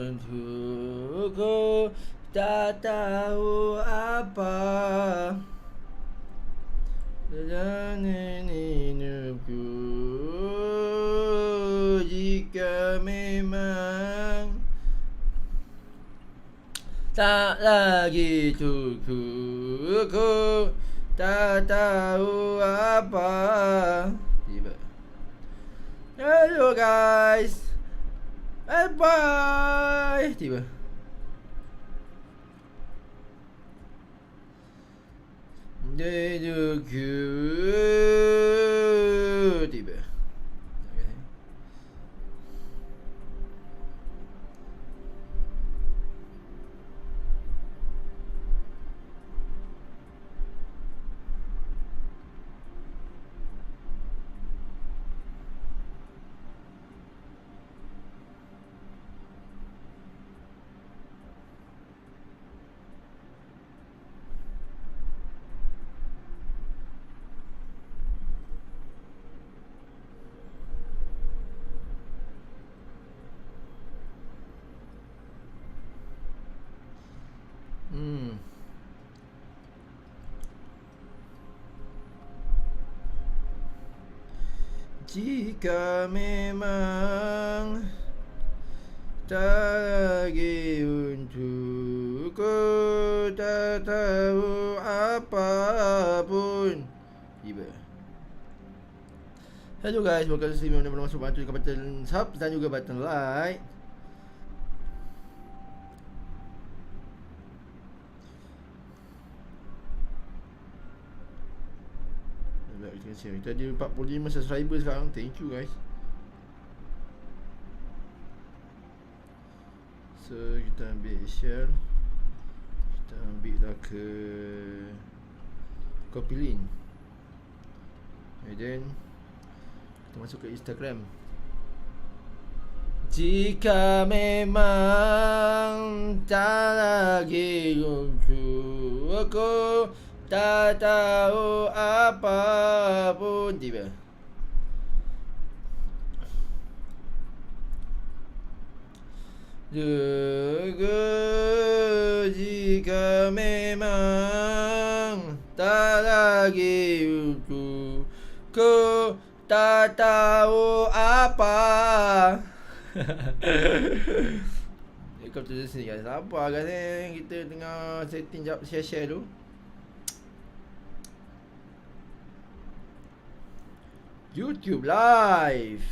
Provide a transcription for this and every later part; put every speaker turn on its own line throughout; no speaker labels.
untukku, tak tahu apa jalan hidupku jika memang tak lagi tukuku, tak tahu apa. Tiba. Hello guys. Bye. Tiba. Hidupku. Tiba. Jika memang tak lagi untukku, tak tahu apapun. Tiba. Hello guys, welcome to stream. Boleh masuk bantu dekat button sub dan juga button like. Kita ada 45 subscriber sekarang. Thank you guys. So kita ambil share. Kita ambil dah ke copy link. And then kita masuk ke Instagram. Jika memang tak lagi untukku, tak tahu apapun. Tiba. Jika memang tak lagi untukku, tak tahu apa. Kau tu sini guys. Apa guys ni? Kita tengah setting jap share-share tu. YouTube live.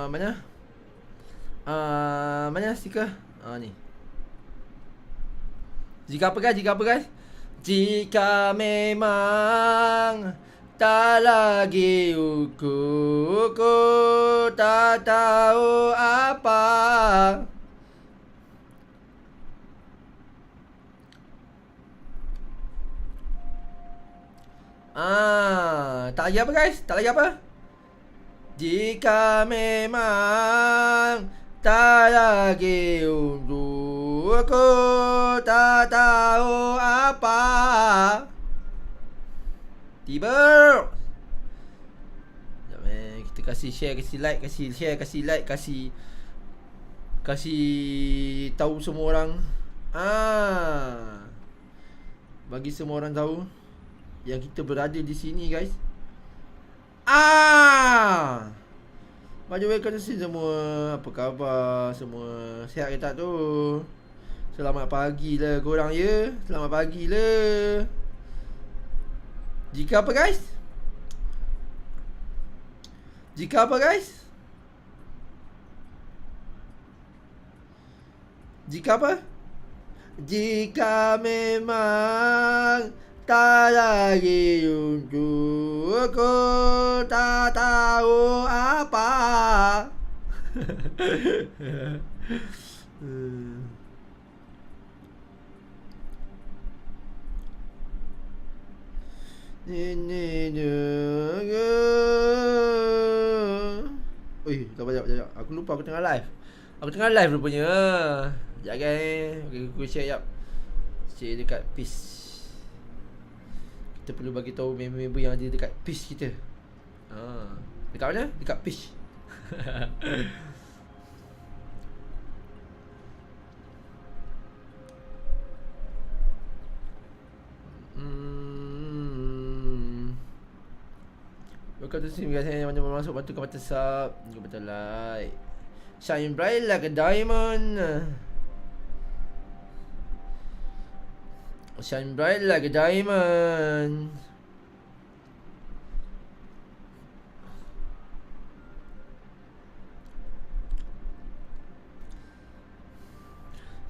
Mana? Mana stiker? Ni. Jika apa guys? Jika memang tak lagi untukku, tak tahu apa. Tak lagi apa guys? Tak lagi apa? Jika memang tak lagi untukku, tak tahu apa. Tiba. Sekejap kita kasih share, kasih like, kasih share, kasih like, kasih tahu semua orang. Bagi semua orang tahu yang kita berada di sini guys. Baju welcome to sini semua. Apa khabar semua? Sihat ke tak tu? Selamat pagi lah korang ya. Selamat pagi lah. Jika apa guys? Jika apa guys? Jika apa? Jika memang tak lagi untukku, tak tahu apa. Oi, sekejap. Aku lupa aku tengah live. Aku tengah live rupanya. Sekejap guys. Okay, aku share jap. Share dekat peace. Kita perlu bagi tahu member-member yang ada dekat peace kita. Dekat mana? Dekat Finch. Welcome to stream guys. Mana masuk bantu ke mata sub, juga betul like. Shine bright like a diamond. Shine bright like a diamond.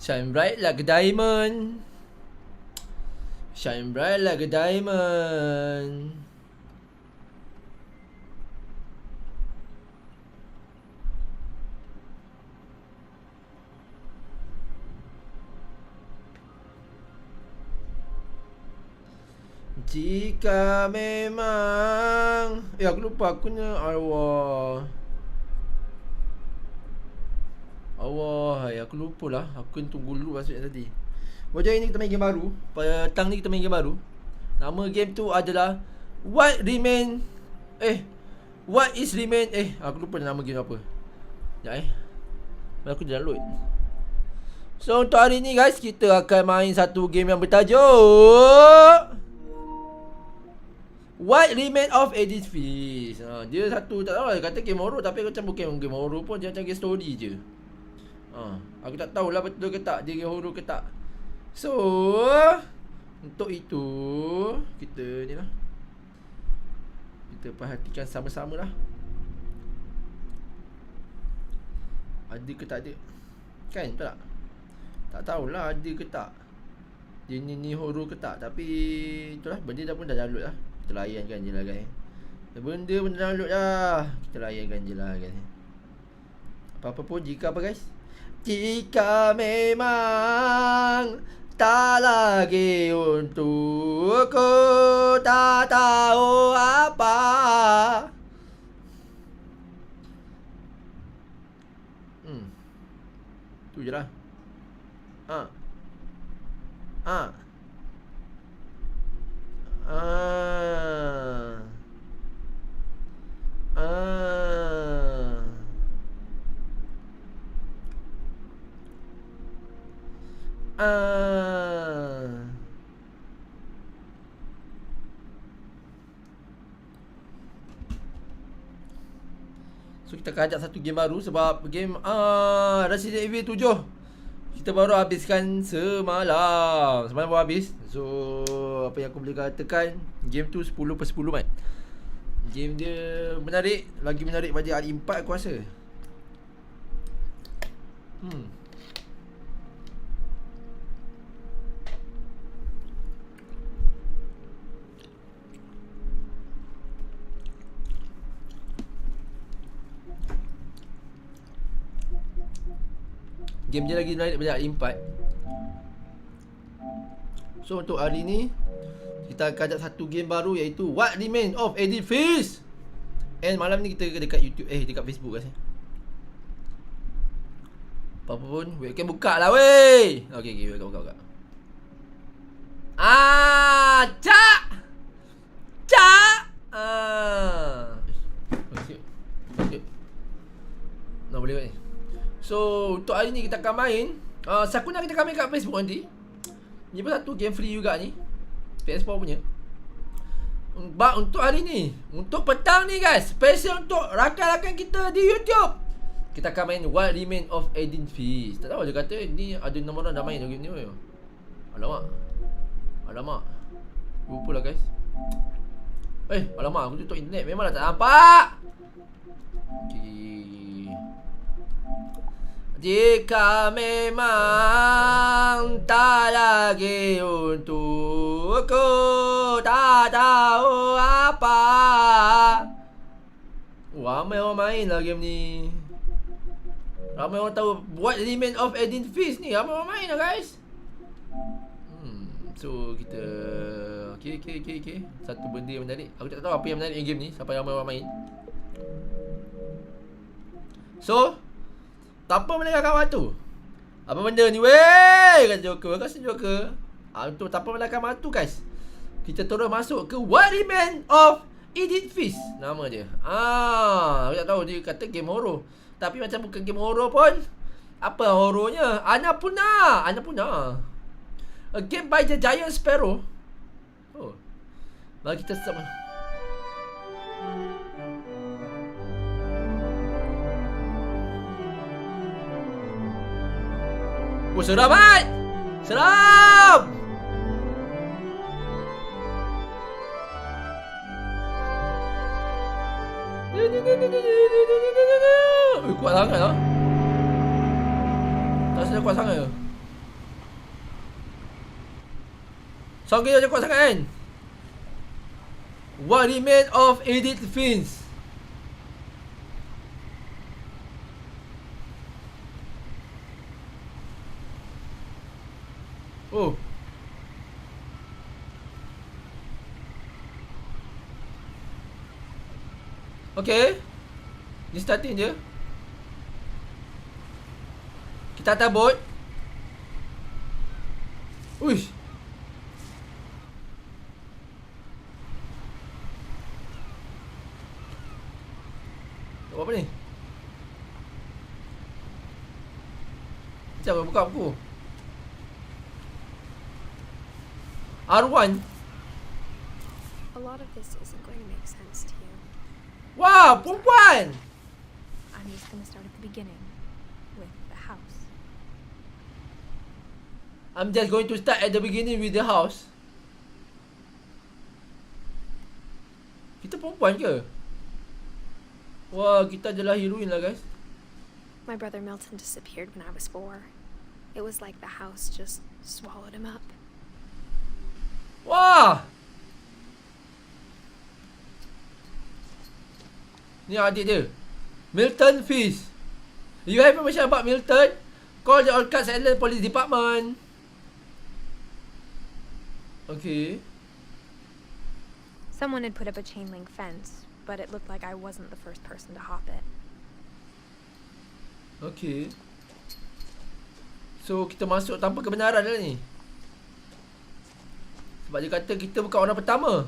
Shine bright like a diamond. Shine bright like a diamond. Jika memang aku lupa akunya. Allah, aku lupa lah. Aku tunggu dulu maksudnya tadi. Wajah ini kita main game baru. Petang ni kita main game baru. Nama game tu adalah What is remain. Aku lupa nama game apa. Sekejap aku download. So untuk hari ni guys, kita akan main satu game yang bertajuk What Remain of Edith. Dia satu, tak tahu lah, kata game horror, tapi macam bukan game horror pun, dia macam game story je. Aku tak tahulah betul ke tak dia game horror ke tak. So untuk itu kita ni lah, kita perhatikan sama-sama lah. Ada ke tak ada, kan, betul tak? Tak tahulah ada ke tak dia ni horror ke tak. Tapi itulah, benda dah pun dah download lah. Kita layankan je lah guys. Benda pun download lah, kita layankan je lah guys. Apa-apa pun, jika apa guys, jika memang tak lagi untukku, tak tahu apa. Tu je lah. So kita akan ajak satu game baru. Sebab game Resident Evil 7 kita baru habiskan semalam. Semalam baru habis. So apa yang aku boleh katakan, game tu 10/10 man. Game dia menarik. Lagi menarik pada hari 4 aku rasa. Game dia lagi menarik pada hari 4. So untuk hari ni kita akan ajak satu game baru, iaitu What Remain of Edith. And malam ni kita dekat YouTube, dekat Facebook guys. Apa-apa pun, webcam buka lah weh. Okay, webcam buka. Cak. Nak boleh kan ni. So untuk hari ni kita akan main Sakuna, kita akan main kat Facebook nanti. Ni pun satu game free juga ni, PS4 punya. Untuk hari ni, untuk petang ni guys, special untuk rakan-rakan kita di YouTube, kita akan main What Remain of Edith. Tak tahu dia kata ni ada 6 orang dah main game ni. Alamak, lupa lah guys. Alamak, aku tutup internet, memanglah tak nampak. Okay. Jika memang tak lagi untukku, tak tahu apa. Ramai orang main lah game ni. Ramai orang tahu What Remain of Edith ni. Ramai orang main lah guys. So kita Okay. Satu benda yang menarik. Aku tak tahu apa yang menarik game ni sampai ramai orang main. So tanpa melengahkan waktu, apa benda ni weh, kata Joker. Kasih Joker. Untuk tanpa melengahkan waktu guys, kita terus masuk ke What Remain of Edith Finch nama dia. Aku tak tahu dia kata game horror. Tapi macam bukan game horror pun. Apa horornya? Annapurna. A game by the Giant Sparrow. Oh. Mari kita start. Oh, seram kan? Seram! Kuat sangat lah. Tak rasa kuat sangat ke? Sound kita macam kuat sangat kan? What remains of Edith Finch? Oh. Okay. Ni starting je. Kita atas boat. Uish. Apa ni? Macam buka buku. R1.
A lot of this isn't going to make sense to you.
Wow, perempuan.
I'm just going to start at the beginning with the house.
I'm just going to start at the beginning with the house. Kita perempuan ke? Wah, kita adalah heroin lah guys.
My brother Milton disappeared when I was 4. It was like the house just swallowed him up.
Wah! Ni adik dia, Milton Finch. You have information about Milton? Call the Orcas Island Police Department. Okay.
Someone had put up a chain link fence, but it looked like I wasn't the first person to hop it.
Okay. So kita masuk tanpa kebenaran lah ni. Sebab dia kata kita bukan orang pertama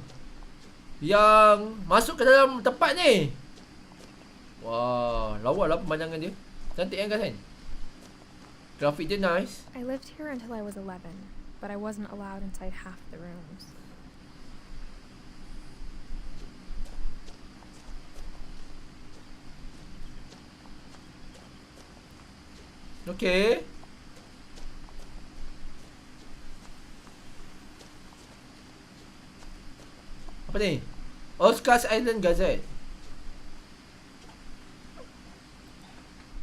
yang masuk ke dalam tempat ni. Wah, lawa lah pemandangan dia. Cantik kan guys kan? Grafik dia nice.
I lived here until I was 11, but I wasn't allowed inside half the rooms.
Okay. Apa ni? Oscars Island Gazette.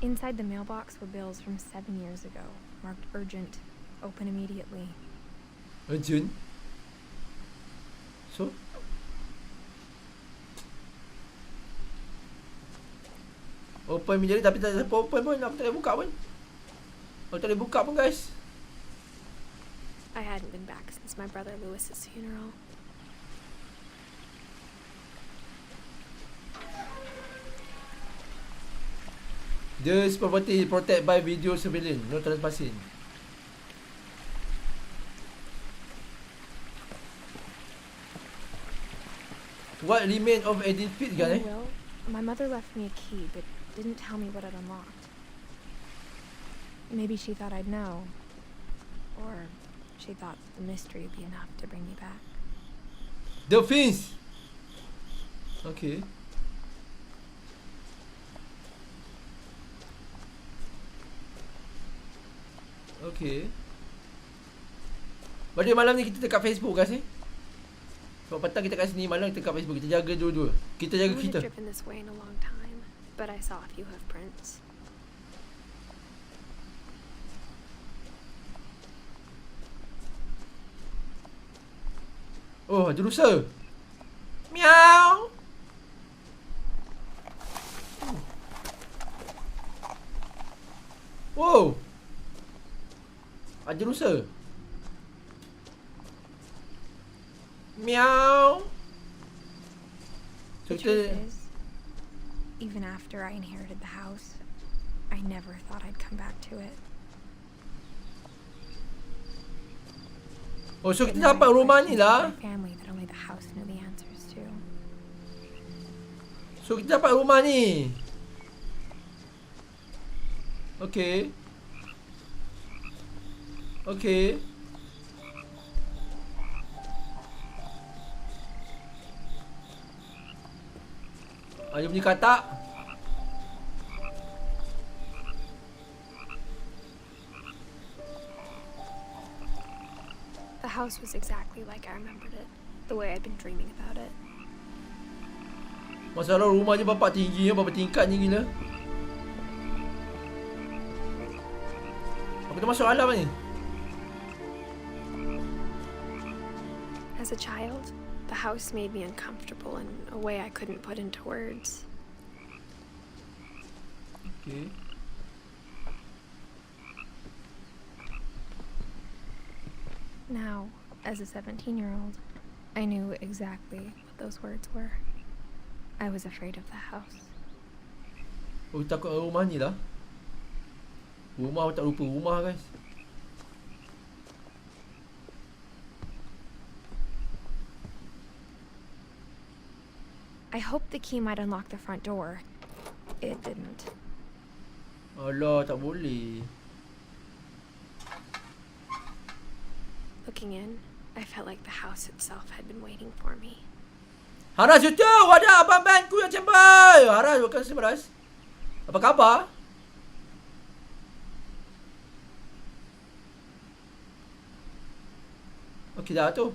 Inside the mailbox were bills from 7 years ago, marked urgent, open immediately.
Urgent? So? Open immediately tapi tak ada open pun. Aku tak boleh buka pun. Aku tak boleh buka pun guys.
I hadn't been back since my brother Lewis's funeral.
This property is protected by video surveillance. No trespassing. What remains of Edith Finch, guys?
Well, my mother left me a key, but didn't tell me what it unlocked. Maybe she thought I'd know. Or she thought the mystery would be enough to bring me back.
The Finch! Okay. Okay. Pada malam ni kita dekat Facebook guys ni. So petang kita kat sini, malam kita dekat Facebook. Kita jaga dua-dua. Kita jaga kita.
I haven't driven this way in a long time, but I saw a few hoofprints.
Oh, ada rusa. Meow. Wow. Ada rusa. Meow. So
The truth is, even after I inherited the house, I never thought I'd come back to it.
Oh, so kita dapat rumah ni lah.
My family that only the house knew the answers to.
So kita dapat rumah ni. Okay. Okay. Dia bunyi katak.
The house was exactly like I remembered it, the way I'd been dreaming about it.
Masalah rumahnya bapak tinggi, berapa tingkatnya gila. Apa kita masuk alam ni?
As a child, the house made me uncomfortable in a way I couldn't put into words.
Okay.
Now, as a 17-year-old, I knew exactly what those words were. I was afraid of the house.
Oh, takut rumah ni lah. Rumah tak rupa rumah, guys.
I hoped the key might unlock the front door. It didn't.
Alah, tak boleh.
Looking in, I felt like the house itself had been waiting for me.
Haras, YouTube! Wadah, abang bandku yang chamber! Haras, terima kasih, Haras. Apa khabar? Okey dah tu.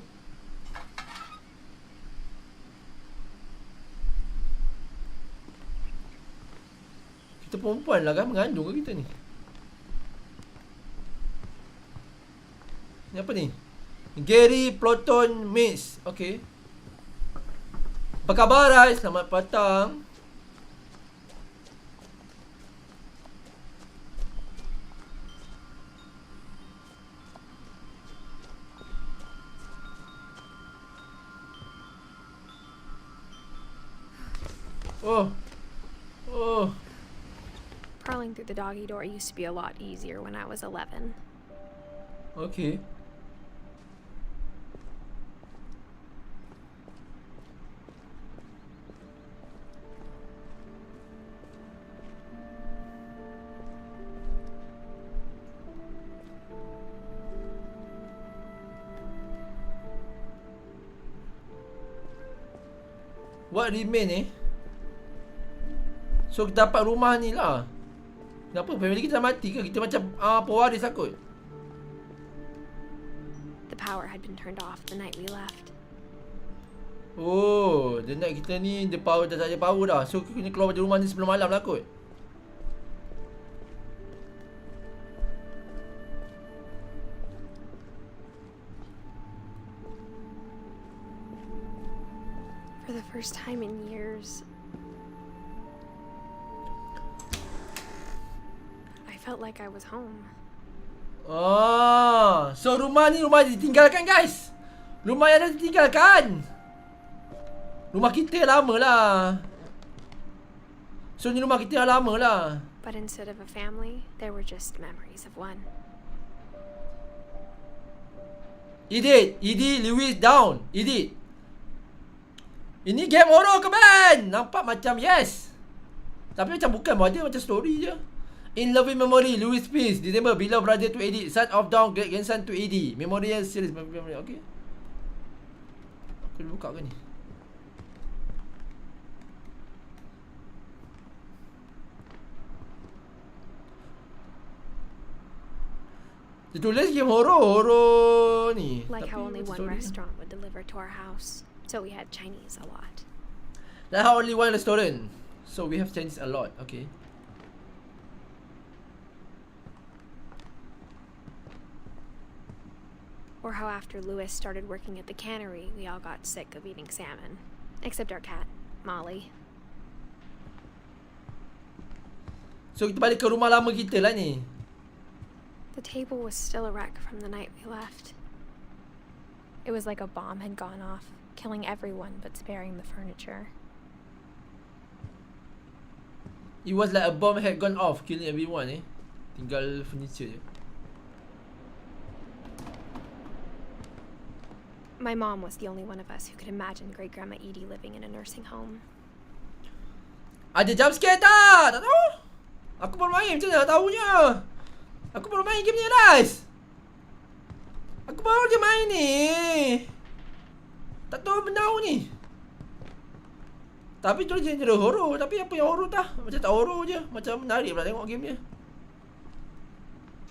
Kita perempuan lah kan, mengandung ke kita ni? Ni apa ni? Gary Ploton Miss. Okay. Apa khabar, Rais? Selamat petang. Oh. Oh.
Crawling through the doggy door used to be a lot easier when I was 11.
Okay. What remain eh? So kita dapat rumah ni lah. Kenapa? Family kita dah mati ke? Kita macam pewaris lah kot.
The power had been turned off the night we left.
Oh, the night kita ni the power dah tak ada power dah. So kita kena keluar dari rumah ni sebelum malam lah kot.
For the first time in years, I felt like I was home.
So rumah ni rumah ditinggalkan, guys. Rumah yang dah ditinggalkan. Rumah kita yang lama lah. So ni rumah kita yang lama lah.
But instead of a family, there were just memories of one.
Edith, Lewis down. Edith. Ini game horror ke man? Nampak macam yes. Tapi macam bukan, dia macam story je. In loving memory, Louis Peace, December, beloved brother to Edith, son of Dawn, great grandson to Edith. Memorial series, memory. Okay. Aku dah buka ke ni? Dia tulis game horror ni.
Like
tapi
how only one
story
restaurant would deliver to our house, so we had Chinese a lot.
Like how only one restaurant, so we have Chinese a lot. Okay.
Or how after Louis started working at the cannery, we all got sick of eating salmon. Except our cat, Molly.
So kita balik ke rumah lama kita lah ni.
The table was still a wreck from the night we left. It was like a bomb had gone off, killing everyone but sparing the furniture.
It was like a bomb had gone off, killing everyone eh. Tinggal furniture je.
My mom was the only one of us who could imagine Great Grandma Edie living in a nursing home.
Ada jump scare tak? Tak tahu. Aku baru main, macam mana nak tahunya? Aku baru main game ni guys. Aku baru je main ni. Tak tahu benda ni. Tapi tu genre horror. Tapi apa yang horror tah? Macam tak horror je. Macam menarik pula tengok game dia.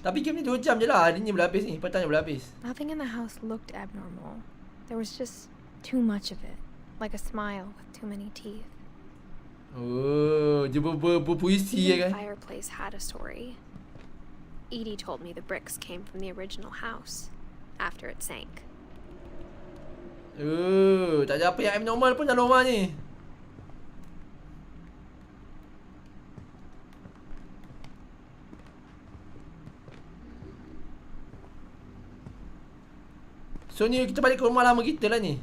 Tapi game ni 2 jam je lah. Hari ni boleh habis ni. Petang je boleh habis.
Nothing in the house looked abnormal. There was just too much of it. Like a smile with too many teeth.
Oh, dia berpuisi
The
kan?
fireplace had a story. Edie told me the bricks came from the original house after it sank.
Tak ada apa yang abnormal pun dalam rumah ni. So ni kita balik ke rumah lama kita lah ni.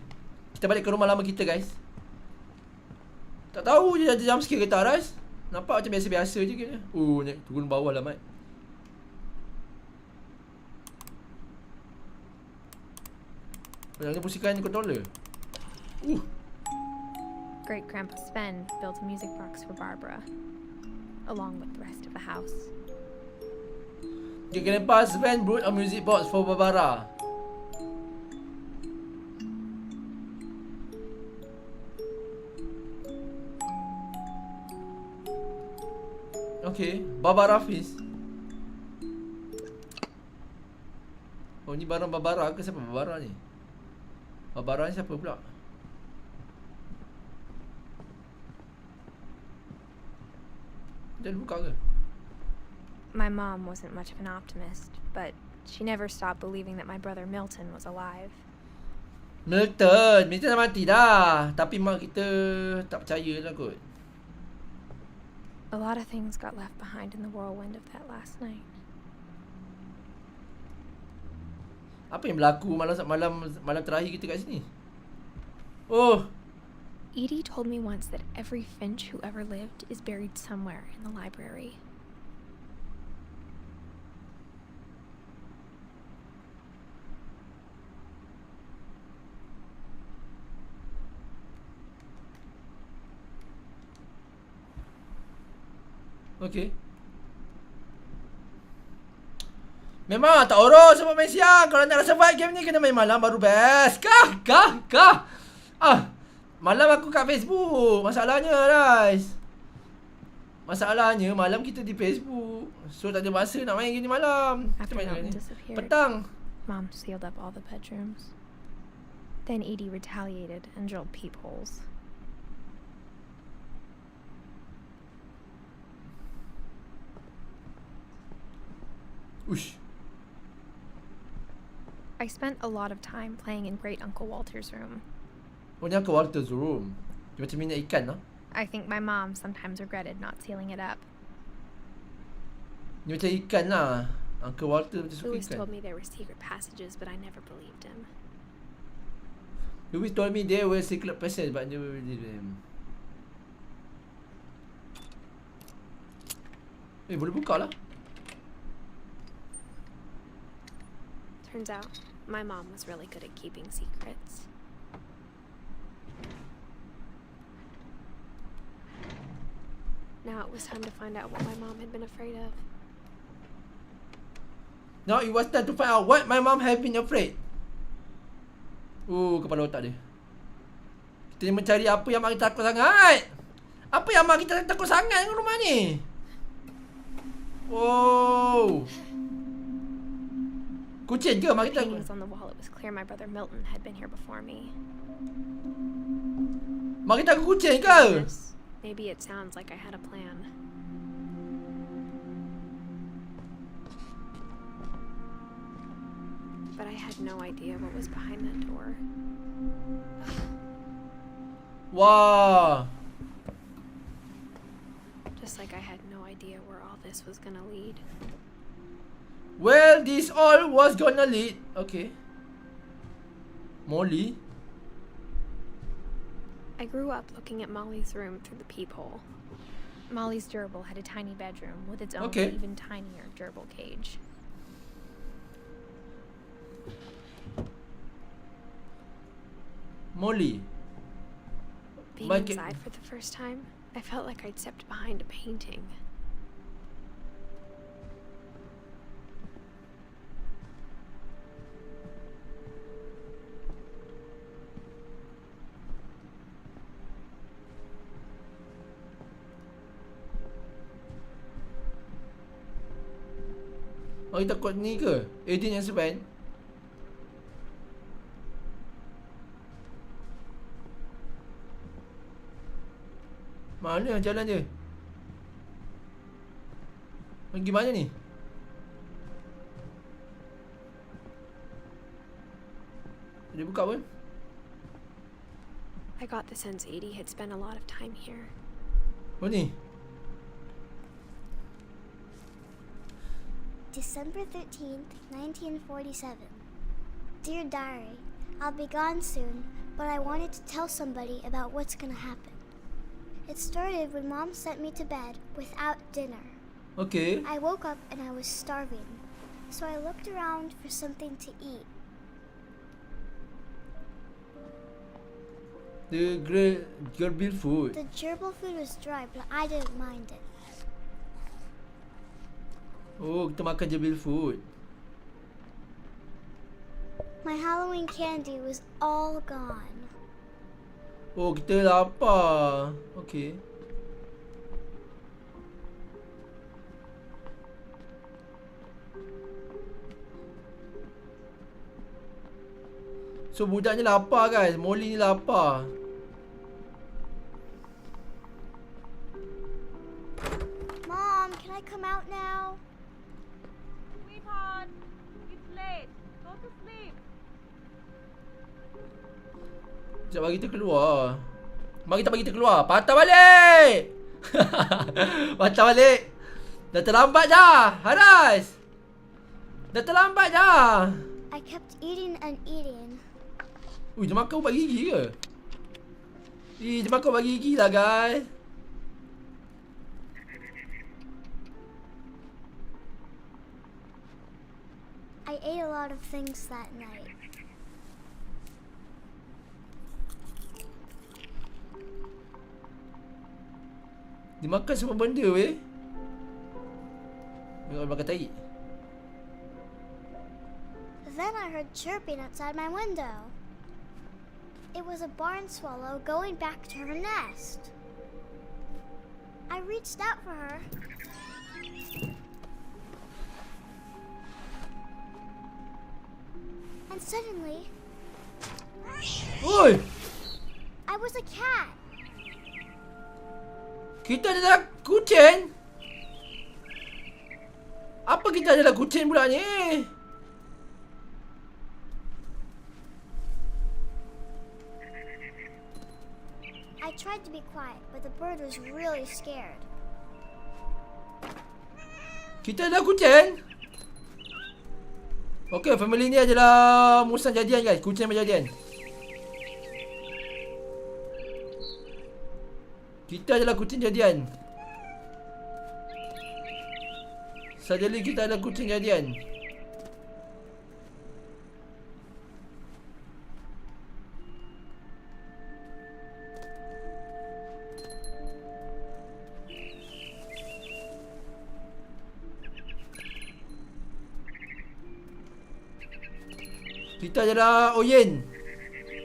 Kita balik ke rumah lama kita guys. Tak tahu je ada jump scare ke tak Rais. Nampak macam biasa-biasa je game ni. Naik turun bawah lah Mat. Yang ni pusikan controller.
Great Grandpa Sven built a music box for Barbara, along with the rest of the house.
Great Grandpa Sven built a music box for Barbara. Okay, Barbara Fish. Oh ni barang Barbara ke siapa Barbara ni? Barbara ni siapa pula? Dia buka ke?
My mom wasn't much of an optimist, but she never stopped believing that my brother Milton was alive.
Milton dah mati dah. Tapi mak kita tak percaya lah kot.
A lot of things got left behind in the whirlwind of that last night.
Apa yang berlaku malam terakhir kita kat sini?
Edie told me once that every Finch who ever lived is buried somewhere in the library.
Okay. Memang tak horor sebab main siang. Kalau nak survive game ni kena main malam baru best. Kah? Malam aku kat Facebook. Masalahnya guys. Masalahnya malam kita di Facebook. So tak ada masa nak main game ni malam. Kita
After
main
Milton
ni
disappeared,
petang.
Mom sealed up all the bedrooms. Then Edie retaliated and drilled peepholes.
Ush.
I spent a lot of time playing in Great Uncle Walter's room.
Oh ni Uncle Walter's room. Dia macam minyak ikan lah.
I think my mom sometimes regretted not sealing it up.
Dia macam ikan lah. Uncle Walter macam suka
Louis
ikan.
told me there were secret passages, but I never believed him.
Louis told me there were secret passages but I never believed them. Boleh buka lah.
Turns out, my mom was really good at keeping secrets. Now it was time to find out what my mom had been afraid of.
Now it was time to find out what my mom had been afraid. Kepala otak dia. Kita mencari apa yang mak kita takut sangat. Apa yang mak kita takut sangat dengan rumah ni? Kucing ke mak kita?
Paint was on the wall. It was clear my brother Milton had been here before me.
Mak kita takut kucing ke?
Yes, maybe it sounds like I had a plan. But I had no idea what was behind that door.
Wah.
Just like I had no idea where all this was gonna lead.
Well, this all was gonna lead. Okay. Molly.
I grew up looking at Molly's room through the peephole. Molly's gerbil had a tiny bedroom with its own even tinier gerbil cage.
Molly.
Being inside for the first time I felt like I'd stepped behind a painting.
Oh, kita takut ni ke? Edith yang spend? Mana jalan dia? Pergi mana ni? Dia buka pun?
I got the sense Edie had spent a lot of time here.
Oh ni?
December 13th, 1947. Dear Diary, I'll be gone soon, but I wanted to tell somebody about what's gonna happen. It started when Mom sent me to bed without dinner.
Okay.
I woke up and I was starving, so I looked around for something to eat.
The gerbil food.
The gerbil food was dry, but I didn't mind it.
Oh, kita makan gerbil food.
My Halloween candy was all gone.
Oh, kita lapar. Okay. So budaknya lapar guys. Molly ni lapar.
Mom, can I come out now?
Sweetheart, it's late. Go to sleep.
Sekejap bagi kita keluar. Mari kita bagi kita keluar. Patah balik. Patah balik. Dah terlambat dah. Haras. Dah terlambat dah.
I kept eating and eating.
Ui, dia makan ubat gigi ke? Dia makan ubat gigi lah guys.
I ate a lot of things that night.
Dia makan semua benda weh. Dia makan tai.
Then I heard chirping outside my window. It was a barn swallow going back to her nest. I reached out for her. And suddenly,
Oi!
I was a cat.
Kita adalah kucing. Apa kita adalah kucing pula ni?
I tried to be quiet, but the bird was really scared.
Kita adalah kucing. Okay, family ni adalah musang jadian guys. Kucing berjadian. Kita adalah kucing jadian. Suddenly kita adalah kucing jadian. Kita adalah Oyen.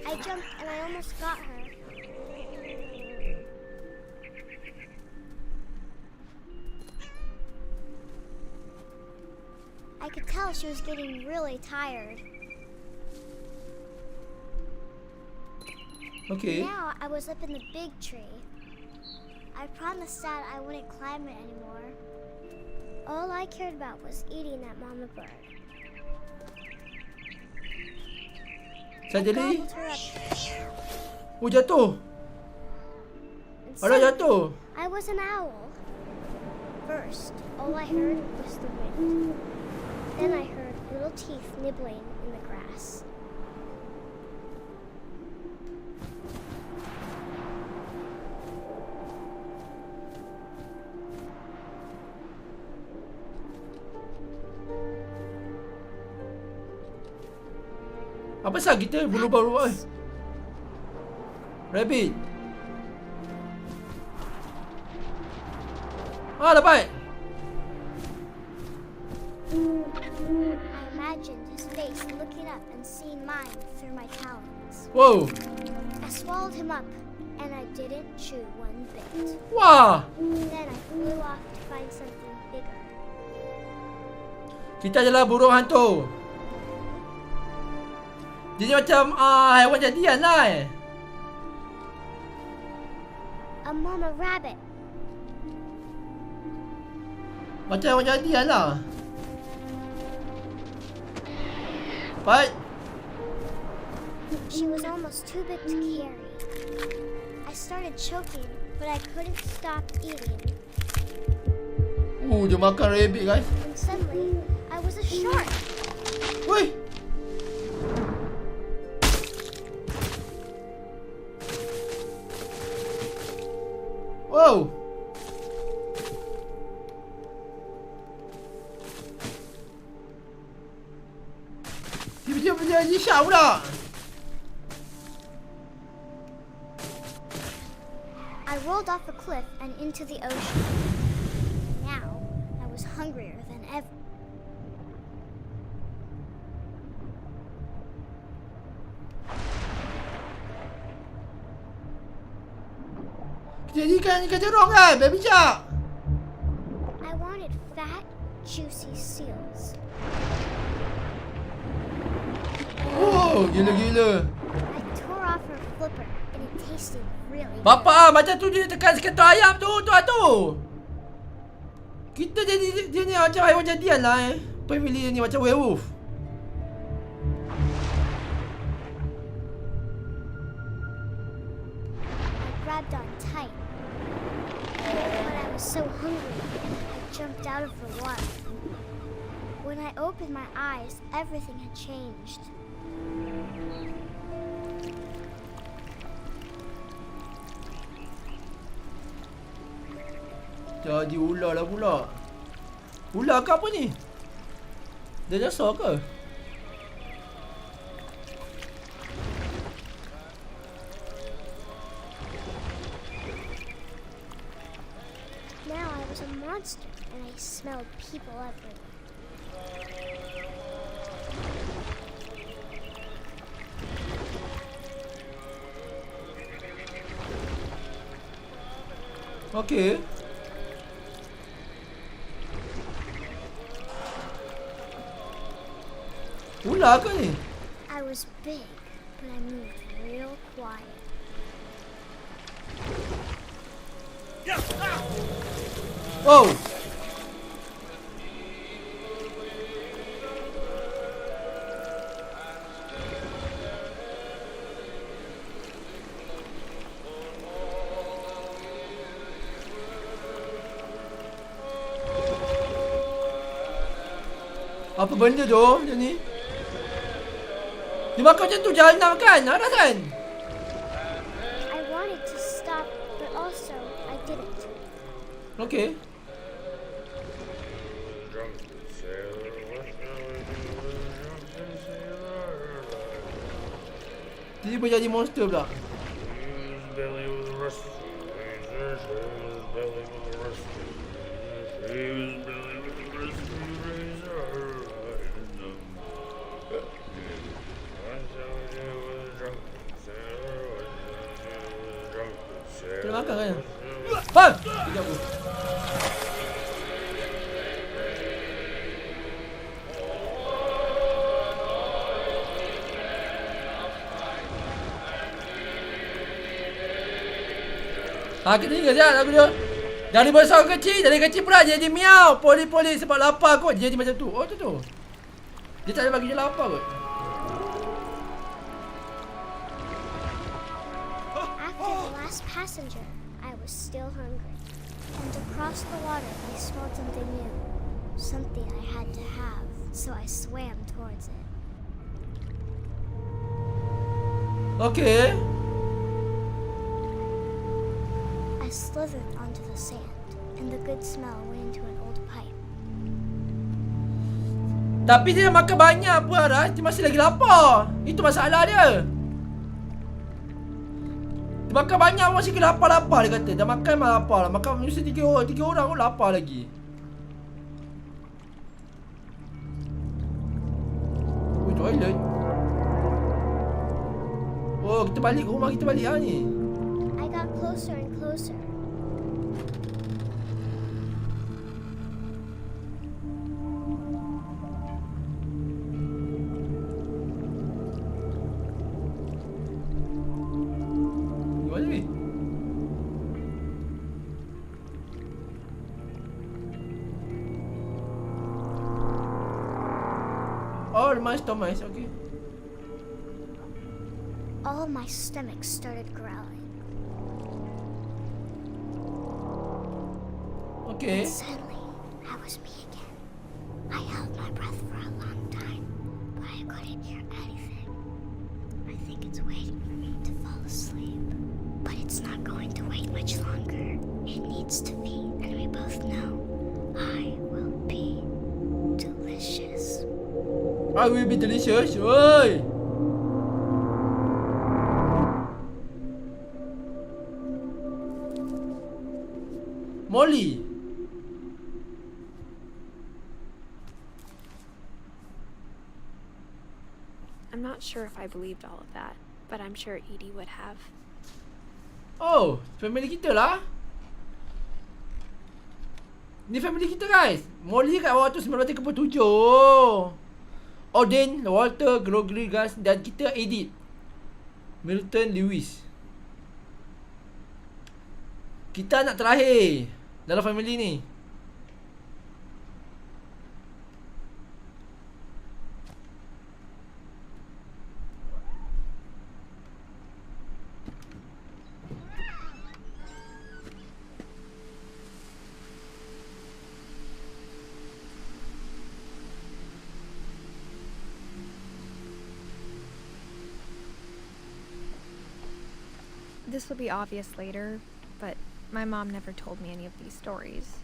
I jumped and I almost got her. I could tell she was getting really tired.
Okay.
Now I was up in the big tree. I promised Dad I wouldn't climb it anymore. All I cared about was eating that mama bird.
Suddenly,
Gobbled her up.
oh jatuh.
And
Alah
suddenly,
jatuh.
I was an owl. First, all I heard was the wind. Then I heard little teeth nibbling in the grass.
Apa sah kita berubah-ubah? Rabbit. Ah, dapat.
I imagined his face looking up and seeing mine through my talons.
Wow.
I swallowed him up, and I didn't chew one bit.
Wah.
Then I flew off to find something bigger.
Kita adalah burung hantu. Dia macam haiwan jadian lah
A mama rabbit.
Macam haiwan jadian lah. Baik.
She was almost too big to carry. I started choking, but I couldn't stop eating.
Dia makan rabbit guys.
And suddenly, I was a shark.
Woi. Wow. Tiba-tiba jadi shark pula.
I rolled off a cliff and into the ocean. Now, I was hungrier than ever.
Jadi ikan jerong kan, baby shark.
I wanted fat, juicy seals.
Oh, gila-gila.
I tore off her flipper, and it tasted really good.
Bapa macam tu dia tekan seketul ayam tu tu. Kita jadi dia ni macam haiwan jadian lah Family ni macam werewolf.
I grabbed on tight. But I was so hungry, I jumped out of the water. When I opened my eyes, everything had changed.
Jadi ular lah pula. Ular ke apa ni? Dinosaur ke?
Now I was a monster, and I smelled people everywhere.
Okay. Ular ke ni?
I was big, but I moved real quiet.
Wow. Apa benda tu macam ni? Dia makan macam tu jahanam kan? Aras kan?
I wanted to stop, but also I didn't.
Okay. Dia boleh jadi monster pula. Kena makan kan? Hah! Sekejap aku. Kita tinggal sekejap lagu dia. Dari besar ke kecil, dari kecil pula dia jadi miau. Poli-poli sebab lapar kot. Dia jadi macam tu. Oh tu tu. Dia tak ada bagi dia lapar kot.
After the last passenger, I was still hungry. And across the water, I smelled something new. Something I had to have, so I swam towards it.
Okay.
I slithered onto the sand, and the good smell went into an old pipe.
Tapi dia makan banyak pun Aras. Dia masih lagi lapar. Itu masalah dia. Dia makan banyak masih kena lapar-lapar dia kata. Dah makan malah lapar lah. Makan mesti 3 orang pun lapar lagi. Oh, toilet. Oh, kita balik ke rumah kita balik lah ni.
I got closer and closer.
Gimana ni? Oh, the mice, okay.
All my stomach started growling.
Okay.
And suddenly, I was me again. I held my breath for a long time, but I couldn't hear anything. I think it's waiting for me to fall asleep. But it's not going to wait much longer. It needs to feed, and we both know I will be delicious.
I will be delicious. Oi. Molly.
I'm not sure if I believed all of that, but I'm sure Edie would have.
Oh, family kita lah. Ni family kita guys. Molly kat bawah tu 1937. Odin, Walter, Gregory Gus dan kita Edith. Milton Lewis. Kita anak terakhir dalam family ni.
This will be obvious later, but my mom never told me any of these stories.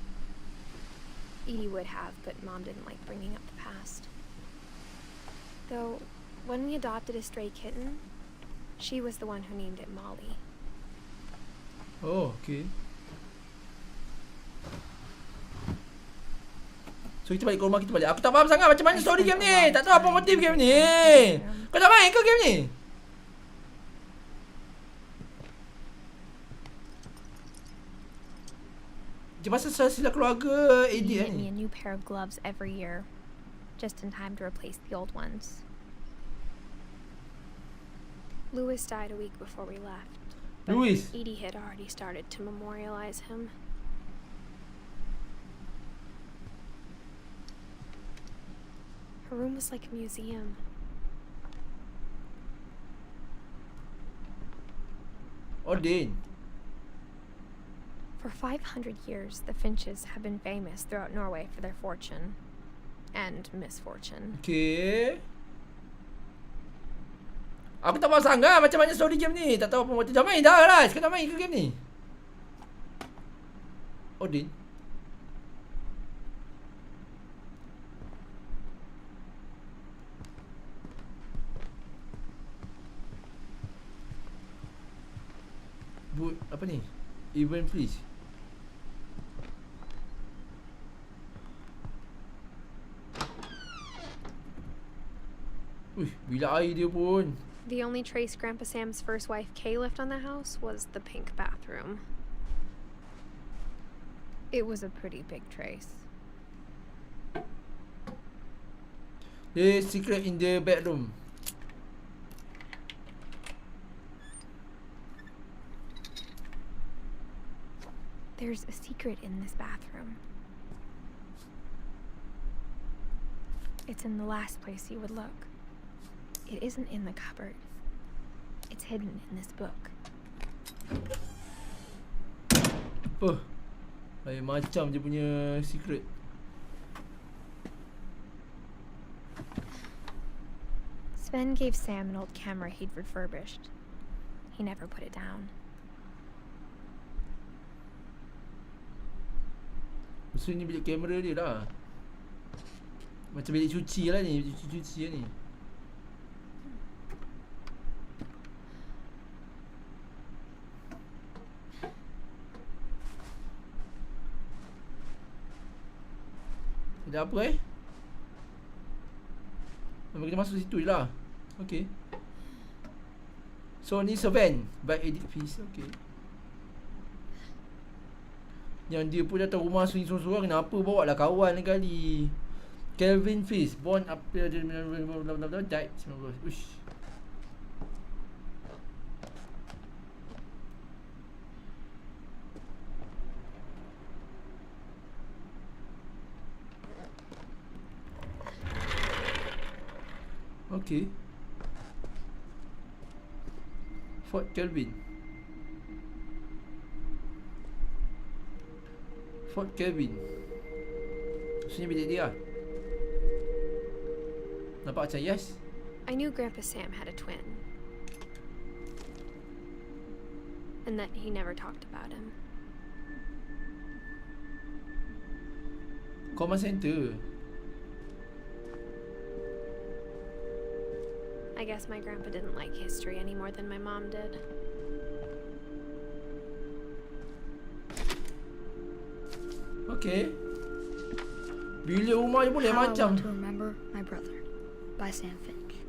Edie would have, but Mom didn't like bringing up the past. Though, when we adopted a stray kitten, she was the one who named it Molly.
Oh, okay. So kita balik ke rumah kita balik. Aku tak faham sangat macam mana story game ni. Tak tahu apa motif game ni. Kau tak main ke game ni? Dia masa silsilah keluarga Edith
He get me
ni.
a new pair of gloves every year, just in time to replace the old ones. Louis died a week before we left. But
Louis.
Edie had already started to memorialize him. Her room was like a museum.
Odin.
For 500 years, the Finches have been famous throughout Norway for their fortune and misfortune.
Okay. Aku tak faham sangat macam mana story game ni. Tak tahu apa motif. Dah main dah guys. Kau dah main ke game ni? Odin. Apa ni? Event please. Uish, bila air dia pun.
The only trace Grandpa Sam's first wife Kay left on the house was the pink bathroom. It was a pretty big trace.
The secret in the bedroom.
There's a secret in this bathroom. It's in the last place you would look. It isn't in the cupboard. It's hidden in this book.
Apa? Lain macam je punya secret.
Sven gave Sam an old camera he'd refurbished. He never put it down.
So ni bilik kamera dia dah. Macam bilik cuci lah ni. Bilik cuci ni. Ada apa Memang kita masuk situ je lah. Okay. So ni Servant by Edith Finch. Okay. Yang dia pun datang rumah sunyi sorang-sorang. Kenapa bawa lah kawan kali. Calvin Finch, born April died 19. Uish. Okay. Fort Calvin. Fort Calvin. Sini bilik dia. Nampak macam yes.
I knew Grandpa Sam had a twin. And that he never talked about him.
Command Center.
I guess my grandpa didn't like history any more than my mom did.
Okay. Bilik rumah je boleh
How I
macam.
Want to Remember My Brother by Sam Finch.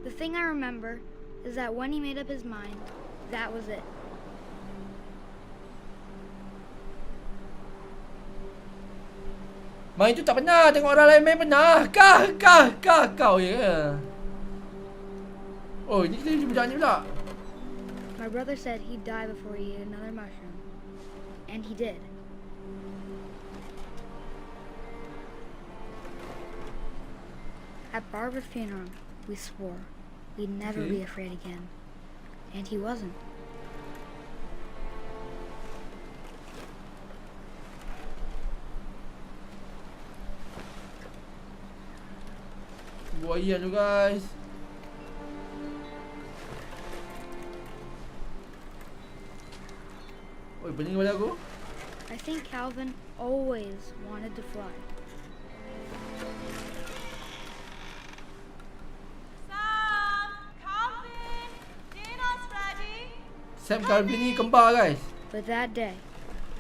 The thing I remember is that when he made up his mind, that was it.
Main tu tak pernah. Tengok orang lain main pernah. Kau ya. Oh, ni kita budak ni pula.
My brother said he'd die before he ate another mushroom. And he did. At Barbara's funeral, we swore we'd never be afraid again. And he wasn't.
Buaya tu guys. Oi, pening kepala aku.
I think Calvin always wanted to fly.
Sam! Calvin! Dinner's ready!
Sam Calvin ni kembar guys.
But that day,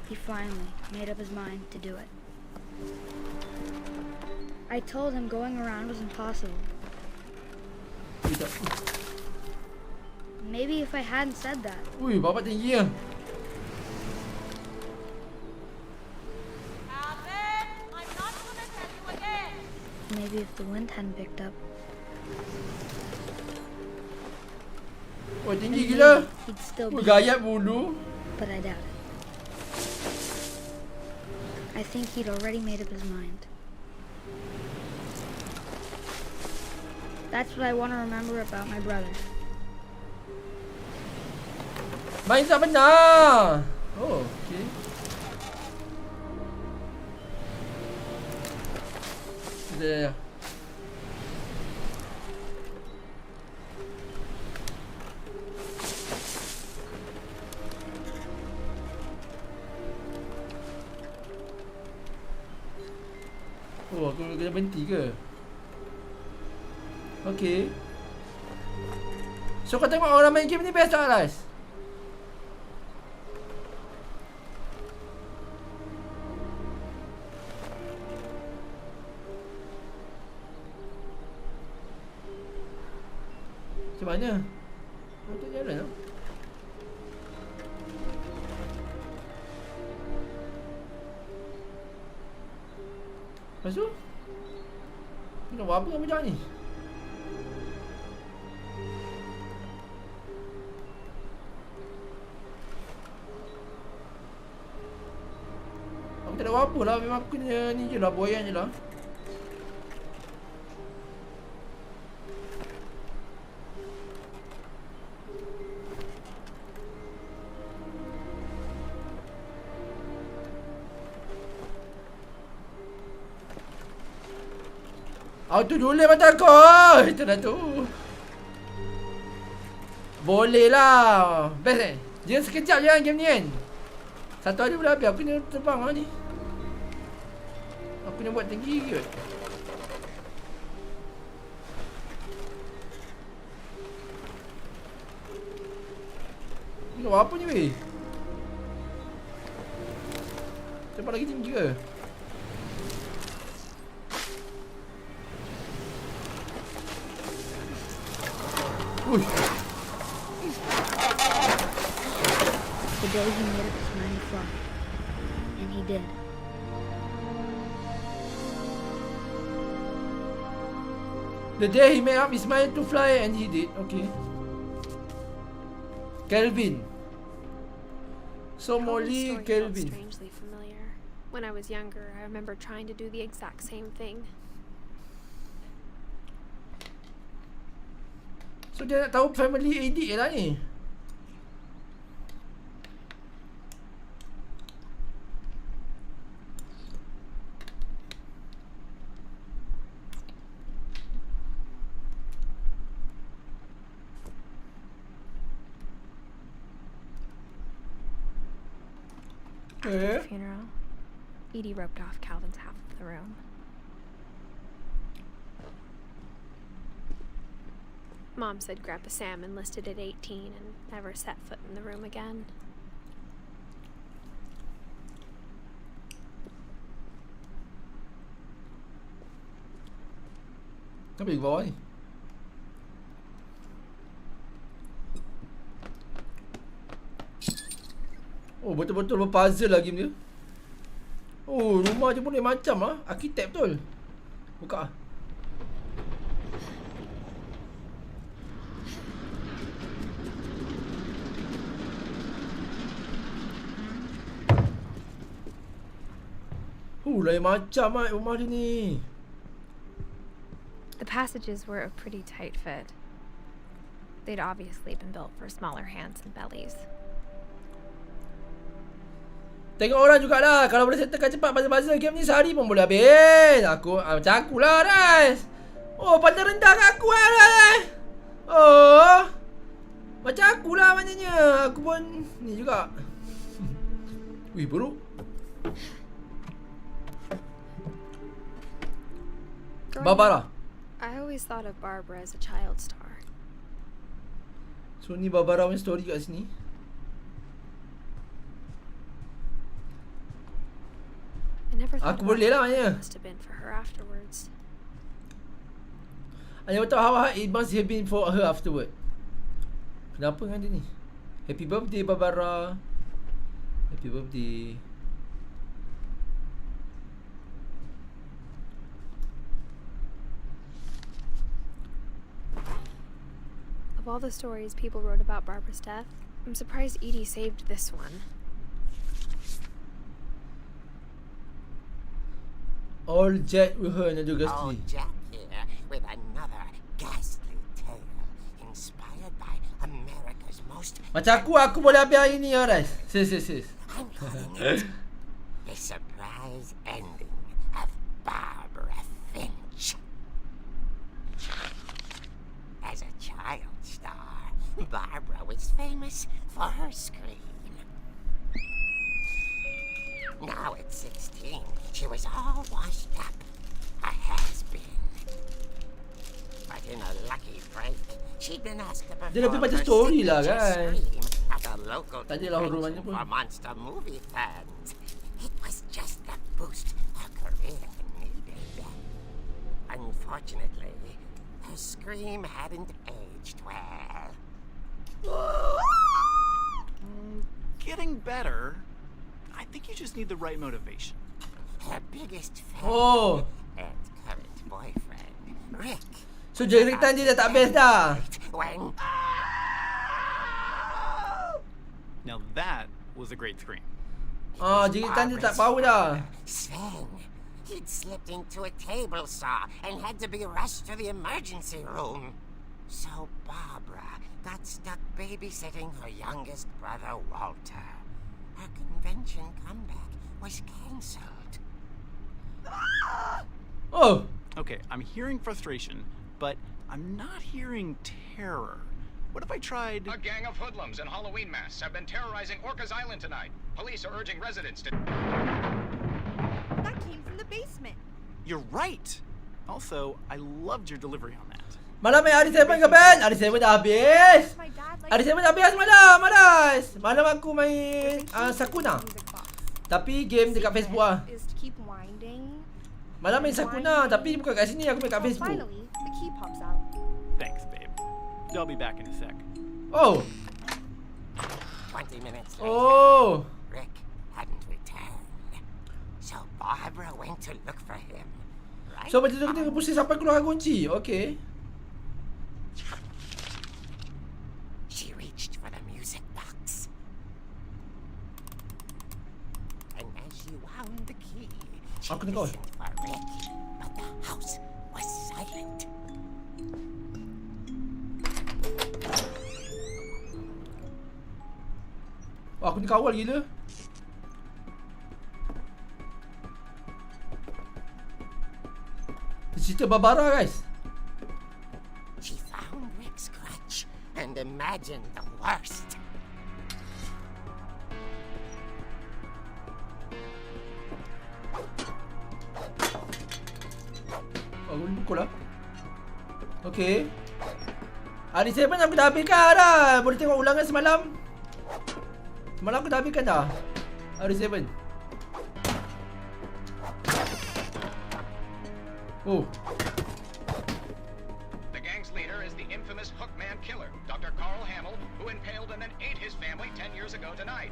he finally made up his mind to do it. I told him going around was impossible. Maybe if I hadn't said that,
Ui, bapak tinggi ya.
Calvin! I'm not gonna tell you again!
maybe if the wind hadn't picked up,
Oh, tinggi
then
gila.
maybe he'd still
Ui,
be
gayat bulu.
but I doubt it. I think he'd already made up his mind. That's what I want to remember about my brother.
Main tak benar. Oh, okay. Ya. Oh, aku kena berhenti ke? Okay. So kau tengok orang main game ni best tak, Alas? Macam mana? Oh, tak jalan tau. Lepas tu? Ni nak buat apa dengan budak ni? Aku tak ada buat apa lah. Memang aku kena ni je lah. Boyan je lah. Auto dulu mata kau. Itu dah tu. Boleh lah. Best Dia sekejap je kan game ni kan. Satu hari boleh habis. Aku kena terbang lah ni. Aku kena buat tinggi ke. Ni buat apa ni weh? Tempat lagi tinggi ke? Ui.
The day he made up his mind to fly. And he did.
The day he made up his mind to fly and he did. Okay. Kelvin. So Molly,
Felt
Kelvin.
strangely familiar. When I was younger, I remember trying to do the exact same thing.
So dia nak tahu family Edith lah ni.
After the funeral, Edie roped off Calvin's half of the room. Mom said Grandpa Sam enlisted at 18 and never set foot in the room again.
Kenapa dia ke bawah ni? Oh, betul-betul berpuzzle lah game dia. Oh, rumah je pun dia macam lah. Arkitek betul. Buka lah. Lain macam lah rumah dia ni.
The passages were a pretty tight fit. They'd obviously been built for smaller hands and bellies.
Tengok orang jugalah. Kalau boleh settlekan cepat puzzle-puzzle game ni sehari pun boleh habis. Macam akulah, Rais. Oh, pandang rendah kat aku lah, Rais. Oh, macam akulah maknanya. Aku pun ni juga. Wih, buruk. Barbara.
I always thought of Barbara as a child star.
So ni Barbara punya story kat sini.
I never thought
Aku boleh lah maknanya.
must have been for her afterwards.
I never thought how it must have been for her afterward. Kenapa dengan dia ni? Happy birthday Barbara. Happy birthday.
Of all the stories people wrote about Barbara's death, I'm surprised Edie saved this one.
All Jack with her and Ghastly.
Oh, Jack here with another ghastly tale inspired by America's most...
Macam aku boleh habis hari ni ya, Rais. Sis.
I'm calling it the surprise ending of Barbara Finch. As a child star, Barbara was famous for her scream. Now at 16, she was all washed up, a has-been. But in a lucky break, she'd been asked to
Dia lebih
perform
macam
her
story lah
signature
kan.
scream at a local
Tak adalah horror
convention
macam pun.
for monster movie fans. It was just the boost her career needed. Unfortunately, her scream hadn't aged well.
Getting better. I think you just need the right motivation.
Her biggest fan
Oh.
and current boyfriend, Rick.
So jeritan dia dah tak best dah.
When
Now that was a great scream.
Jeritan dia tak power dah.
Sven, he'd slipped into a table saw and had to be rushed to the emergency room. So Barbara got stuck babysitting her youngest brother, Walter. Her convention comeback was cancelled.
Oh.
Okay, I'm hearing frustration, but I'm not hearing terror. What if I tried...
A gang of hoodlums in Halloween masks have been terrorizing Orcas Island tonight. Police are urging residents to...
That came from the basement.
You're right! Also, I loved your delivery on that.
Malam main hari 7 ke Ben? Hari 7 dah habis.
My dad likes
Hari 7 dah habis malam, malas. Malam aku main Sakuna. Tapi game dekat Facebook lah.
is to keep winding.
Malam main Sakuna tapi bukan kat sini, aku main kat
Oh,
Facebook.
finally, the key pops out.
Thanks, babe. I'll be back in a sec.
Oh.
20 minutes later,
Oh.
Rick hadn't returned. So Barbara went to look for him. Right?
So macam tu kita pusing sampai keluar kunci. Okay.
She reached for the music box. And as she wound the key, she
Aku nak kau.
listened for Rick, but the house was silent.
Oh, aku ni kawal gila. Cerita Barbara guys.
She found Rick's crutch and imagined the worst.
Oh, aku pukul lah. Okay. Hari 7 aku dah habiskan dah. Boleh tengok ulangan semalam. Semalam aku dah habiskan dah. Hari 7. Oh.
The gang's leader is the infamous Hookman killer, Dr. Carl Hamill, who impaled and then ate his family 10 years ago tonight.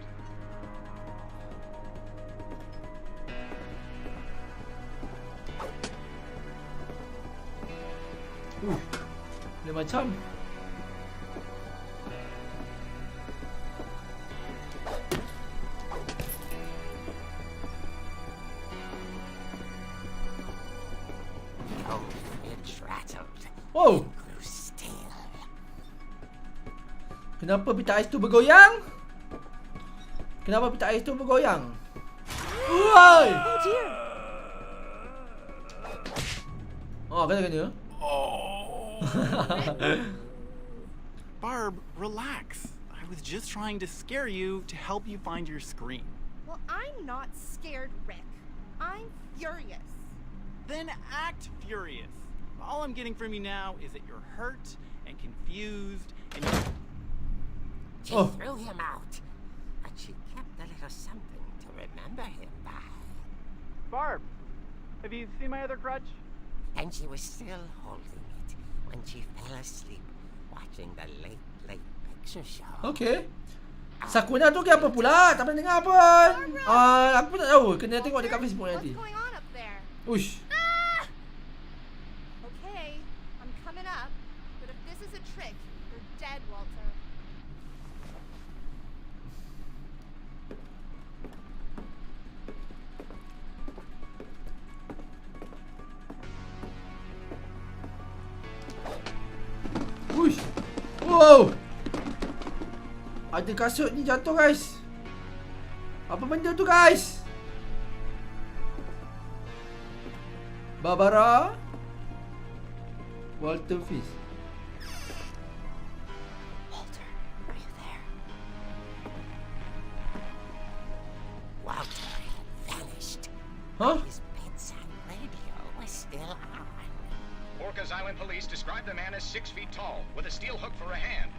Dia macam
Oh, Finch rattled.
oh.
Grew still.
Kenapa pita ais tu bergoyang? Kenapa pita ais tu bergoyang? Woi.
Oh dear.
Oh, kena.
Barb, relax. I was just trying to scare you to help you find your screen.
Well, I'm not scared, Rick. I'm furious.
Then act furious. All I'm getting from you now is that you're hurt and confused and
She
Oh.
threw him out, but she kept a little something to remember him by.
Barb, have you seen my other crutch?
And she was still holding it when she fell asleep watching the late picture show.
Okay. Sakuna tu ke apa pula? Tak pernah dengar pun. Aku pun tak tahu. Kena tengok dekat Facebook
What's
nanti.
going on up there?
Uish.
Okay, I'm coming up. But if this is a trick, you're dead, Walter.
Uish. Wow. Ada kasut ni jatuh guys. Apa benda tu guys? Barbara. Walter Finch.
Walter, are you there?
Walter had vanished.
Huh?
His bedside radio was still on.
Orcas Island police describe the man as 6 feet tall, with a steel hook for a hand.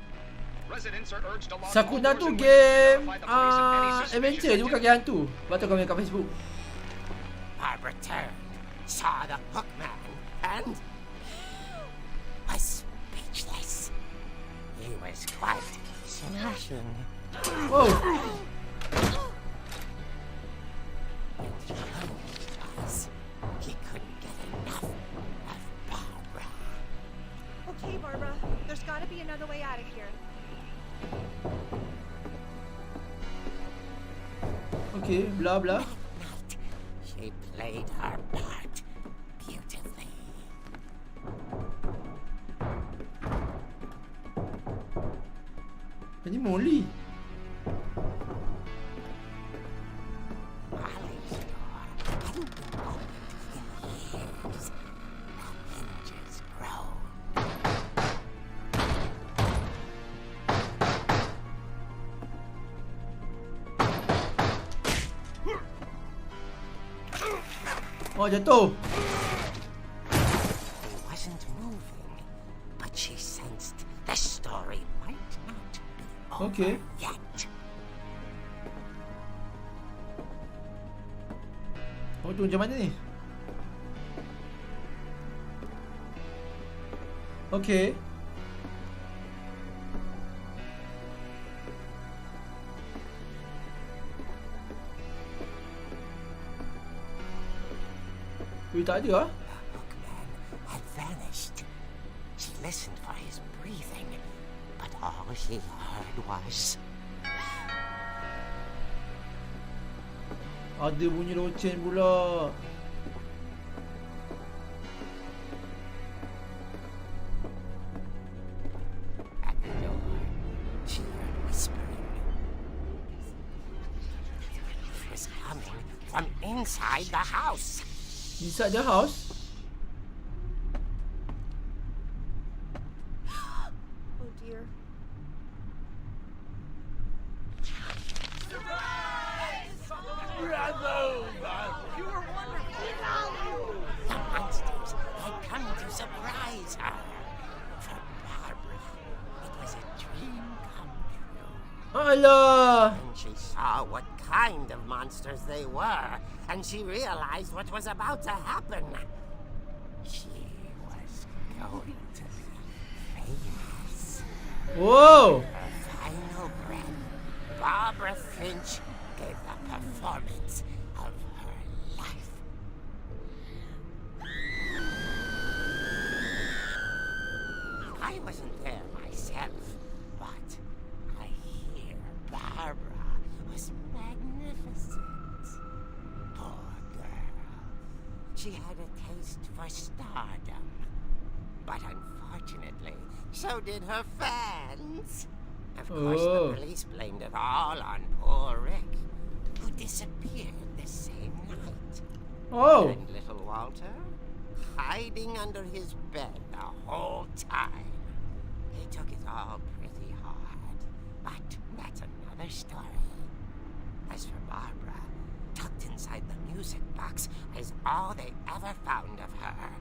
Residents are urged to lock all
Sakuna
doors
tu
and
game
windows to notify the police of any suspicious
adventure dia bukan
activity.
game hantu. Lepas tu kau main kat Facebook.
Barbara turned, saw the hookman, and was speechless. He was quite smashing.
Wow.
And the only was he couldn't get enough of Barbara.
Okay, Barbara, there's gotta be another way out of here.
Okay, bla bla.
Night, she played her part beautifully.
Ini Molly.
Molly's door hadn't been opened in years. The hinges groaned.
Oh, jatuh.
He wasn't moving, but she sensed the story might not be over
Okay.
yet.
Oh, tu macam mana ni? Okay. Tak ada lah.
The hookman had vanished. She listened for his breathing, but all she heard was...
Ada bunyi loceng pula.
At the door, she heard whispering. It was coming from inside the house.
Inside the house?
Oh dear.
The monsters had come to surprise her. For Barbara, it was a dream come true.
Alah.
And she saw what kind of monsters they were, and she realized what was about to happen. She was going to be famous.
Whoa.
Her final breath, Barbara Finch gave the performance of her life. I wasn't there myself, but I hear Barbara was magnificent. Poor girl. She had a taste for stardom. But unfortunately, so did her fans. Of course,
Oh.
the police blamed it all on poor Rick, who disappeared the same night.
Oh.
And little Walter, hiding under his bed the whole time. He took it all pretty hard, but that's another story. As for Barbara, tucked inside the music box is all they ever found of her.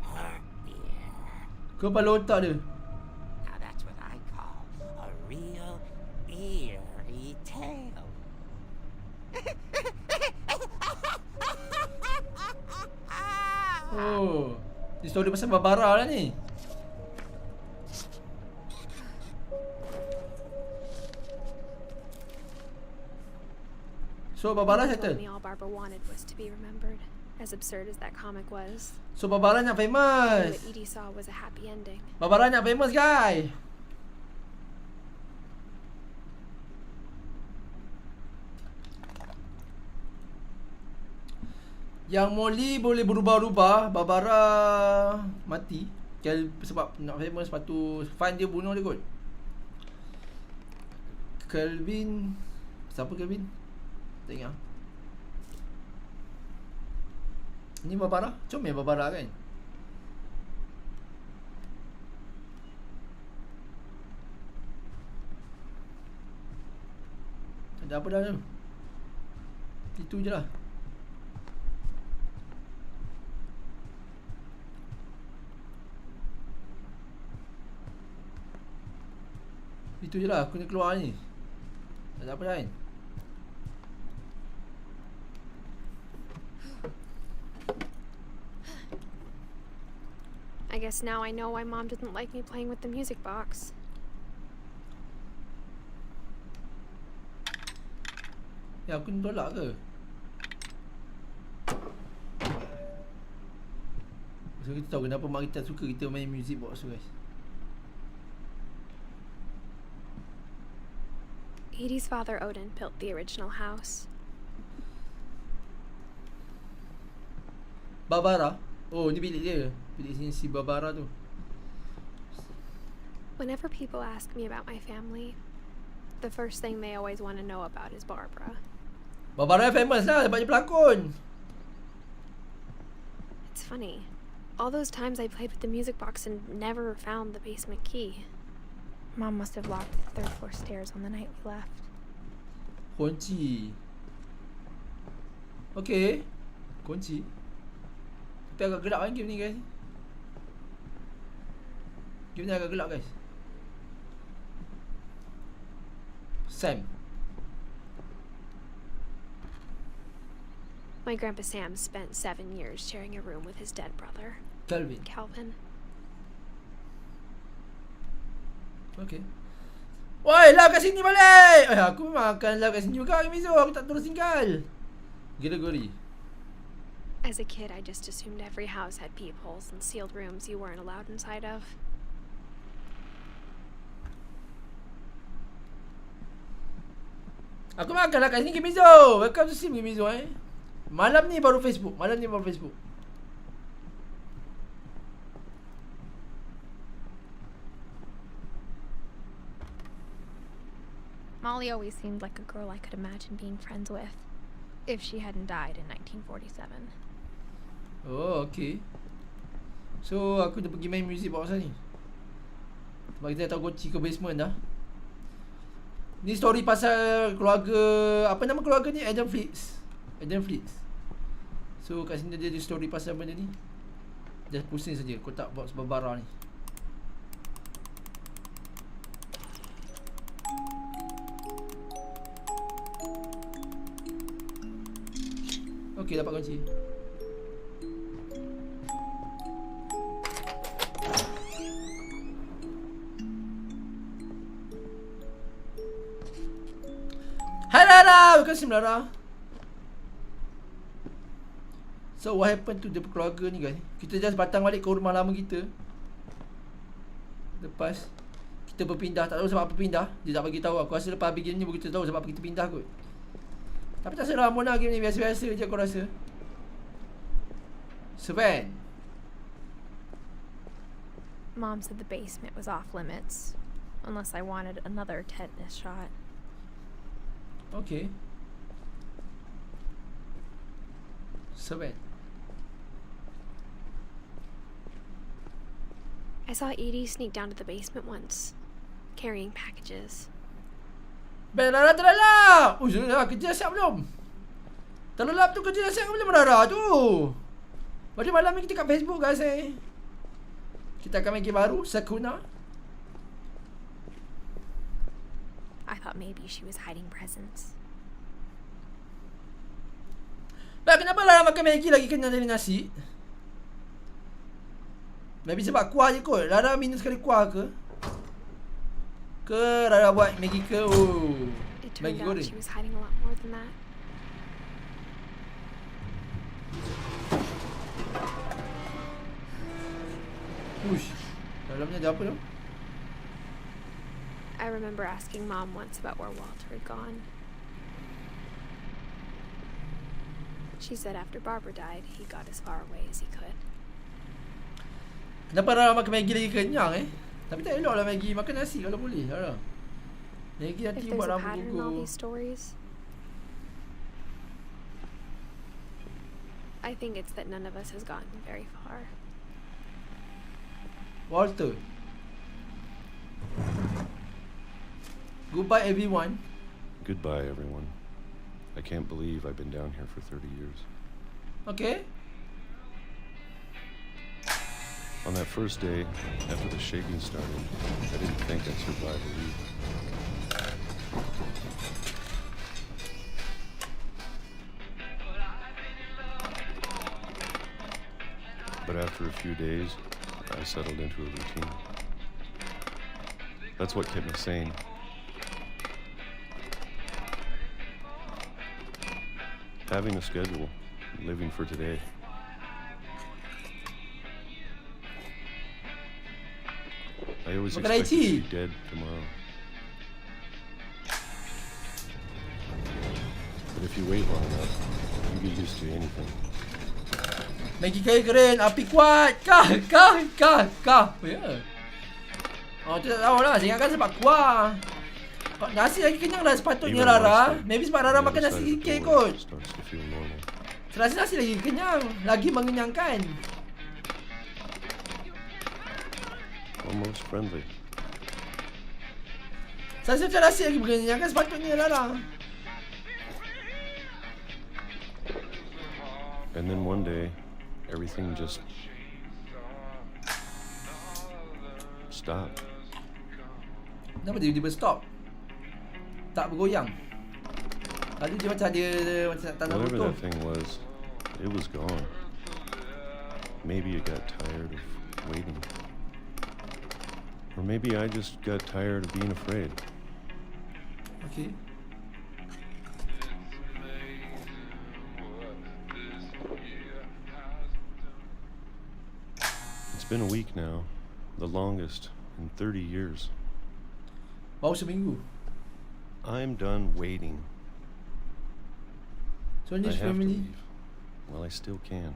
Her ear.
Kepala otak dia.
Now that's what I call a real eerie tale.
Oh. Ni story pasal Barbara lah ni. So Barbara
He told
settle.
me all Barbara wanted was to be remembered, as absurd as that comic was.
So Barbara nak
What
famous.
Edie saw was a happy ending.
Barbara nak famous guys. Yang Molly boleh berubah-ubah, Barbara mati. Sebab nak famous, lepas tu Fun dia bunuh dia kot. Kelvin. Siapa Kelvin? Tak ingat. Ni Barbara? Comel Barbara kan? Ada apa dah tu? Itu je lah. Itu je lah, aku kena keluar ni. Tak ada apa dah kan?
I guess now I know why Mom didn't like me playing with the music box.
Ya, aku ni tolak ke? So kita tahu kenapa mak kita suka kita main music box tu guys.
Edie's father Odin built the original house.
Barbara. Oh, ni bilik dia. Bilik sini si Barbara tu.
Whenever people ask me about my family, the first thing they always want to know about is Barbara.
Barbara famous lah sebab dia pelakon.
It's funny. All those times I played with the music box and never found the basement key. Mom must have locked the third floor stairs on the night we left.
Kunci. Okay. Kunci. Tapi agak gelap kan game ni guys. Game ni agak gelap guys. Sam.
My grandpa Sam spent 7 years sharing a room with his dead brother,
Calvin.
Calvin.
Okay. Woi, live kat sini balik. Aku memang akan live kat sini juga game esok. Aku tak terus tinggal. Gregory.
As a kid, I just assumed every house had peepholes and sealed rooms you weren't allowed inside of.
Aku makan lah kat sini Gimizo. Welcome to stream Gimizo Malam ni baru Facebook.
Molly always seemed like a girl I could imagine being friends with, if she hadn't died in 1947.
Oh, okay. So, aku dah pergi main muzik bawah sana ni. Sebab kita dah tahu goci ke basement dah. Ni story pasal keluarga, apa nama keluarga ni? Adam Flitz. So, kat sini dia ada story pasal benda ni. Just pusing saja kotak box berbara ni. Okey, dapat kunci. Hai Lara, welcome stream Lara. So what happened to the keluarga ni guys? Kita just batang balik ke rumah lama kita. Lepas kita berpindah, tak tahu sebab apa pindah. Dia tak bagi tahu. Aku rasa lepas habis game ni baru kita tahu sebab apa kita pindah kot. Tapi tak seram pun lah game ni, biasa-biasa je aku rasa. Sven.
Mom said the basement was off limits, unless I wanted another tetanus shot.
Okay. Sven.
I saw Edie sneak down to the basement once, carrying packages.
Ben, Lara terlelap! Oh, Lara kerja dah siap belum? Terlelap tu kerja dah siap belum Lara tu? Pada malam ni kita kat Facebook guys Kita akan main game baru, Sakuna.
I thought maybe she was hiding presents.
Ben, kenapa Lara makan Maggi lagi kenyang dari nasi? Maybe sebab kuah je kot. Lara minum sekali kuah ke? Ke Lara buat Maggi ke? Oh,
It
Maggi
turned out
goreng.
she was hiding a lot more than that.
Ush, dalamnya ada apa tu?
I remember asking Mom once about where Walter had gone. She said after Barbara died, he got as far away as he could.
Kenapa Lara makan Maggi lagi kenyang Tapi tak elok lah Maggi, makan nasi kalau boleh Lara. Maggi nanti
If there's
buat
a
rambut
pattern in all
gugur.
these stories, I think it's that none of us has gotten very far.
Walter. Goodbye everyone.
Goodbye, everyone. I can't believe I've been down here for 30 years.
Okay.
On that first day, after the shaking started, I didn't think I'd survive a week. But after a few days, I settled into a routine. That's what kept me sane. Having a schedule, living for today. I always
Makan
expected to
Aichi.
be dead tomorrow. But if you wait long enough, you get used to anything.
Maggi keren, api kuat. Kah. Ya. Oh, tu tak tahu lah. Saya ingatkan sebab kuah. Nasi lagi kenyang dah sepatutnya
Even
Lara.
once
Maybe
the-
sebab Lara
the
makan
other
nasi
side of the
sikit
door
kot.
starts to feel normal.
Serasa nasi lagi kenyang. Lagi mengenyangkan.
Almost friendly.
Saya macam nasi lagi mengenyangkan sepatutnya Lara.
And then one day, everything just stopped.
Kenapa dia tiba-tiba stop? Tak bergoyang. Tadi dia macam ada macam nak tanam
Whatever
betul.
that thing was, it was gone. Maybe it got tired of waiting. Or maybe I just got tired of being afraid.
Okay.
been a week now, the longest in 30 years.
Baru seminggu.
I'm done waiting.
So
I
ni
have to
family.
leave. Well, I still can.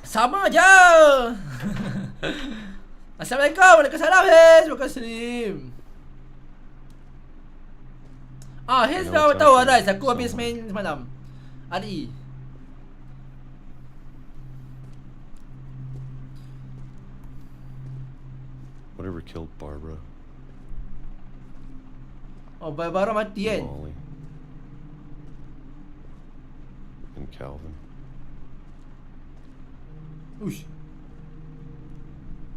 Sama je. Assalamualaikum. Waalaikumsalam, Hez. Waalaikumsalam. Hez dah tahu Arais. Aku habis main semalam. RE.
Whatever killed Barbara,
Oh, baru mati kan?
Molly, and Calvin.
Uish.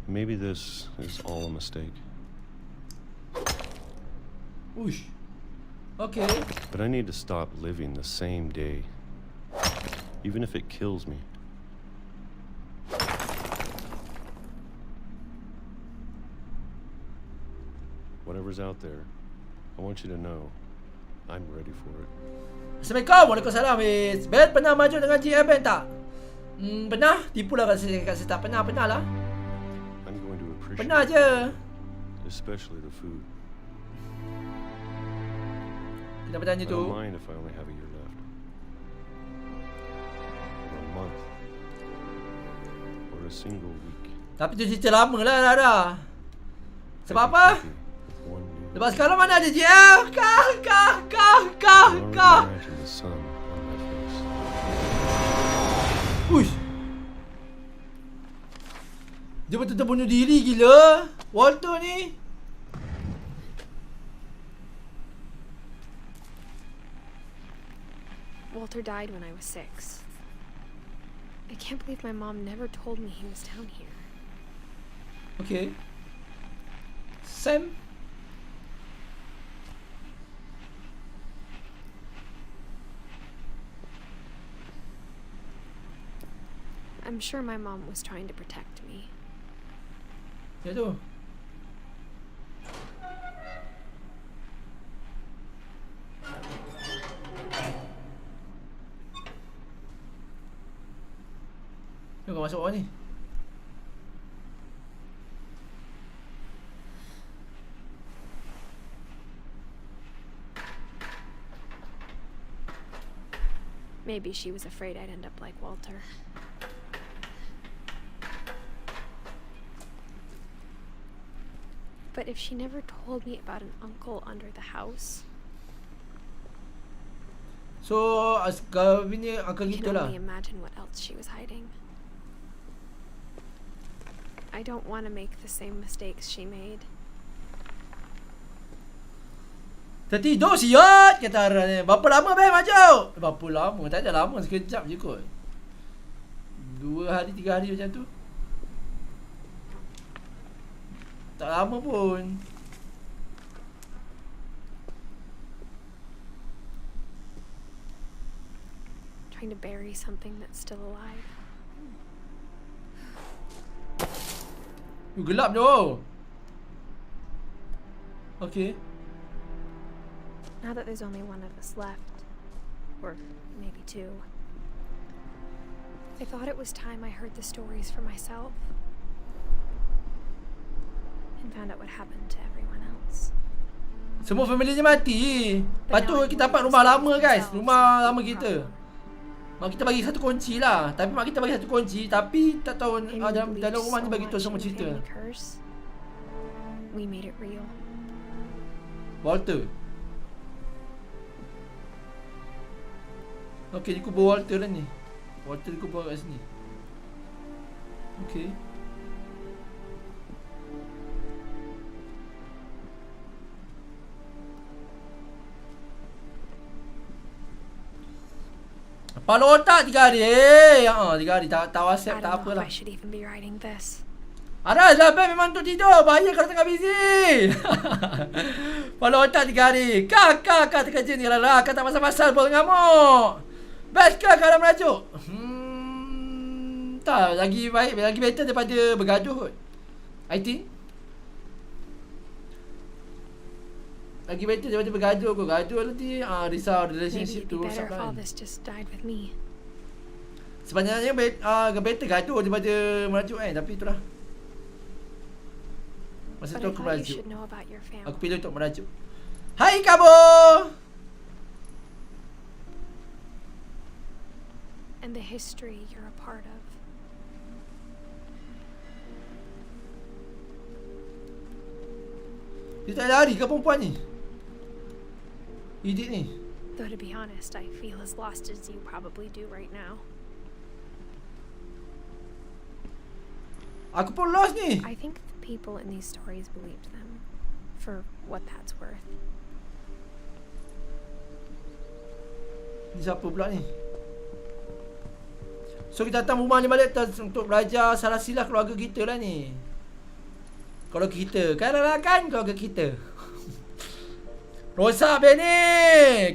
Maybe this is all a mistake.
Uish. Okay.
But I need to stop living the same day, even if it kills me. Whatever's out there, I want you to know I'm ready for it.
Assalamualaikum. Waalaikumsalam, Hez. Bet pernah maju dengan GM Ben tak? Pernah? Tipulah kat saya tak pernah lah.
I'm going to appreciate
Pernah je.
especially the food.
Kenapa tanya
I
tu?
don't mind if I only have a year left. Or a month. Or a single week.
Tapi tu cerita lama lah dah. Sebab
I'd be
apa?
happy with one new
Sebab sekarang mana ada GM? Kah.
I can already imagine the sun on my face.
Uish. Dia betul-betul bunuh diri gila. Walter ni.
Walter died when I was 6. I can't believe my mom never told me he was down here.
Okay. Sam.
I'm sure my mom was trying to protect me.
Ya tu. Ni kau masuk bawah ni.
Maybe she was afraid I'd end up like Walter. But if she never told me about an uncle under the house,
So, kau ni angka
I
kita
can
lah.
only imagine what else she was hiding. I don't want to make the same mistakes she made.
Tertidur siot kata Ara ni. Berapa lama Ben maju? Berapa lama? Tak ada lama, sekejap je kot. 2 hari 3 hari macam tu. Tak lama pun.
Trying to bury something that's still alive.
Gelap tu. Okay.
Now that there's only one of us left, or maybe 2, I thought it was time I heard the stories for myself and found out what happened to everyone else.
Semua family dia mati. Lepas tu kita dapat rumah lama guys. Rumah lama kita. Mak kita bagi satu kunci lah. Tapi mak kita bagi satu kunci. Tapi tak tahu dalam rumah ni bagi tahu semua cerita.
We made it real.
Walter. Okay, dikubur Walter lah ni. Walter dikubur kat sini. Okay. Kepala otak 3 hari. 3 hari tak WhatsApp tak apalah.
I should even be writing this.
Aras lah Ben, memang untuk tidur. Bahaya kalau tengah busy. Kepala otak 3 hari. Kak terkerja ni lah. Kak tak pasal-pasal pun ngamuk. Best ke kalau merajuk? Tak, lagi baik, lagi better daripada bergaduh kot, I think. Lagi better daripada bergaduh kot. Gaduh nanti risau
Maybe
relationship
it'd be
tu
better
rosak
if all
kan.
this just died with me.
Sebenarnya better gaduh daripada merajuk kan. Tapi itulah. Masa
But
tu
I
aku
thought you
merajuk.
should know about your family.
Aku pilih untuk merajuk. Hai Kabo!
And the history you're a part of.
Dia tak lari ke perempuan ni? Edith ni.
Though to be honest, I feel as lost as you probably do right now.
Aku pun lost ni.
I think the people in these stories believed them, for what that's worth.
Ni siapa pula ni? So kita datang rumah ni balik untuk belajar salah silah keluarga kita lah ni. Keluarga kita. Kan keluarga kita. Rosak be ni.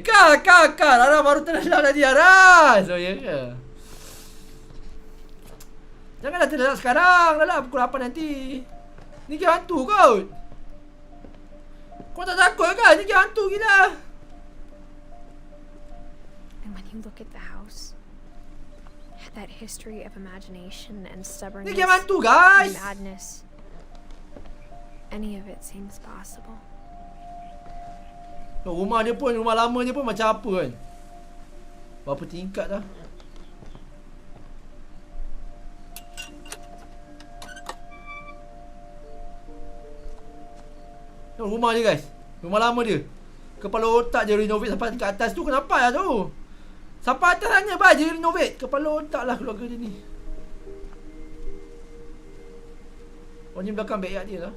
Kak. Rara baru terlelap tadi Rara. So ya ke? Janganlah terlelap sekarang. Lelap pukul 8 nanti. Ni game hantu kot. Kau tak takut kan? Ni game hantu gila.
And when you look at the house, that history of imagination and stubbornness
Ni game hantu guys.
and madness, any of it seems possible.
Rumah dia pun, rumah lama dia pun macam apa kan. Berapa tingkat dah. Rumah dia guys. Rumah lama dia. Kepala otak je renovate sampai tingkat atas tu. Kenapa lah tu? Sampai atas hanya bah je renovate. Kepala otak lah keluarga dia ni. Oh ni belakang backyard dia lah.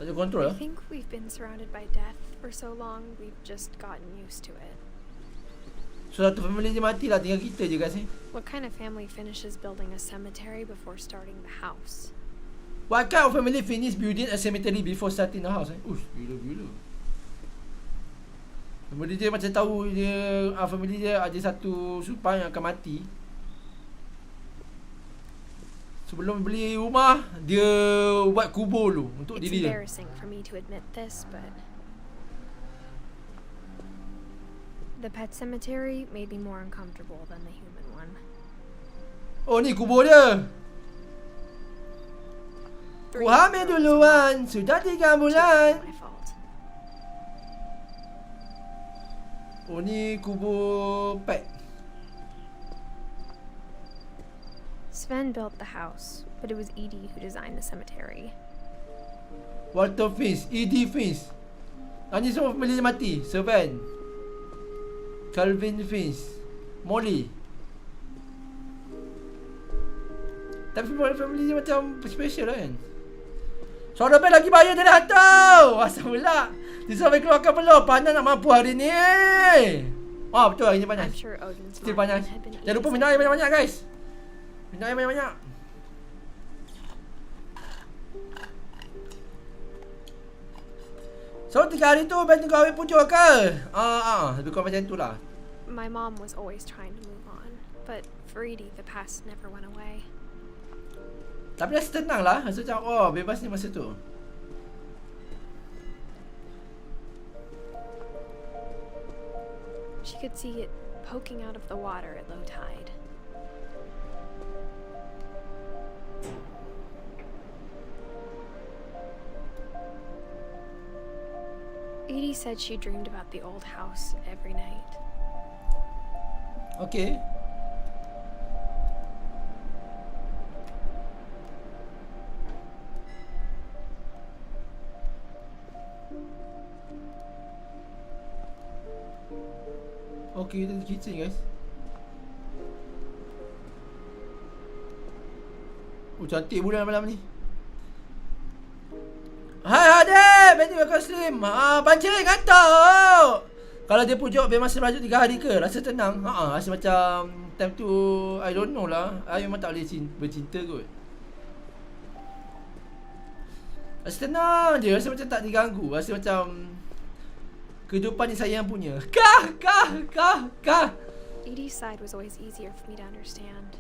Tak ada kontrol
I
lah.
think we've been surrounded by death for so long, we've just gotten used to it.
So satu family dia mati lah. Tinggal kita je guys ni.
What kind of family finishes building a cemetery before starting the house?
What kind of family finish building a cemetery before starting the house? Ush, gila. Family dia macam tahu dia family dia ada satu supan yang akan mati. Sebelum beli rumah, dia buat kubur dulu untuk
It's
diri dia.
embarrassing for me to admit this, but the pet cemetery may be more uncomfortable than the human one.
Oh ni kubur dia. Ku hamil duluan, sudah 3 bulan.
My fault.
Oh ni kubur pet.
Sven built the house, but it was Edie who designed the cemetery.
Walter Finch, Edith Finch. Ni semua family dia mati. Sven, Calvin Finch, Molly. Tapi family dia macam special lah kan. Suara bel lagi bahaya dari hantu. Asal pula. Dia sampai keluarkan peluh. Panas nak mampu hari ni. Betul hari ni panas.
I'm sure Odin's
Still
mind
panas.
had been
Jangan lupa
easy.
minum air banyak-banyak guys. Minum air banyak-banyak. So 3 hari tu band kahwin pujuk ke? Lebih kurang macam tu lah.
My mom was always trying to move on, but for Edie, the past never went away.
Tapi rasa tenang lah. Rasa macam bebas ni masa tu.
She could see it poking out of the water at low tide. Edie said she dreamed about the old house every night.
Okay. Okay, kita di kitchen guys. Oh cantik bulan malam ni. Hai Edith, Benny welcome stream. Pancing ngantuk. Kalau dia pujuk memang masa 3 hari ke? Rasa tenang. Rasa macam time tu I don't know lah. I memang tak boleh bercinta kot. Rasa tenang je, rasa macam tak diganggu. Rasa macam kehidupan ni saya yang punya. Kah.
Edie's side was always easier for me to understand.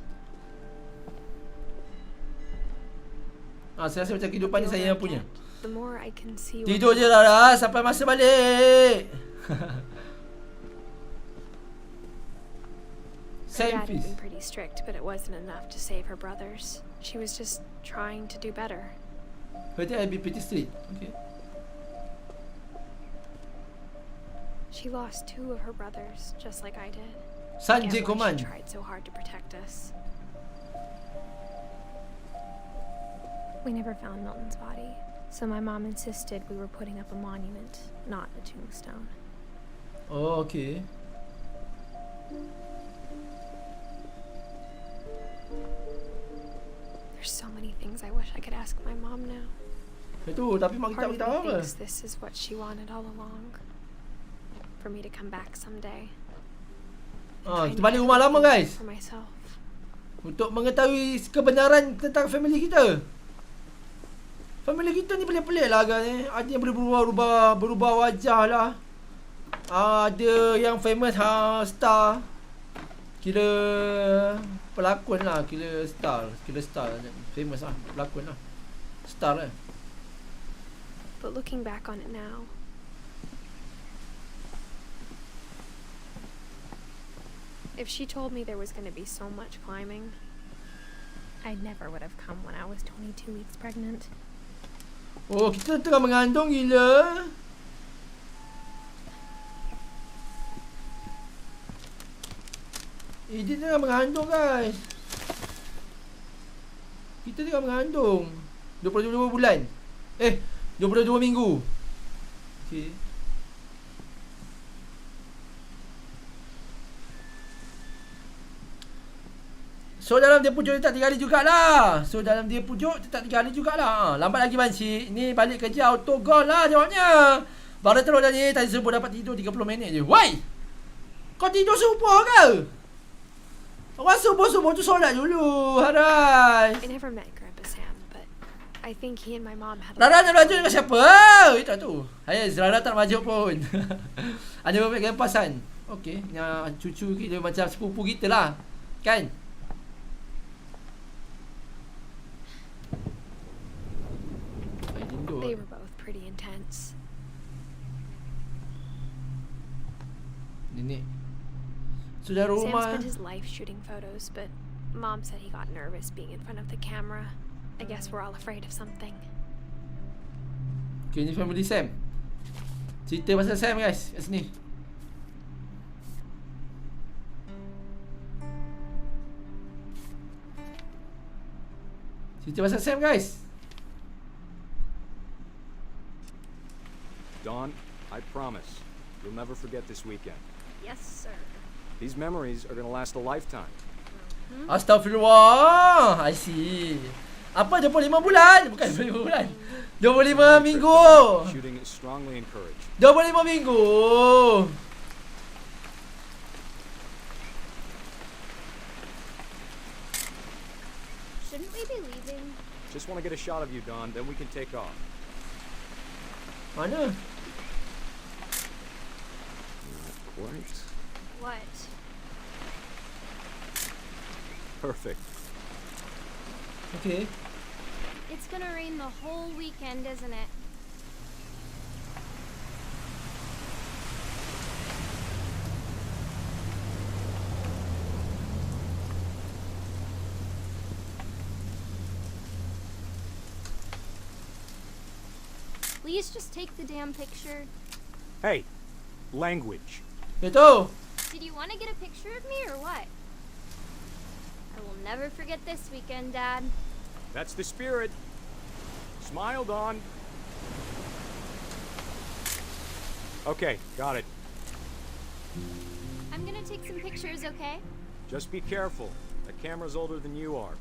Saya rasa macam kehidupan ni saya yang punya.
The more I can see.
Tidur je lah sampai masa balik.
Her dad had been pretty strict, but it wasn't enough to save her brothers. She was just trying to do better.
Her dad had been pretty strict. Okay.
She lost 2 of her brothers, just like I did.
Sanjay
Yet why
Command.
she tried so hard to protect us. We never found Milton's body, so my mom insisted we were putting up a monument, not a tombstone.
Oh, okay.
There's so many things I wish I could ask my mom now.
Itu, tapi mak kita
Part of
beritahu
me
apa?
thinks this is what she wanted all along. For me to come back someday.
Kita balik rumah lama guys.
For myself.
Untuk mengetahui kebenaran tentang family kita. Family kita ni pelik-pelik lah agaknya. Ada yang boleh berubah wajah lah. Ada yang famous star. Kira pelakon lah. Kira star famous lah. Pelakon lah. Star lah.
But looking back on it now, if she told me there was going to be so much climbing, I never would have come when I was 22 weeks pregnant.
Oh, kita tengah mengandung gila. Dia tengah mengandung guys. Kita tengah mengandung 22 bulan. 22 minggu. Okay. So dalam dia pujuk dia tak 3 hari jugalah. Tak 3 hari jugalah. Lambat lagi banci. Ni balik kerja auto gone lah jawabnya. Baru terus dah ni. Tadi subuh dapat tidur 30 minit je. Why? Kau tidur subuh ke? Orang subuh-subuh tu solat dulu. Harai.
I never met Grandpa Sam, but I think he and my mom had.
Rara nak belajar dengan siapa? Itu tu. Hai, Rara tak belajar pun. Ada beberapa Grandpa Sam. Okey, yang cucu kita macam sepupu kita lah. Kan?
They were both pretty intense.
Nenek. Sudah rumah.
Sam spent his life shooting photos, but Mom said he got nervous being in front of the camera. I guess we're all afraid of something.
Okay, ni family Sam. Cerita pasal Sam guys kat sini. Cerita pasal Sam guys.
Dawn, I promise you'll never forget this weekend.
Yes, sir.
These memories are gonna last a lifetime.
Astaghfirullah. I see. Apa 25 bulan? Bukan 25 bulan. 25 minggu.
Shooting is strongly encouraged.
25 minggu.
Shouldn't we be leaving?
Just want to get a shot of you, Dawn, then we can take off.
Mana?
Quite.
What?
Perfect.
Okay.
It's gonna rain the whole weekend, isn't it? Please just take the damn picture.
Hey, language.
Itu.
Did you want to get a picture of me or what? I will never forget this weekend, Dad.
That's the spirit. Smile, Dawn. Okay, got it.
I'm gonna take some pictures, okay?
Just be careful. The camera's older than you are.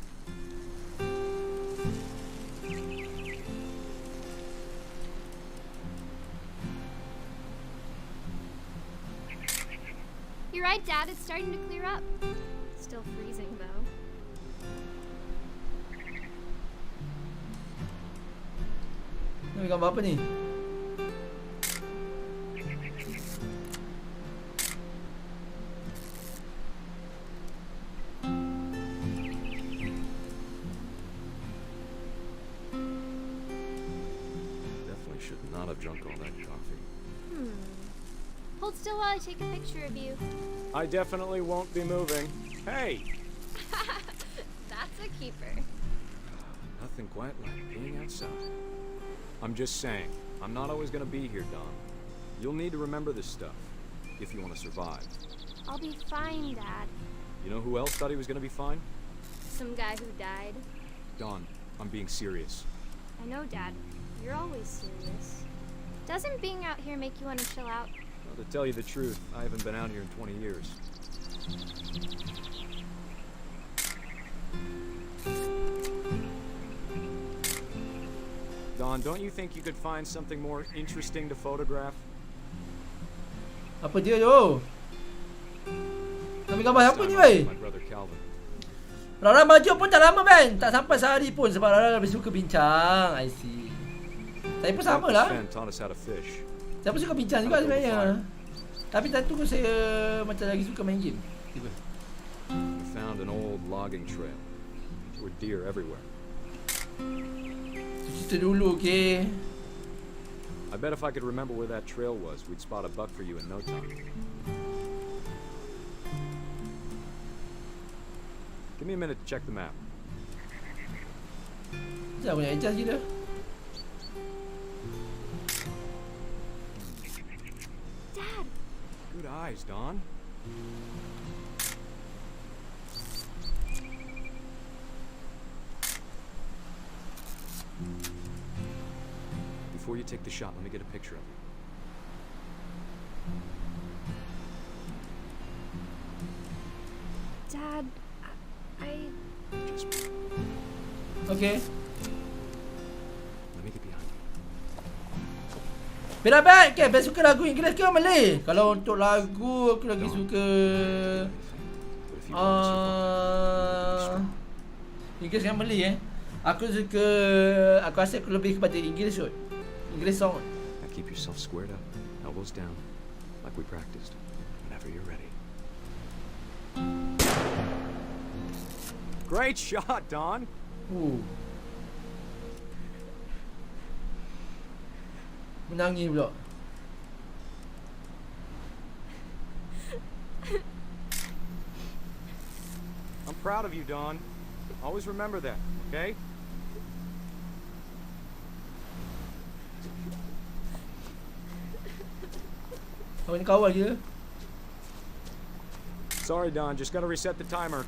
You're right, Dad. It's starting to clear up. Still freezing, though.
Ni gambar apa ni?
Definitely should not have drunk all that coffee.
Hold still while I take a picture of you.
I definitely won't be moving. Hey!
That's a keeper.
Nothing quite like being outside. I'm just saying, I'm not always gonna be here, Don. You'll need to remember this stuff, if you want to survive.
I'll be fine, Dad.
You know who else thought he was gonna be fine?
Some guy who died.
Don, I'm being serious.
I know, Dad. You're always serious. Doesn't being out here make you want to chill out?
Well, to tell you the truth, I haven't been out here in 20 years. Don, don't you think you could find something more interesting to photograph?
Apa dia tu? Ambil gambar apa ni, weh?
My brother Calvin.
Rara baju pun tak lama, Ben. Tak sampai sehari pun sebab Rara lebih suka bincang. I see. Saya pun sama lah.
Taught us how to fish.
Saya pun suka bincang juga sebenarnya. Tapi tentu saya macam lagi suka main game. Tiba.
We found an old logging trail. There were deer everywhere.
Cerita dulu, okay?
I bet if I could remember where that trail was, we'd spot a buck for you in no time. Give me a minute to check the map.
Sekejap aku nak adjust je dah.
Dad!
Good eyes, Don. Before you take the shot, let me get a picture of you.
Dad,
Just
Okay.
let me get behind you.
Beda bet ke? Ben suka lagu Inggeris ke Malay? Kalau untuk lagu aku lagi suka
But if you want
Inggeris dengan Malay Aku suka, aku rasa aku lebih kepada Inggeris kot. Inggeris song.
now keep yourself squared up, elbows down, like we practiced. Whenever you're ready. Great shot, Don.
Menangis pula.
I'm proud of you, Don. Always remember that, okay?
Kau ni kawal je.
Sorry, Don. Just gotta reset the timer.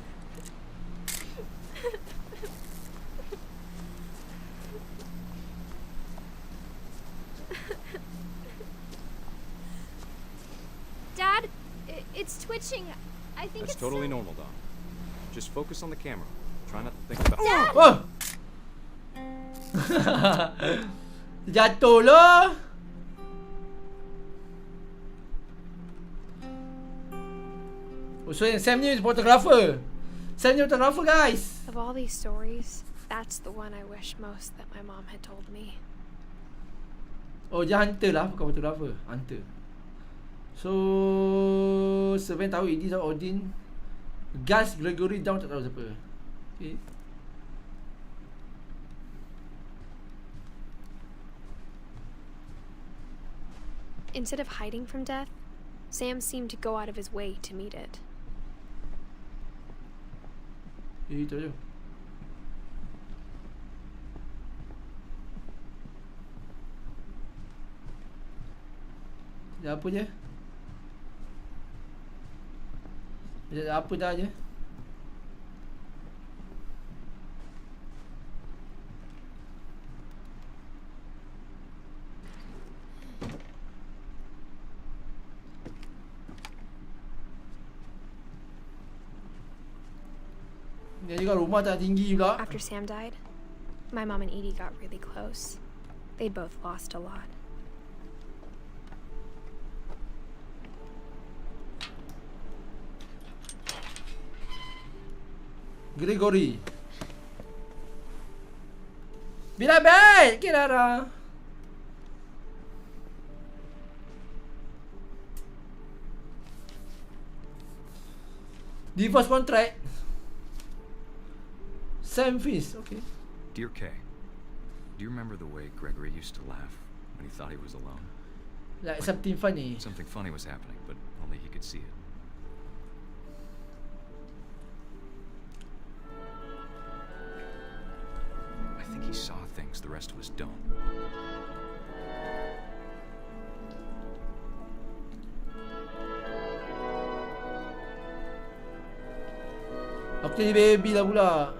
Dad, it's twitching. I think
That's
it's
totally
so-
normal, Don. Just focus on the camera. Try not to think about
Dad!
Oh! Jatuh lah. Oh, so Sam ni photographer. Sam ni photographer, guys.
of all these stories, that's the one I wish most that my mom had told me.
Oh, dia hunter lah, bukan photographer. Hunter. So, Sven tahu Edith atau Odin. Gus, Gregory, Down tak tahu siapa. Okay.
Instead of hiding from death, Sam seemed to go out of his way to meet it.
Itu je. Dia apa je? Dia apa dah je? Dia juga rumah tak tinggi pula.
After Sam died, my mom and Edie got really close. They'd both lost a lot.
Gregory. Bila baik Kirara. Divorce contract. Same fees. Okay.
Dear Kay, do you remember the way Gregory used to laugh when he thought he was alone?
Like something funny.
Something funny was happening, but only he could see it. I think he saw things the rest of us don't.
Aku jadi baby lah pula.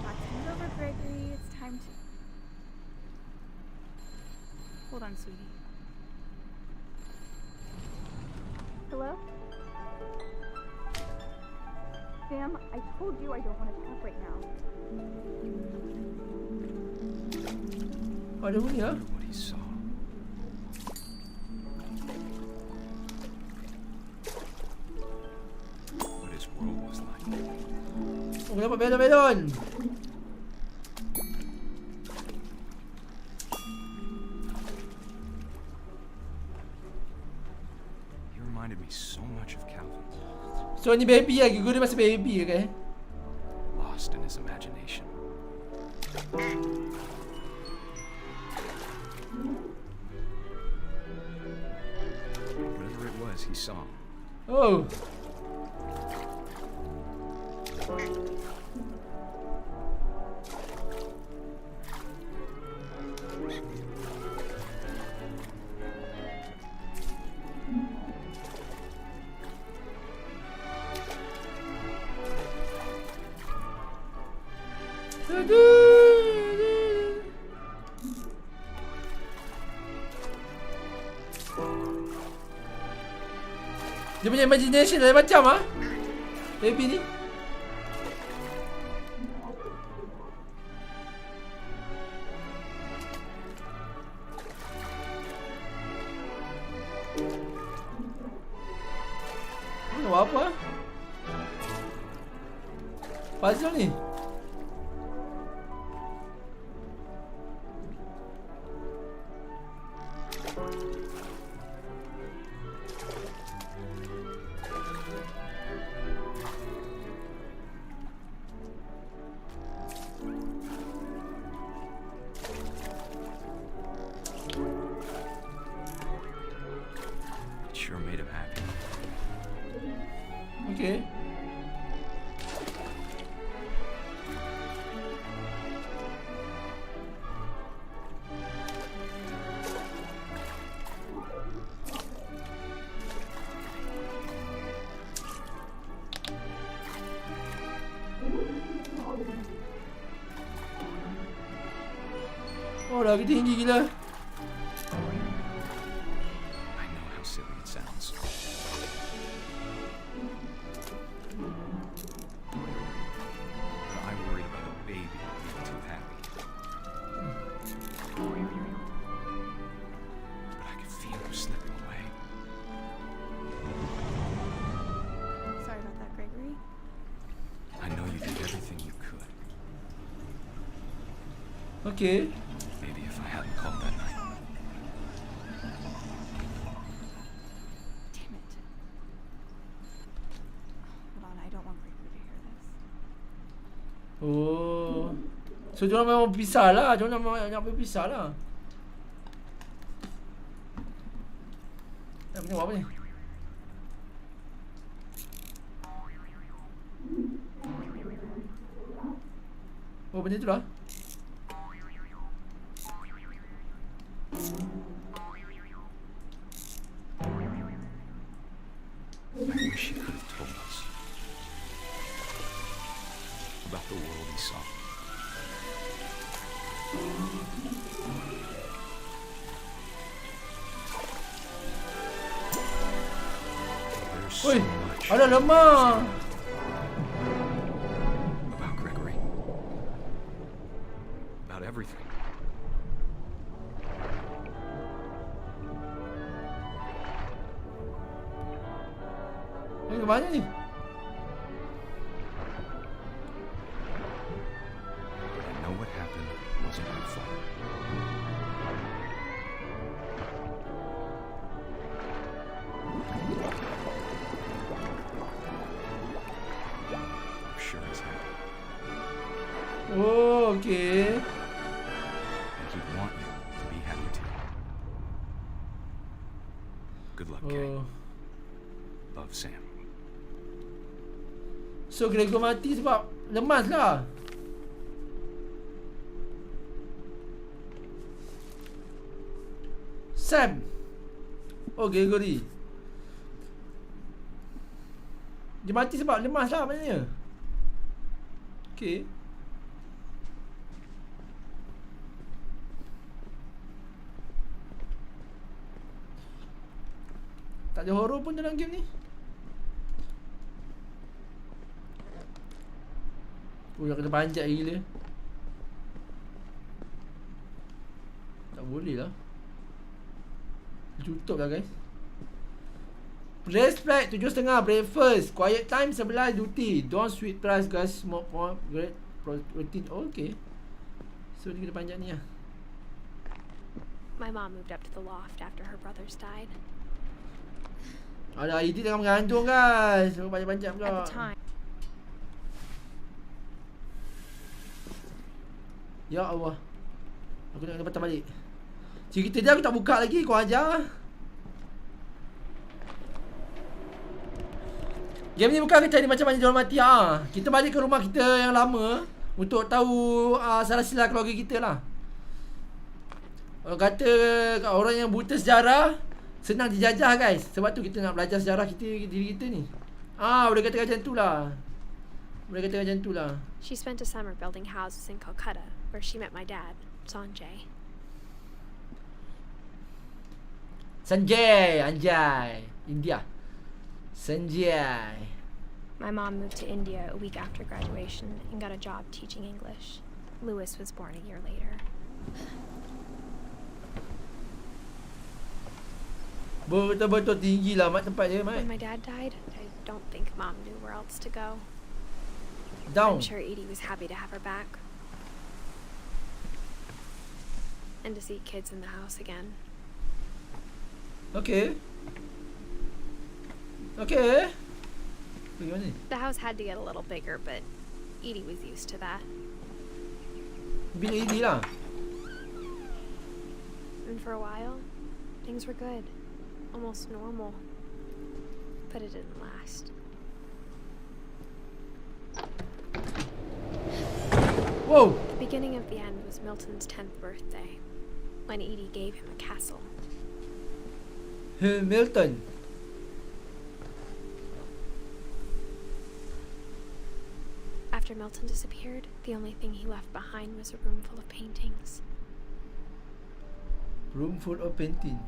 Vacuum's over, Gregory. It's time to... Hold on, sweetie. Hello? Sam, I told you I don't want to talk right now.
Ada bunyi lah.
What he saw. What his world was like.
Oh, dapat melon-melon.
He reminded me so much of Calvin.
So ni baby lagi. Guru masih baby ke?
Lost in his imagination. Whatever it was he saw.
Oh. Dia punya imagination lain macam ah. Baby ni. Ini buat apa? Puzzle ni.
Sure made him happy.
Okay. Oh, lagi tinggi gila.
I know how silly it sounds. But I worried about a baby being too happy. But I could feel him slipping away.
Sorry about that, Gregory.
I know you did everything you could.
Okay.
Maybe if I hadn't called that night.
Damn it. Hold on, I don't want Gregory to hear this.
Oh. So diorang memang berpisah lah. Diorang nak berpisah lah. Nak tengok apa ni? Oh, benda tu lah.
I wish he could have told us about the world he saw. There's so
Oi,
much
ada lemah.
about everything.
Ke mana ni?
But I know what happened wasn't my fault. I'm sure he's happy.
Oh, okay.
And he'd want you to be happy too. Good luck, Kay.
Oh.
Love, Sam.
So Gregor mati sebab lemas lah. Sam. Oh, Gregory. Dia mati sebab lemas lah maknanya. Okay. Tak ada horror pun dalam game ni. Oh, nak kena panjat gila. Tak boleh lah. Tutup lah guys. Respect 7.30 breakfast. Quiet time 11 duty. Don't sweet price guys. Smoke more great protein. Oh, okay. So dia kena panjat ni lah.
My mom moved up to the loft after her brothers died.
Alah, Edith tengah mengandung guys. Suruh panjat-panjat pula.
At the time,
ya Allah. Aku nak kena patah balik. Cerita dia aku tak buka lagi. Kau ajar. Game ni bukan kita ni macam mana diorang mati. Kita balik ke rumah kita yang lama untuk tahu salah silap keluarga kita lah. Orang kata orang yang buta sejarah senang dijajah guys. Sebab tu kita nak belajar sejarah kita, diri kita ni. Boleh kata macam tu lah. Boleh kata macam tu lah.
she spent a summer building houses in Calcutta, where she met my dad, Sanjay.
Sanjay, Anjay, India. Sanjay.
My mom moved to India a week after graduation and got a job teaching English. Lewis was born a year later.
Betul-betul tinggi lah mat tempat dia, mat.
When my dad died, I don't think Mom knew where else to go.
Down.
I'm sure Edie was happy to have her back. And to see kids in the house again.
Okay. Okay. Bagaimana ni?
The house had to get a little bigger, but Edie was used to that.
Bilik ini lah.
And for a while, things were good. Almost normal. But it didn't last.
Whoa!
The beginning of the end was Milton's 10th birthday, when Edie gave him a castle.
Milton.
After Milton disappeared, the only thing he left behind was a room full of paintings.
Room full of painting.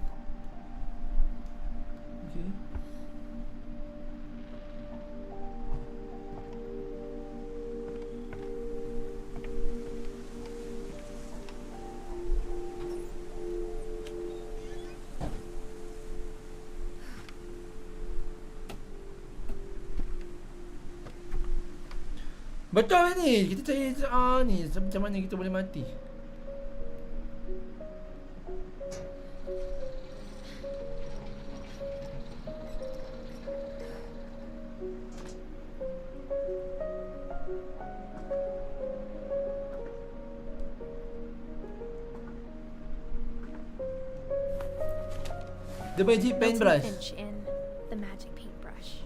Okay. Betul ni. Kita cari ni macam mana kita boleh mati. The magic
Milton
paintbrush.
Finch in The Magic Paintbrush.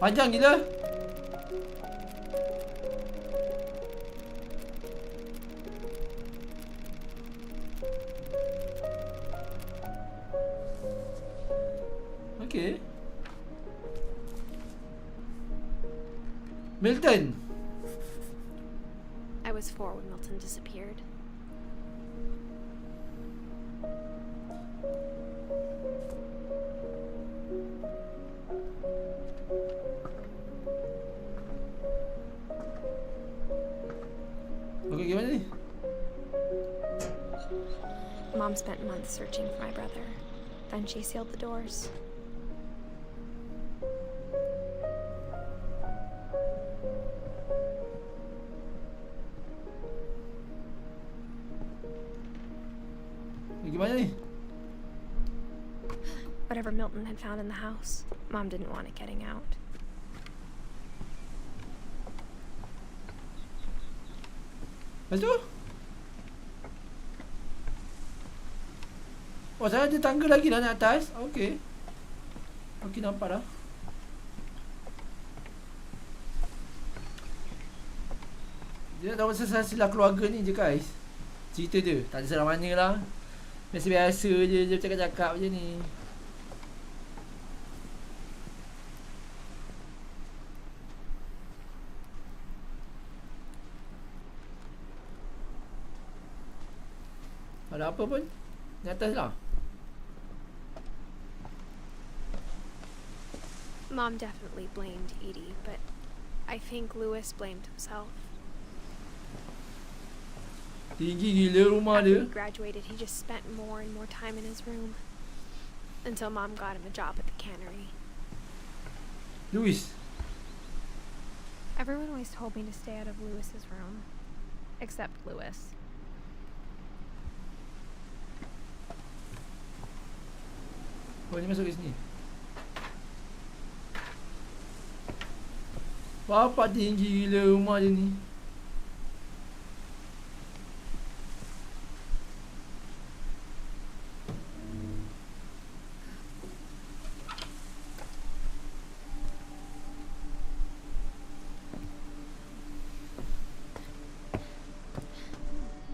Panjang gila. Okay. Milton.
I was 4 when Milton disappeared.
Okay, gimana ni?
Mom spent months searching for my brother. Then she sealed the doors.
Gimana ni?
Whatever Milton had found in the house, Mom didn't want it getting out.
Lepas tu? Oh, saya ada tangga lagi lah naik atas. Okay. Okay, nampak dah. Dia nak tahu sila keluarga ni je guys. Cerita dia, tak ada salah mana lah. Biasa-biasa je, dia cakap-cakap je ni. Ada apa pun, di atas lah.
Mom definitely blamed Edie, but I think Lewis blamed himself.
Tinggi gila rumah
After
dia.
he graduated, he just spent more and more time in his room. Until Mom got him a job at the cannery.
Lewis.
Everyone always told me to stay out of Lewis's room. Except Lewis.
Oh, ni masuk ke sini. Bapak tinggi gila rumah dia ni.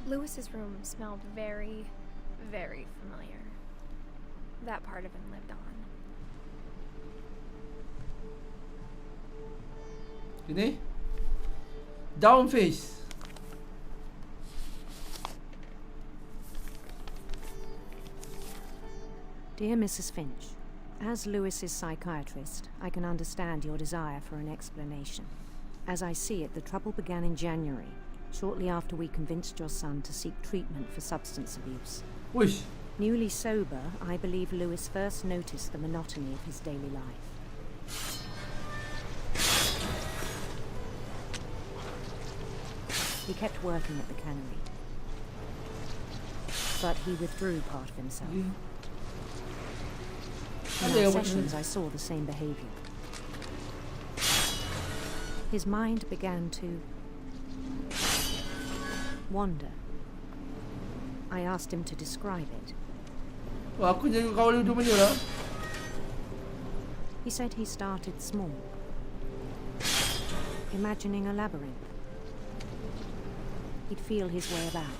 Lewis's room smelled very, very familiar. That part of him lived on.
Ini down face.
Dear Mrs. Finch, as Lewis's psychiatrist, I can understand your desire for an explanation. As I see it, the trouble began in January, shortly after we convinced your son to seek treatment for substance abuse.
Wish.
Newly sober, I believe Lewis first noticed the monotony of his daily life. He kept working at the cannery, but he withdrew part of himself. In our sessions, I saw the same behavior. His mind began to wander. I asked him to describe it.
Wah, aku jaga kau dulu benda lah.
He said he started small, imagining a labyrinth. He'd feel his way about.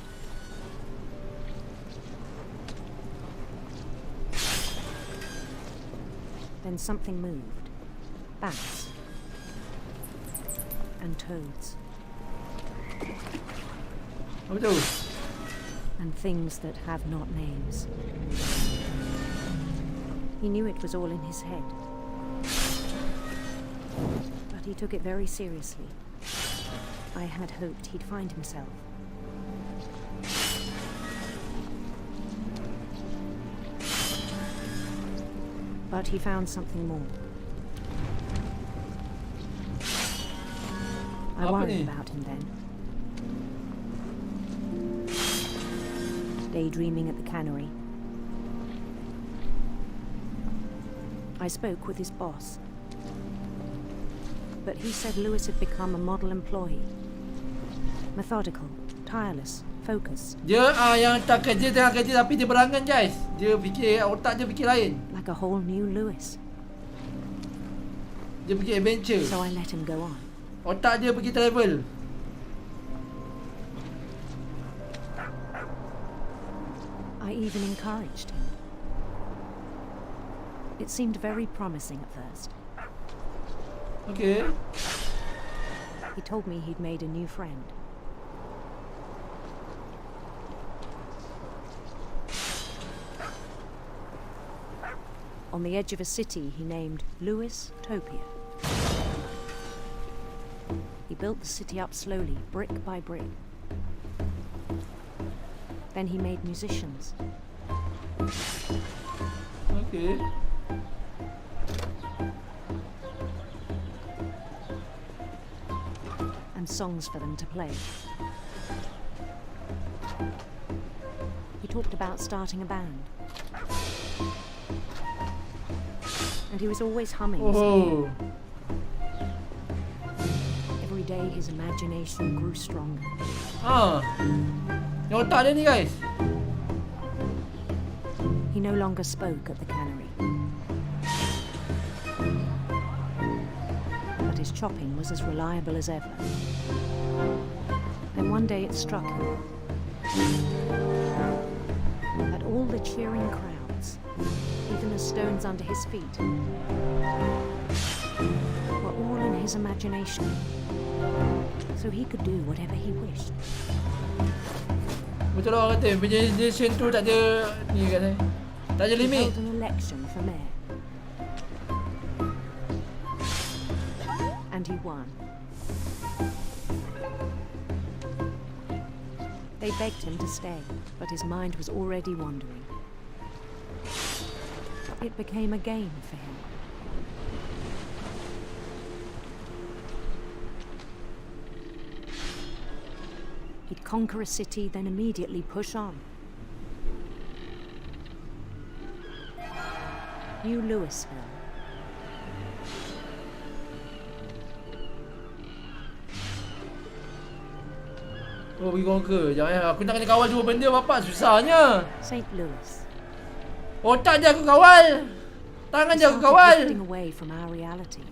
Then something moved. Bats. And toads.
Apa tu?
And things that have not names. He knew it was all in his head. But he took it very seriously. I had hoped he'd find himself. But he found something more. I worried about him then. Daydreaming at the cannery. I spoke with his boss. But he said Lewis had become a model employee. Methodical, tireless, focused.
Dia yang tak kerja tengah kerja tapi dia berangan guys. Dia fikir otak dia fikir lain.
Like a whole new Lewis.
Dia pergi adventure.
So I let him go on.
Otak dia pergi travel.
I even encouraged him. It seemed very promising at first.
Okay.
He told me he'd made a new friend. On the edge of a city he named Lewis Topia. He built the city up slowly, brick by brick. Then he made musicians.
Okay.
And songs for them to play. He talked about starting a band. And he was always humming.
Oh.
Every day his imagination grew stronger.
Ni otak dia ni guys.
He no longer spoke at the cannery. But his chopping was as reliable as ever. Then one day it struck him that all the cheering crowds, even the stones under his feet, were all in his imagination, so he could do whatever he wished.
Betul lah orang kata, imagination tu tak ada ni kan, tak ada
He
limit.
held an election for mayor. And he won. They begged him to stay, but his mind was already wandering. It became a game for him. He'd conquer a city, then immediately push on. New Louisville.
Oh, pergi conquer. Jangan, aku nak kena kawal dua benda bapak, susahnya.
St. Louis.
Otak je aku kawal. Tangan je aku kawal.
Drifting away from our reality.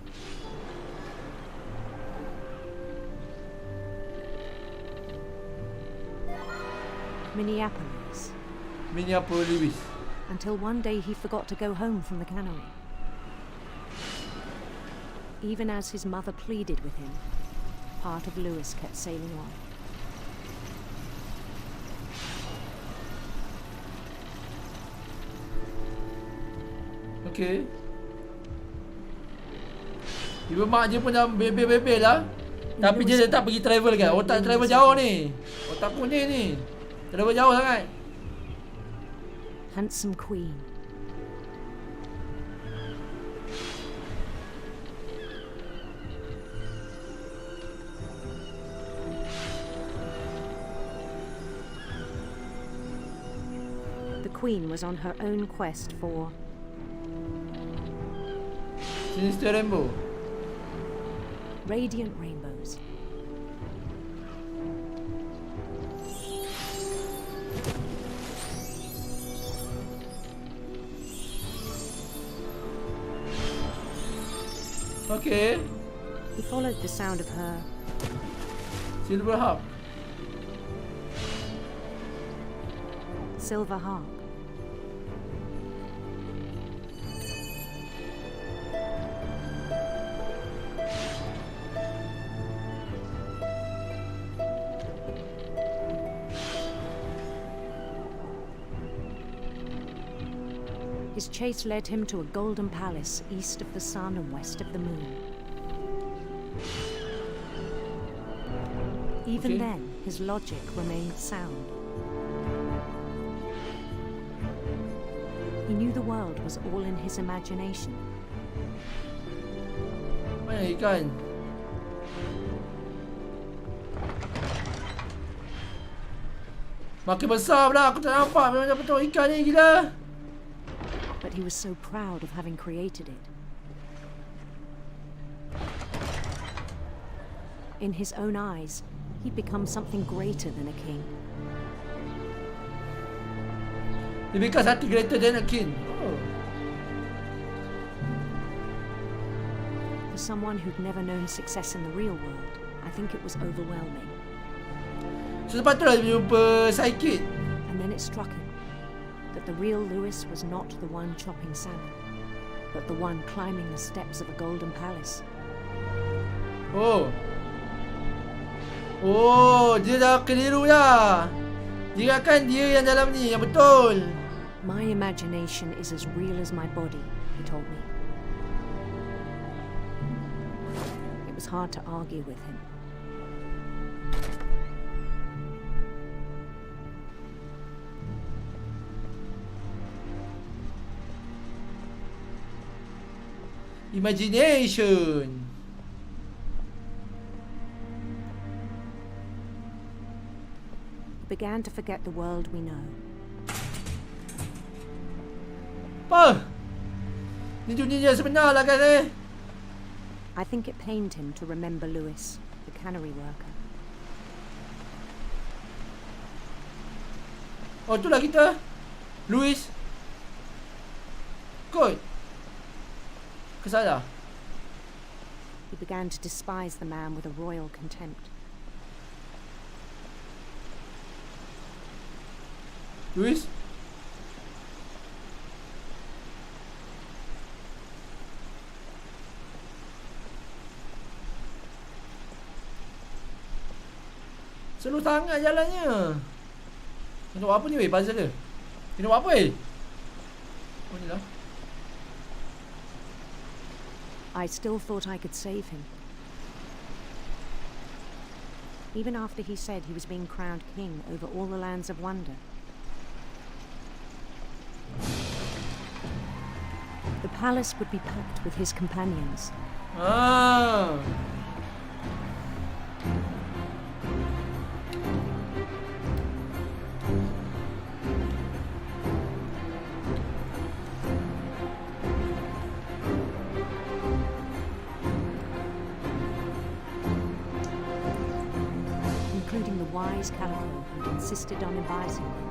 Minneapolis.
Minneapolis.
Until one day he forgot to go home from the cannery. Even as his mother pleaded with him, part of Lewis kept sailing on.
Okay. Ibu mak dia pun dah bebel-bebel lah. Tapi dia tetap pergi travel kan. Otak travel jauh ni. Otak kuning ni. Travel jauh sangat.
Handsome queen. The queen was on her own quest for
Sinister Rainbow.
radiant rainbows.
Okay.
He followed the sound of her
Silver harp.
silver harp. His chase led him to a golden palace east of the sun and west of the moon. Even
Okay.
then, his logic remained sound. He knew the world was all in his imagination.
Mana ikan? Makin besar pula, aku tak nampak memang betul ikan ni, gila.
But he was so proud of having created it. In his own eyes, he'd become something greater than a king.
Dia become something greater than a king. Oh.
For someone who'd never known success in the real world, I think it was overwhelming.
So sepatutnya dia jumpa psychic.
And then it struck him that the real Lewis was not the one chopping salmon, but the one climbing the steps of a golden palace.
Oh. Oh, dia dah keliru dah. Dia kan dia yang dalam ni, yang betul.
My imagination is as real as my body, he told me. It was hard to argue with him.
Imagination.
Began to forget the world we know.
Apa? Ni dunia sebenar lah kan eh?
I think it pained him to remember Lewis, the cannery worker.
Oh, itulah kita. Louis. Kot. Kesalah.
He began to despise the man with a royal contempt.
Louis. Slow sangat jalannya. Kena buat apa ni weh puzzle dia? Kena buat apa weh? Oh ni lah.
I still thought I could save him. Even after he said he was being crowned king over all the lands of wonder. The palace would be packed with his companions.
Ah.
Including the wise Calico who insisted on advising him.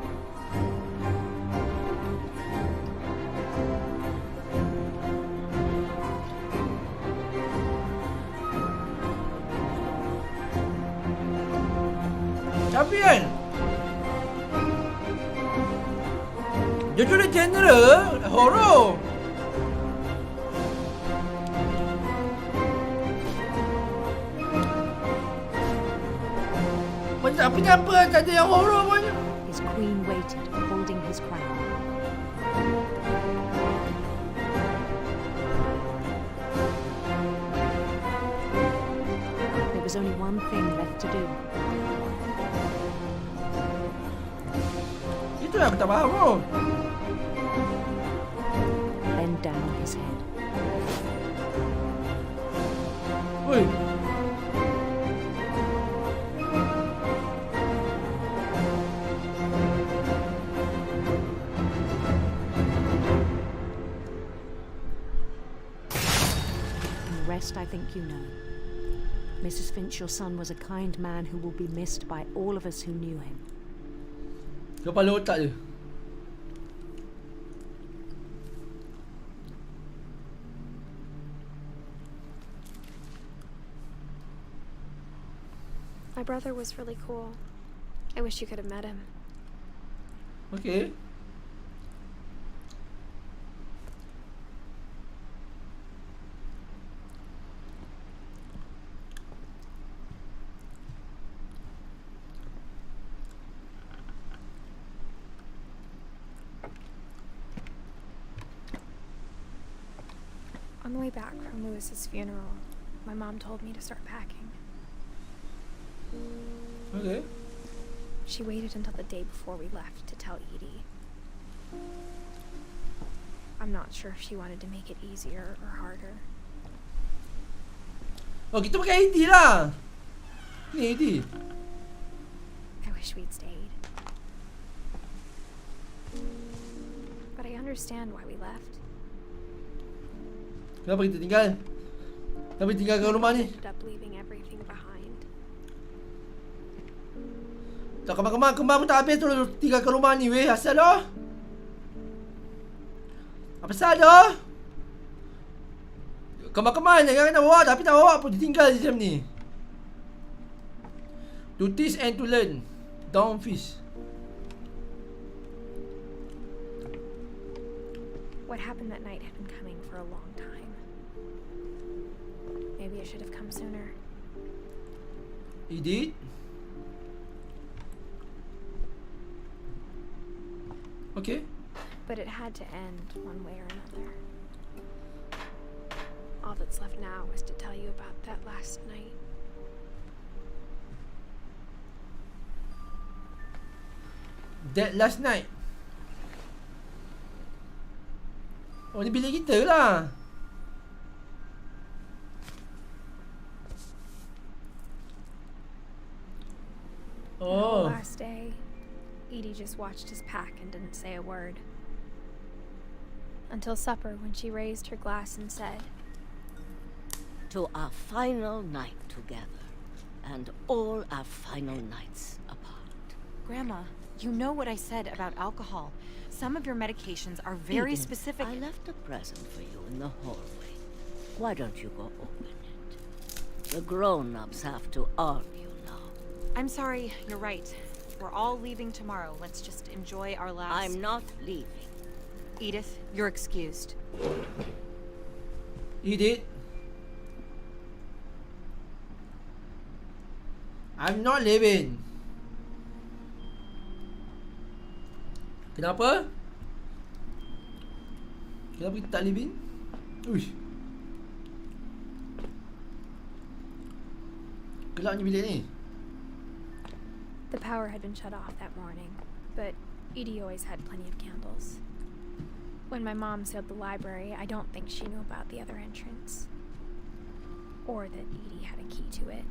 Tapi kan dia tu ada genre horror. Macam apa tak ada yang horror pun.
His queen waited, holding his crown. There was only one thing left to do.
Itu yang aku tak faham pun.
Bend down his head.
Oi.
I think you know. Mrs. Finch, your son was a kind man who will be missed by all of us who knew him.
Kepala otak je.
My brother was really cool. I wish you could have met him.
Okay.
On the way back from Lewis's funeral, my mom told me to start packing.
Okay.
She waited until the day before we left to tell Edie. I'm not sure if she wanted to make it easier or harder.
Oh, kita pakai Edith lah. Ni Edith.
I wish we'd stayed. But I understand why we left.
Kenapa kita tinggal? Kenapa tinggalkan rumah ni?
Ended up leaving everything behind.
Tak kemar-kemar pun tak habis tu tinggalkan rumah ni weh. Asal dah? Apa pasal dah? Kemar-kemar jangan nak bawa tapi tak bawa pun ditinggal je macam ni. To teach and to learn. Don't fish.
What happened that night had been coming for a long time. Maybe it should have come sooner.
Edith. Okay.
But it had to end one way or another. All that's left now is to tell you about that last night.
That last night. Oh, ni bilik kita lah. Oh.
The last day, Edie just watched us pack and didn't say a word. Until supper, when she raised her glass and said,
"To our final night together, and all our final nights apart."
Grandma, you know what I said about alcohol. Some of your medications are very
Edith,
specific.
I left a present for you in the hallway. Why don't you go open it? The grown-ups have to argue now.
I'm sorry, you're right. We're all leaving tomorrow. Let's just enjoy our last...
I'm not leaving.
Edith, you're excused.
Edith. I'm not leaving. Kenapa? Kenapa kita tak leaving? Uish. Gelapnya bilik ni.
The power had been shut off that morning, but Edie always had plenty of candles. When my mom sealed the library, I don't think she knew about the other entrance. Or that Edie had a key to it.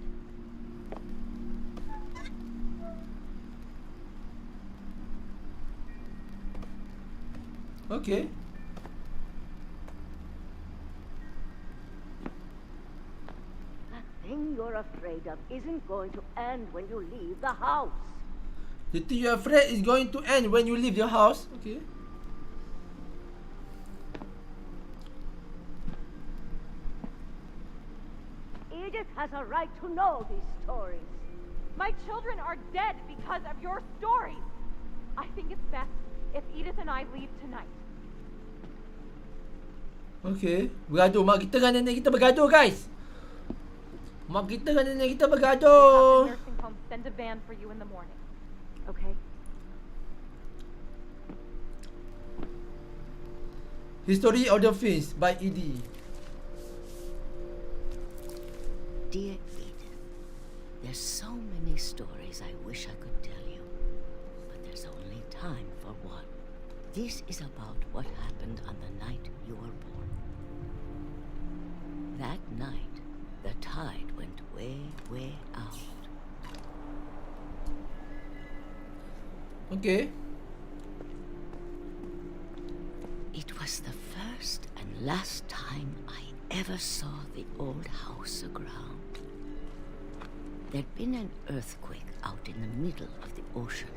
Okay.
That thing you're afraid of isn't going to end when you leave the house.
The thing you're afraid is going to end when you leave your house. Okay.
Edith has a right to know these stories.
My children are dead because of your stories. I think it's best if Edith and I leave tonight.
Okay. Bergaduh. Mak kita dengan nenek kita bergaduh, guys. Mak kita dengan nenek kita bergaduh.
Have the nursing home send a van for you in the morning. Okay?
History of the Finch by Edith.
Dear Edith, there's so many stories I wish I could tell you, but there's only time for one. This is about what happened on the night you were born. That night, the tide went way, way out.
Okay.
It was the first and last time I ever saw the old house aground. There'd been an earthquake out in the middle of the ocean.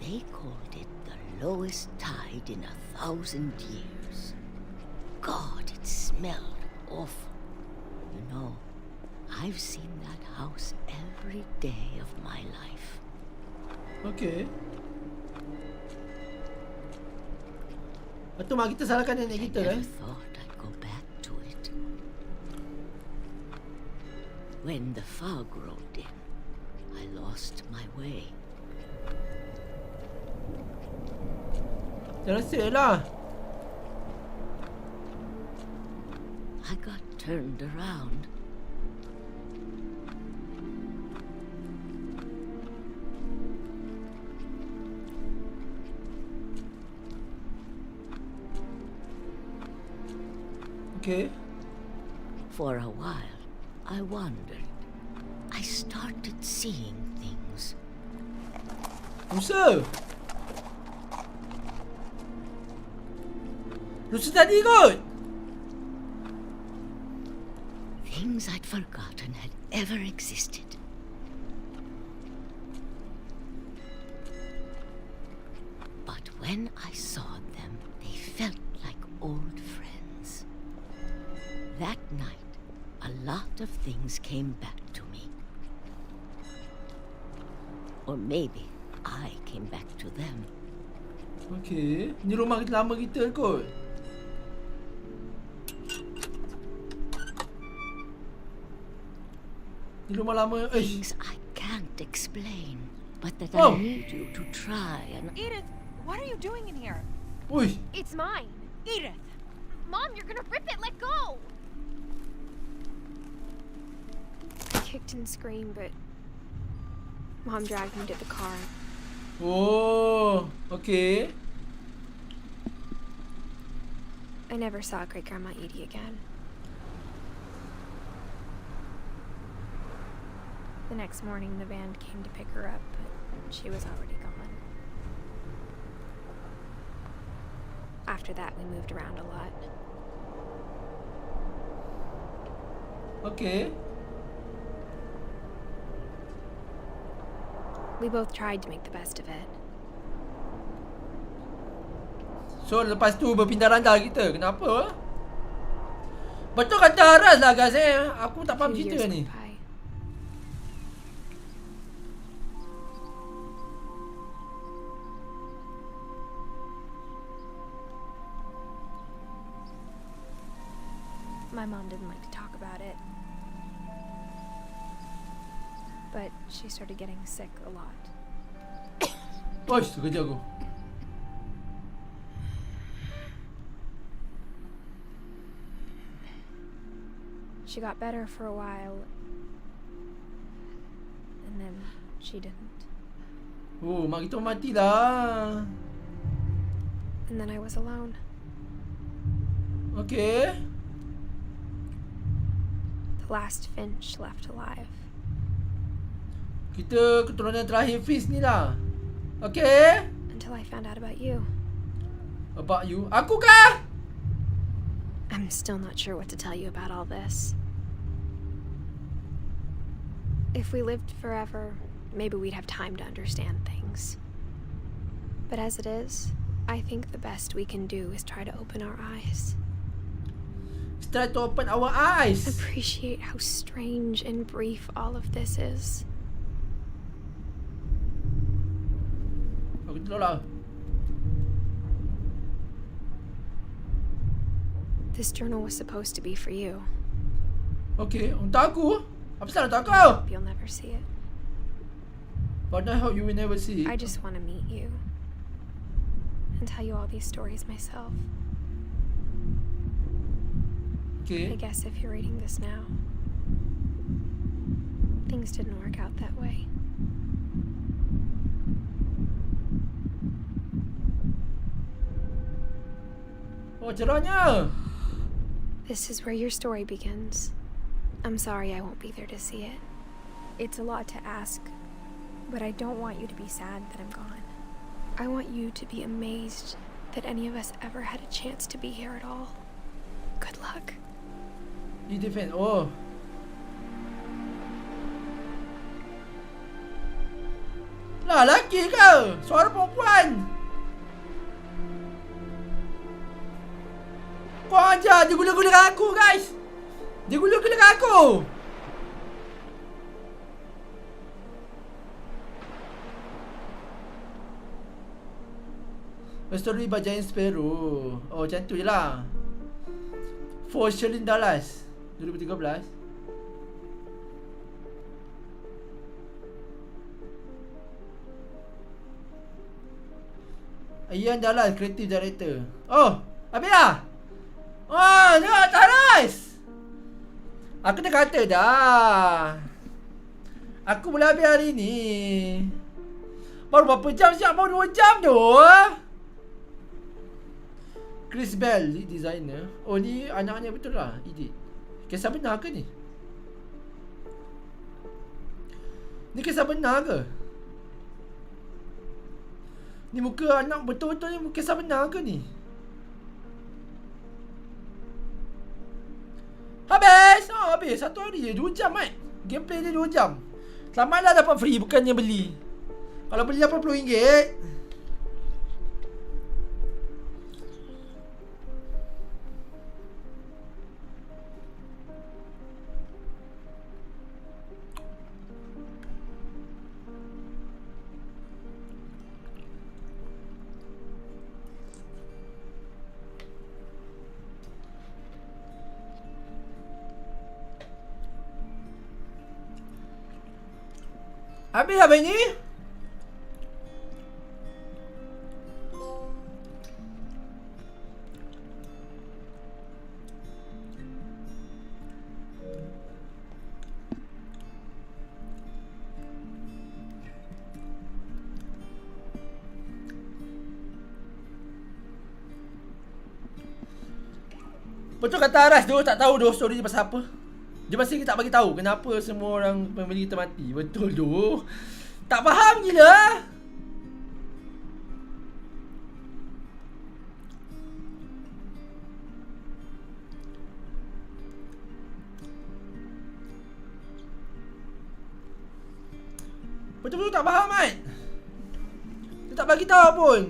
They called it the lowest tide in 1,000 years. God, it smelled awful. You know, I've seen that house every day of my life.
Okay. Lepas tu mak kita salahkan nenek kita
I never thought I'd go back to it. When the fog rolled in, I lost my way.
Jangan say lah.
I got turned around.
Okay.
For a while, I wandered. I started seeing things.
Musa. Musa tadi kot.
Things I'd forgotten had ever existed. But when I saw them, they felt like old friends. That night, a lot of things came back to me. Or maybe I came back to them.
Okay. Ni rumah kita lama kita kot. Di rumah lama.
Things I can't explain, but that
Oh.
I need you to try and...
Edith, what are you doing in here?
Ui.
It's mine.
Edith!
Mom, you're gonna rip it. Let go.
I kicked and screamed, but Mom dragged me to the car.
Oh, okay.
I never saw Great Grandma Edie again. The next morning, the van came to pick her up, but she was already gone. After that, we moved around a lot.
Okay.
We both tried to make the best of it.
So lepas tu berpindah randa kita. Kenapa? Betul kata Aras lah guys Aku tak faham
Few
cerita
years
ni.
went by. My mom didn't like to talk about it. But she started getting sick a lot.
Oish, sekejap aku.
She got better for a while, and then she didn't.
Oh, mak kita mati dah.
And then I was alone.
Okay.
The last Finch left alive.
Kita keturunan terakhir Fizz ni lah. Okay.
Until I found out about you.
About you? Aku kah?
I'm still not sure what to tell you about all this. If we lived forever, maybe we'd have time to understand things. But as it is, I think the best we can do is try to open our eyes.
Let's try to open our eyes.
Appreciate how strange and brief all of this is.
Aku tidur lah.
This journal was supposed to be for you.
Okay, untuk aku? Apa salah untuk kau?
You'll never see it.
But I hope you will never see it.
I just want to meet you and tell you all these stories myself.
Okay.
I guess if you're reading this now, things didn't work out that way.
Oh, cerahnya.
This is where your story begins. I'm sorry I won't be there to see it. It's a lot to ask, but I don't want you to be sad that I'm gone. I want you to be amazed that any of us ever had a chance to be here at all. Good luck.
Edith, oh. Lah, lelaki ke? Suara perempuan. Kau ajar, dia gula-gula aku, guys. Dia gula-gula aku. A Story by Giant Sparrow. Oh, macam tu je lah. For Sherlyn Dallas 2013. Ian Dallas, Creative Director. Oh, habis dah? Oh, tengok, Taras. Aku dah kata dah. Aku boleh habis hari ni. Baru berapa jam siap? Baru 2 jam tu. Chris Bell, lead designer. Oh, ni anaknya betul lah, Edith. Kisah benar ke ni? Ni kisah benar ke? Ni muka anak betul-betul ni kisah benar ke ni? Habis! Oh, habis. 1 hari je. 2 jam, Mat. Gameplay dia 2 jam. Selamatlah dapat free, bukannya beli. Kalau beli RM80. Habis habis ni. Betul kata Aras tu, tak tahu tu story ni pasal apa. Dia masih tak bagi tahu kenapa semua orang family kita mati. Betul tu. Tak faham gila. Betul-betul tak faham kan. Dia tak bagi tahu pun.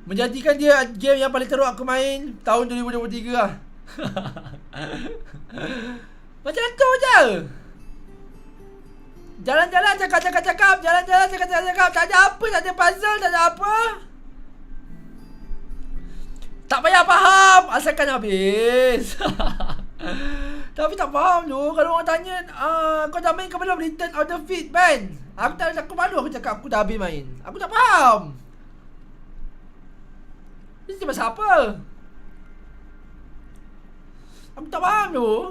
Menjadikan dia game yang paling teruk aku main tahun 2023 lah. Macam tu je. Jalan-jalan cakap-cakap, jalan-jalan cakap-cakap, tak ada apa, tak ada puzzle, tak ada apa. Tak payah faham, asalkan habis. Tapi tak faham tu. Kalau orang tanya, kau dah main ke belum Return of the Fit, Ben? Aku malu aku cakap aku dah habis main. Aku tak faham. Ini pasal apa? Aku tak faham tu.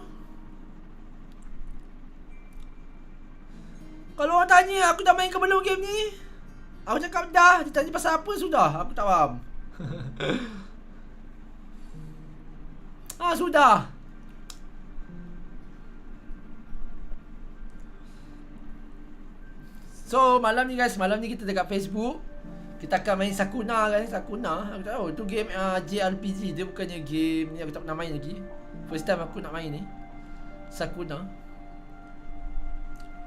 Kalau orang tanya aku dah main ke belum game ni, aku cakap dah. Dia tanya pasal apa sudah. Aku tak faham. Sudah. So malam ni guys, malam ni kita dekat Facebook. Kita akan main Sakuna kan. Sakuna, aku tak tahu. Tu game JRPG. Dia bukannya game ni. Aku tak pernah main lagi. First time aku nak main ni Sakuna.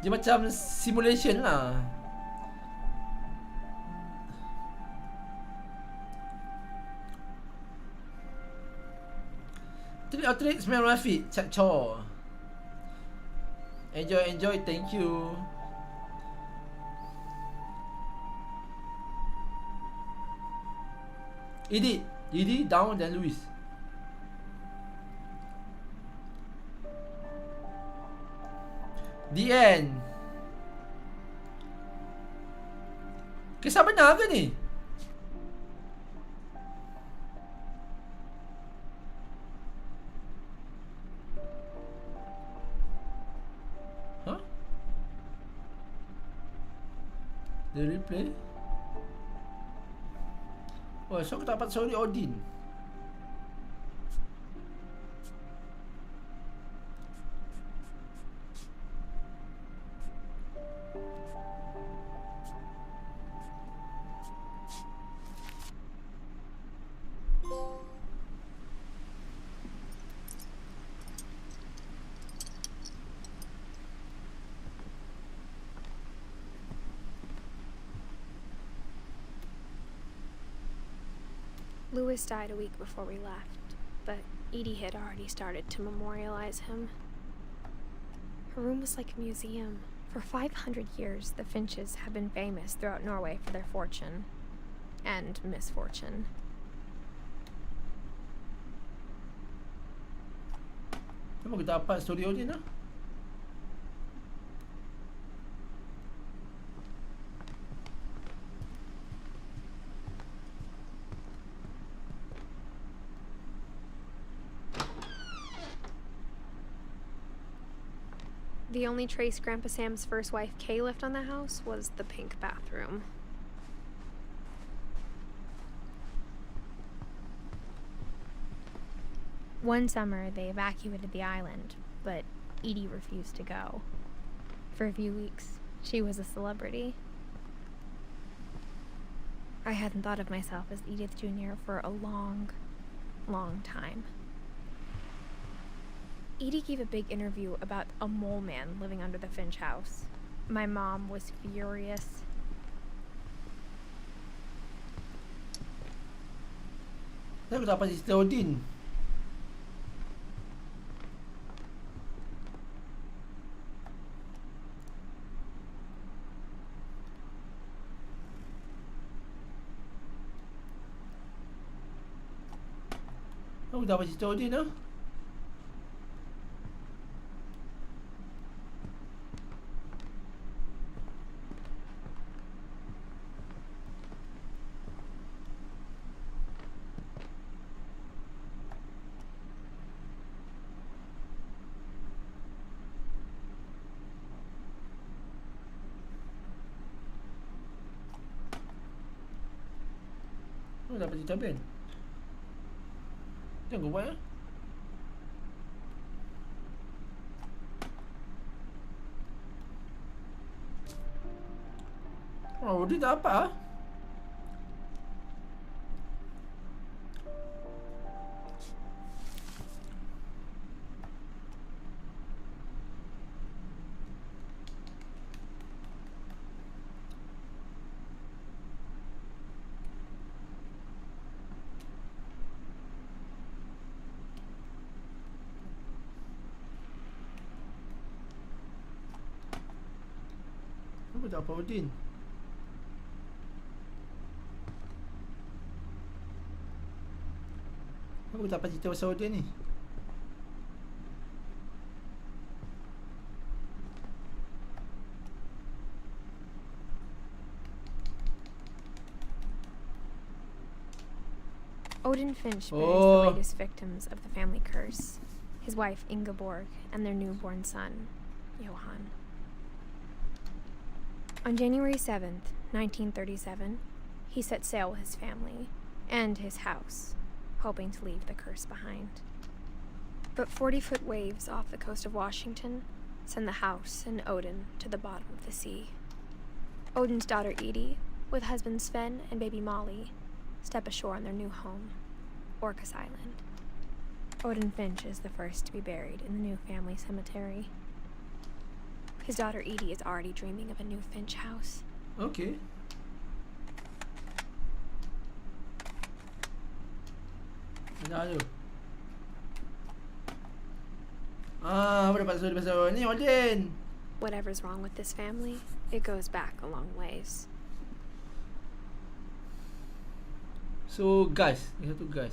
Dia macam simulation lah. Trick smell my feet. Cak Chor. Enjoy, thank you. Edith down dan Louis. The end. Kisah benar ke ni? Huh? The replay? Oh, so aku tak dapat sorry Odin.
Louis died a week before we left, but Edie had already started to memorialize him. Her room was like a museum. For 500 years, the Finches have been famous throughout Norway for their fortune and misfortune.
Kenapa kita dapat story Odin lah?
The only trace Grandpa Sam's first wife Kay left on the house was the pink bathroom. One summer, they evacuated the island, but Edie refused to go. For a few weeks, she was a celebrity. I hadn't thought of myself as Edith Jr. for a long, long time. Edie gave a big interview about a mole man living under the Finch house. My mom was furious.
Kenapa tak dapat cerita Odin? Aku dah baca cerita Odin dah. Aku dah baca cerita Ben. Jangan kau buat ya. Oh, dia tak apa. Apa tak apa Odin? Aku tak apa cerita pasal Odin ni.
Odin Finch buries the latest victims of the family curse, his wife Ingeborg and their newborn son, Johann. On January 7th, 1937, he set sail with his family and his house, hoping to leave the curse behind. But 40-foot waves off the coast of Washington send the house and Odin to the bottom of the sea. Odin's daughter Edith, with husband Sven and baby Molly, step ashore on their new home, Orcas Island. Odin Finch is the first to be buried in the new family cemetery. His daughter Edie is already dreaming of a new Finch house.
Okay. Mana tu? Apa dapat story pasal ni Odin?
Whatever's wrong with this family, it goes back a long ways.
So gas, ni satu gas.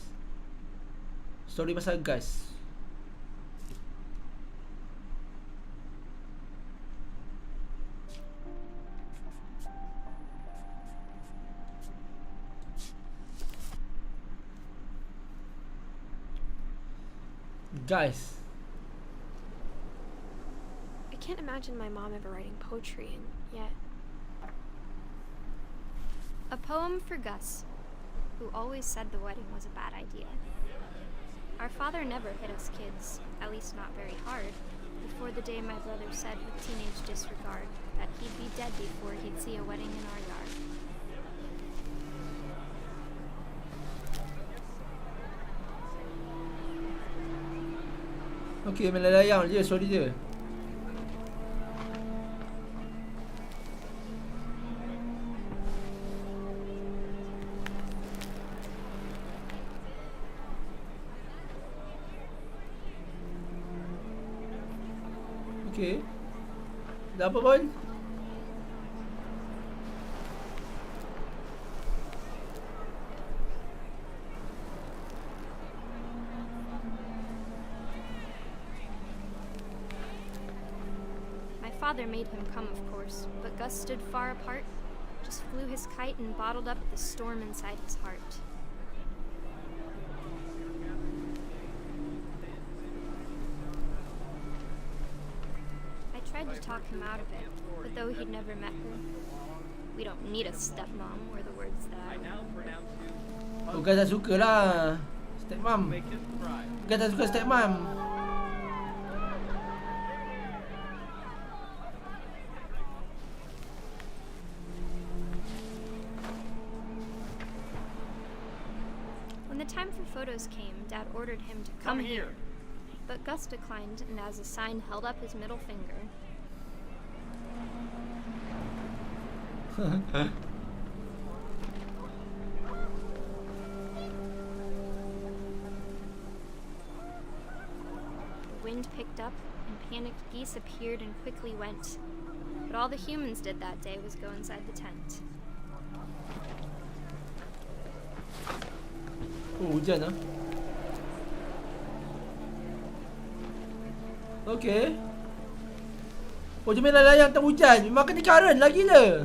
Story pasal gas. Guys,
I can't imagine my mom ever writing poetry, and yet.
A poem for Gus, who always said the wedding was a bad idea. Our father never hit us kids, at least not very hard, before the day my brother said with teenage disregard that he'd be dead before he'd see a wedding in our yard.
okay, melayang je story dia. Okay. Dah apa pun?
My father made him come, of course, but Gus stood far apart, just flew his kite and bottled up the storm inside his heart. I tried to talk him out of it, but though he'd never met her, we don't need a stepmom, were the words that I
Oh, Gus tak suka lah stepmom. Gus tak suka stepmom.
When the time for photos came, Dad ordered him to come here. But Gus declined and as a sign held up his middle finger. The wind picked up and panicked geese appeared and quickly went. But all the humans did that day was go inside the tent.
Oh, hujan ah. Okay. Oh, dia main layang tang hujan. Memang kena current lagi lah.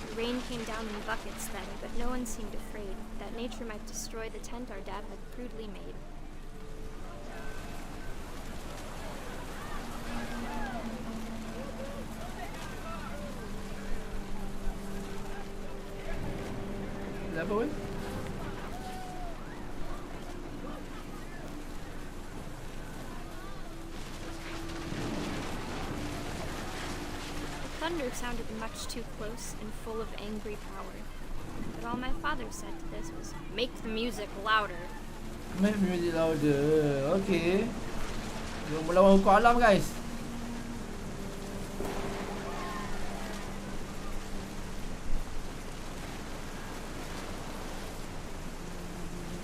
The rain came down in buckets then, but no one seemed afraid that nature might destroy the tent our dad had crudely made.
Apa weh?
The thunder sounded much too close and full of angry power. But all my father said to this was, "Make the music louder."
Make music louder. Okay. Dia melawan hukum alam, guys.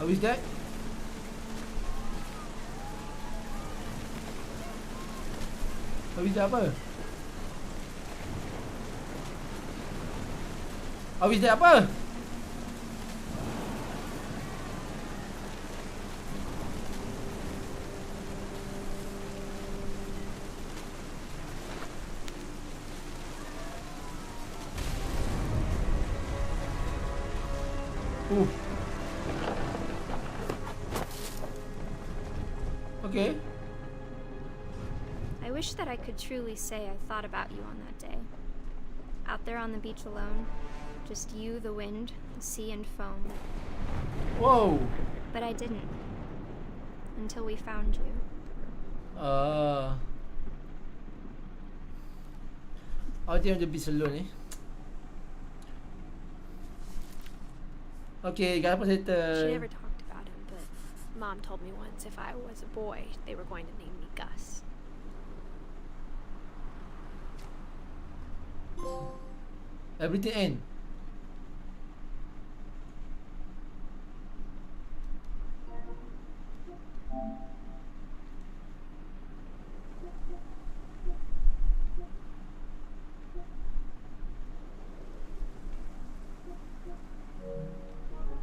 How is that? How is that apa? How is that apa? Okay.
I wish that I could truly say I thought about you on that day. Out there on the beach alone, just you, the wind, the sea, and foam.
Whoa.
But I didn't. Until we found you.
Dia ada beach alone ni. Okay, got apa settle?
She never talked about him, but Mom told me once if I was a boy, they were going to name me Gus.
Everything end.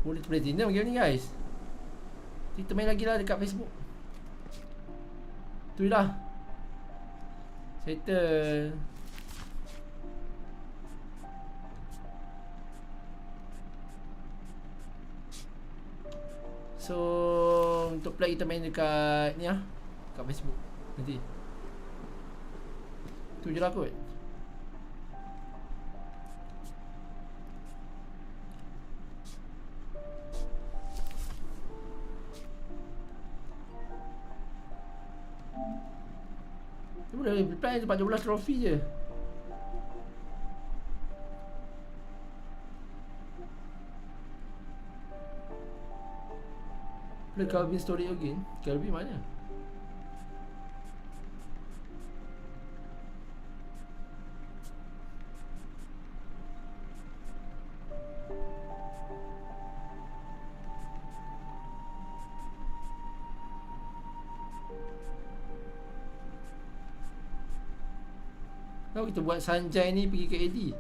Boleh platinum game ni, guys. Kita main lagi lah dekat Facebook. Tu je lah. Settle. So untuk play kita main dekat ni lah, dekat Facebook nanti. Tu je lah kot. Dia boleh reply 14 trofi je. Play Calvin story again. Calvin mana? Kalau kita buat Sanjay ni pergi ke Edith.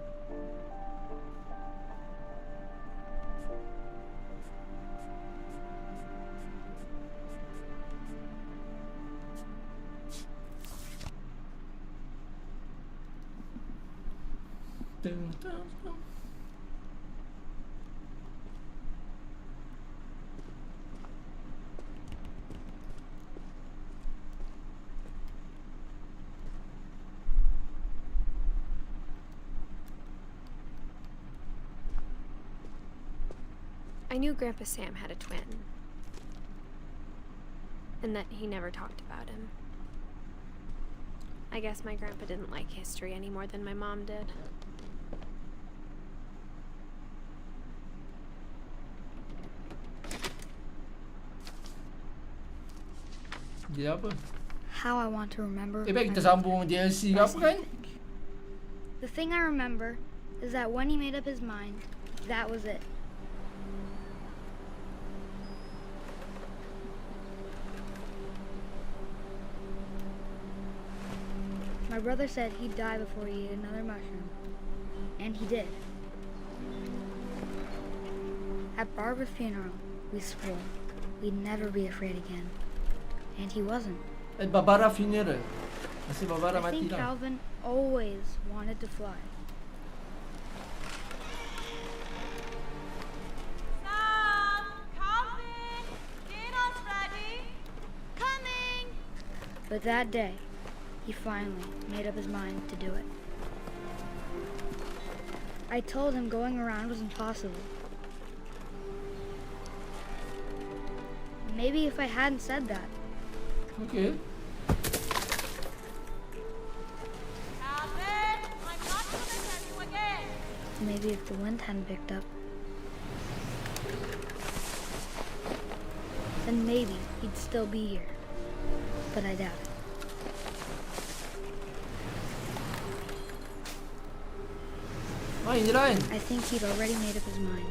I knew Grandpa Sam had a twin, and that he never talked about him. I guess my grandpa didn't like history any more than my mom did.
Dia apa?
How I want to remember.
Baik kita sambung DLC ke apa kan?
The thing I remember is that when he made up his mind, that was it. My brother said he'd die before he ate another mushroom. And he did. At Barbara's funeral, we swore we'd never be afraid again. And he wasn't.
At Barbara funeral. Masih Barbara
I
mati
think
lah.
Calvin always wanted to fly.
Sam! Calvin! Dinner's ready! Coming!
But that day, he finally made up his mind to do it. I told him going around was impossible. Maybe if I hadn't said that.
Okay.
Calvin! I'm not gonna tell you again!
Maybe if the wind hadn't picked up. Then maybe he'd still be here. But I doubt it.
Main je lain.
I think he'd already made up his mind.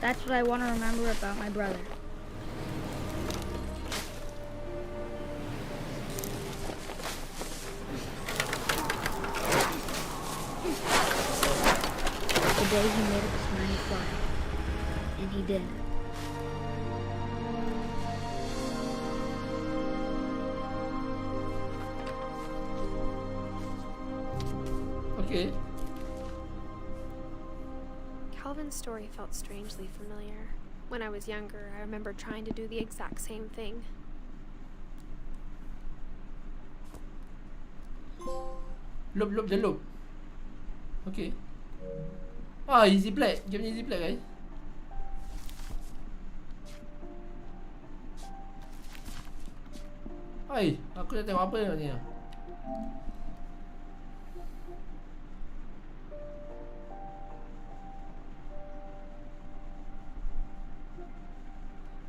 That's what I want to remember about my brother. The day he made up his mind to fly. And he did.
Okay.
Calvin's story felt strangely familiar. When I was younger, I remember trying to do the exact same thing.
Loop je loop. Okay. Ah, easy play. Game ni easy play guys. Hai, aku dah tengok apa ni.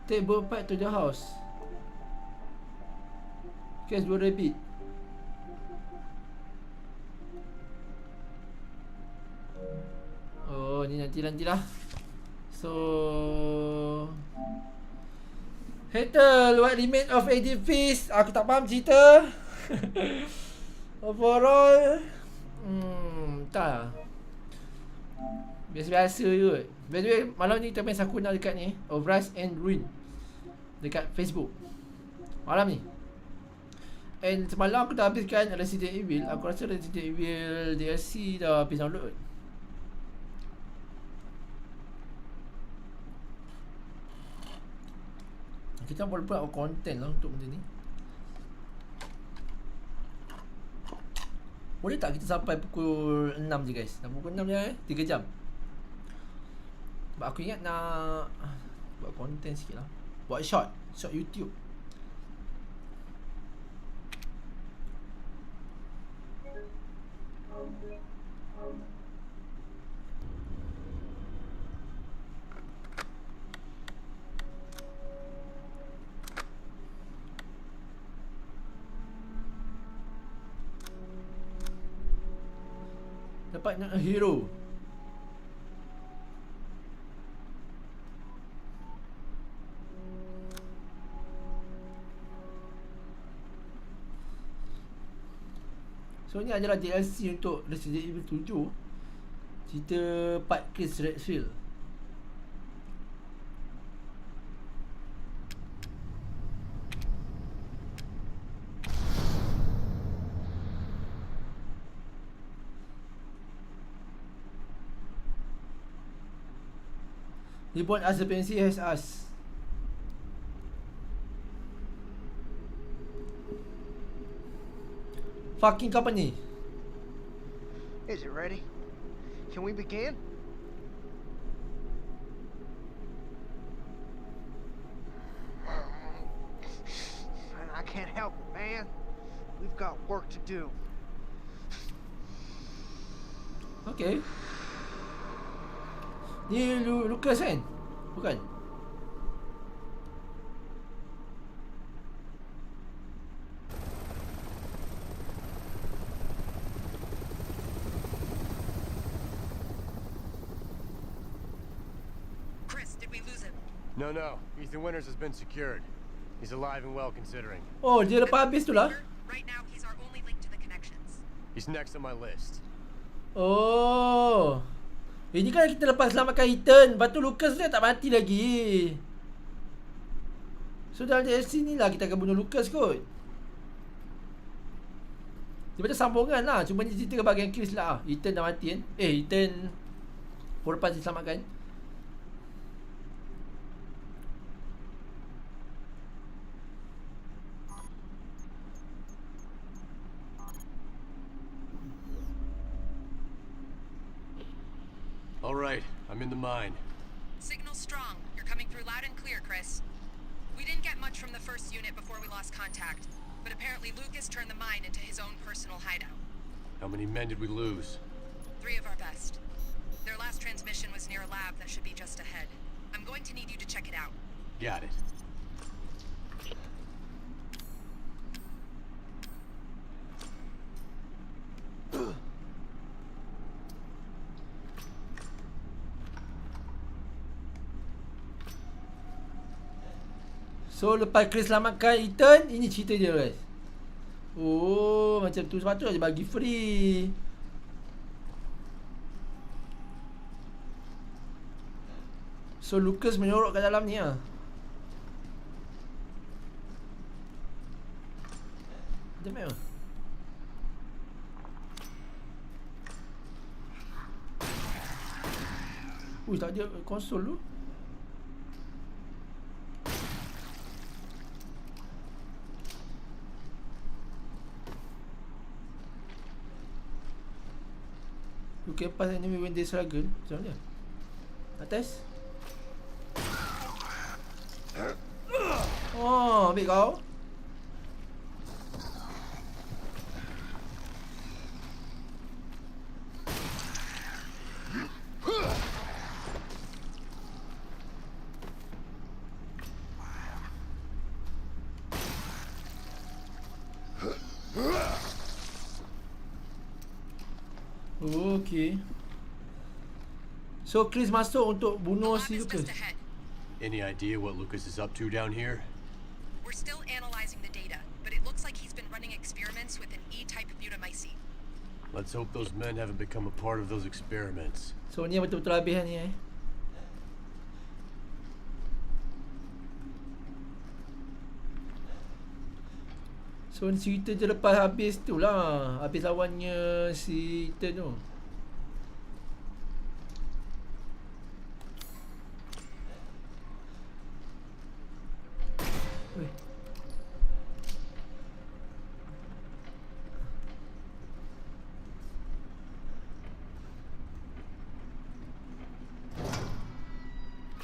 Take boat back to the house. Catch dua rabbit. Oh, ni nanti-nantilah. So Hatel, what remain of Edith Finch? Aku tak faham cerita. Overall tak. Biasa-biasa je kot. By the way, malam ni kita main Sakuna dekat ni Rise and Ruin dekat Facebook malam ni. And semalam aku dah habiskan Resident Evil. Aku rasa Resident Evil DLC dah habis download kot. Kita boleh buat content lah untuk benda ni. Boleh tak kita sampai pukul 6 je guys? Dah pukul 6 je 3 jam. Sebab aku ingat nak buat content sikit lah. Buat short YouTube. Dapat nak hero. So ni adalah DLC untuk Resident Evil 7. Cerita part Chris Redfield. He bought us the fancy as us. Fucking company.
Is it ready? Can we begin? I can't help it, man. We've got work to do.
Okay. Ni Lucas kan? Bukan?
Chris, did we lose him?
No. Ethan Winters has been secured. He's alive and well considering.
Oh, dia lepas habis tu lah.
Right now, he's our only link to the connections.
He's next on my list.
Oh. Ini kan kita lepas selamatkan Ethan. Lepas tu Lucas dia tak mati lagi. So dalam DLC ni lah kita akan bunuh Lucas kot. Dia macam sambungan lah. Cuma ni cerita ke bahagian Chris lah. Ethan dah mati kan. Ethan lepas diselamatkan.
All right, I'm in the mine.
Signal strong. You're coming through loud and clear, Chris. We didn't get much from the first unit before we lost contact, but apparently Lucas turned the mine into his own personal hideout.
How many men did we lose?
3 of our best. Their last transmission was near a lab that should be just ahead. I'm going to need you to check it out.
Got it.
So lepas Chris selamatkan Ethan, ini cerita dia guys. Oh, macam tu sepatutnya dia bagi free. So Lucas menyorok kat dalam ni lah. Ada map lah. Tak ada konsol tu. You can pass enemy when they struggle. Macam mana? Atas? Oh, ambil kau. Okay. So Chris masuk untuk bunuh si Lucas.
Any idea what Lucas is up to down here?
We're still analyzing the data, but it looks like he's been running experiments with an E-type mutamycete.
Let's hope those men haven't become a part of those experiments.
So ni betul-betul habis ni So cerita je lepas habis tu lah. Habis lawannya si Ethan tu.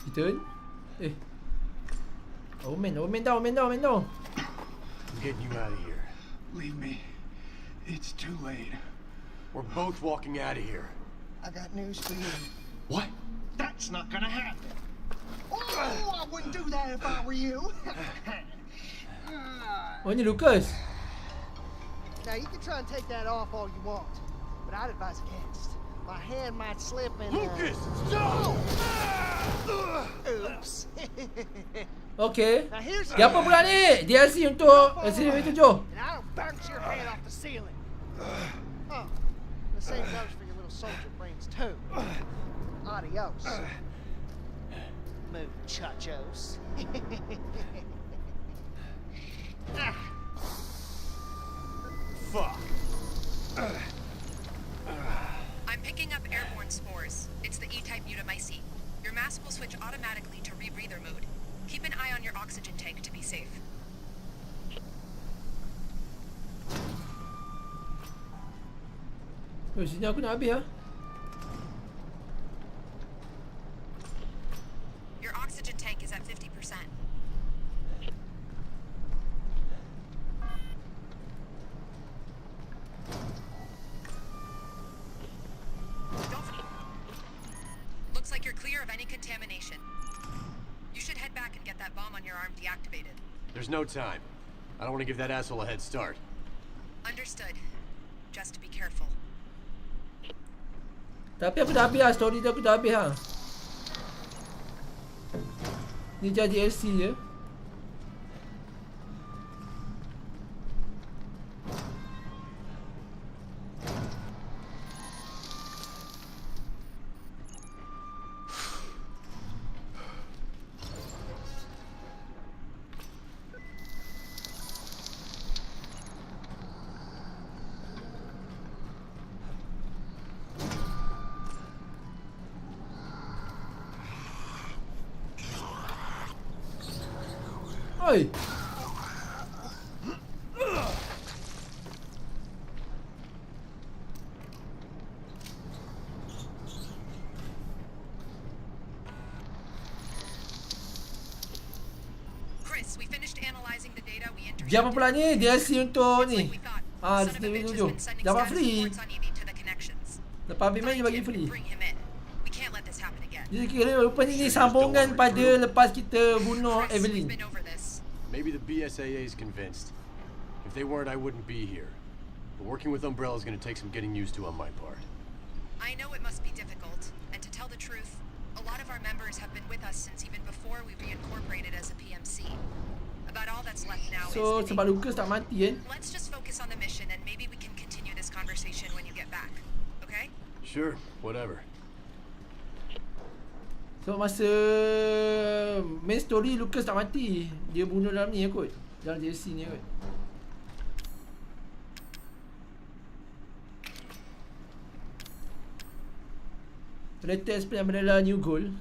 Ethan? Omen down.
I'm getting you out of here.
Leave me. It's too late.
We're both walking out of here.
I got news for you.
What?
That's not gonna happen. Oh, I wouldn't do that if I were you.
Oh, ni Lucas.
Now, you can try and take that off all you want, but I'd advise against. My hand might slip and...
Lucas, stop!
Oops.
Okay. Dia apa pula ni? DLC untuk Resident Evil 7.
And I don't bounce your head off the ceiling. Oh, the same goes for your little soldier brains too. Adios. Muchachos.
Fuck.
I'm picking up airborne spores. It's the E-type mutamycete. Your mask will switch automatically to rebreather mode. Keep an eye on your oxygen tank to be safe.
Oh, sini aku nak habis lah.
Your oxygen tank is at 50%. Looks like you're clear of any contamination. You should head back and get that bomb on your arm deactivated.
There's no time. I don't want to give that asshole a head start.
Understood. Just be careful.
Tapi aku dah habis lah. Story tu aku dah habis lah. Ni jadi DLC je. Oi.
Chris, we finished analyzing the data we intercepted.
Dia apa pula ni? DLC untuk
It's
ni.
like we thought.
Ah,
Son of a
di
bitch has
hujung.
been sending
Dapat
status
free.
reports on Edith to the connections.
Lepas habis main dia bagi free.
Bring him in. We can't let this happen again.
Jadi kira rupanya ni sambungan pada lepas kita bunuh Evelyn.
Maybe the BSAA is convinced. If they weren't, I wouldn't be here. But working with Umbrella is going to take some getting used to on my part.
I know it must be difficult, and to tell the truth, a lot of our members have been with us since even before we reincorporated as a PMC. About all that's left now
So
is
sebab Lucas tak mati kan?
Let's just focus on the mission and maybe we can continue this conversation when you get back. Okay?
Sure, whatever.
So masa main story Lucas tak mati. Dia bunuh dalam ni kot. Dalam DLC ni kot. Latest plan adalah new goal.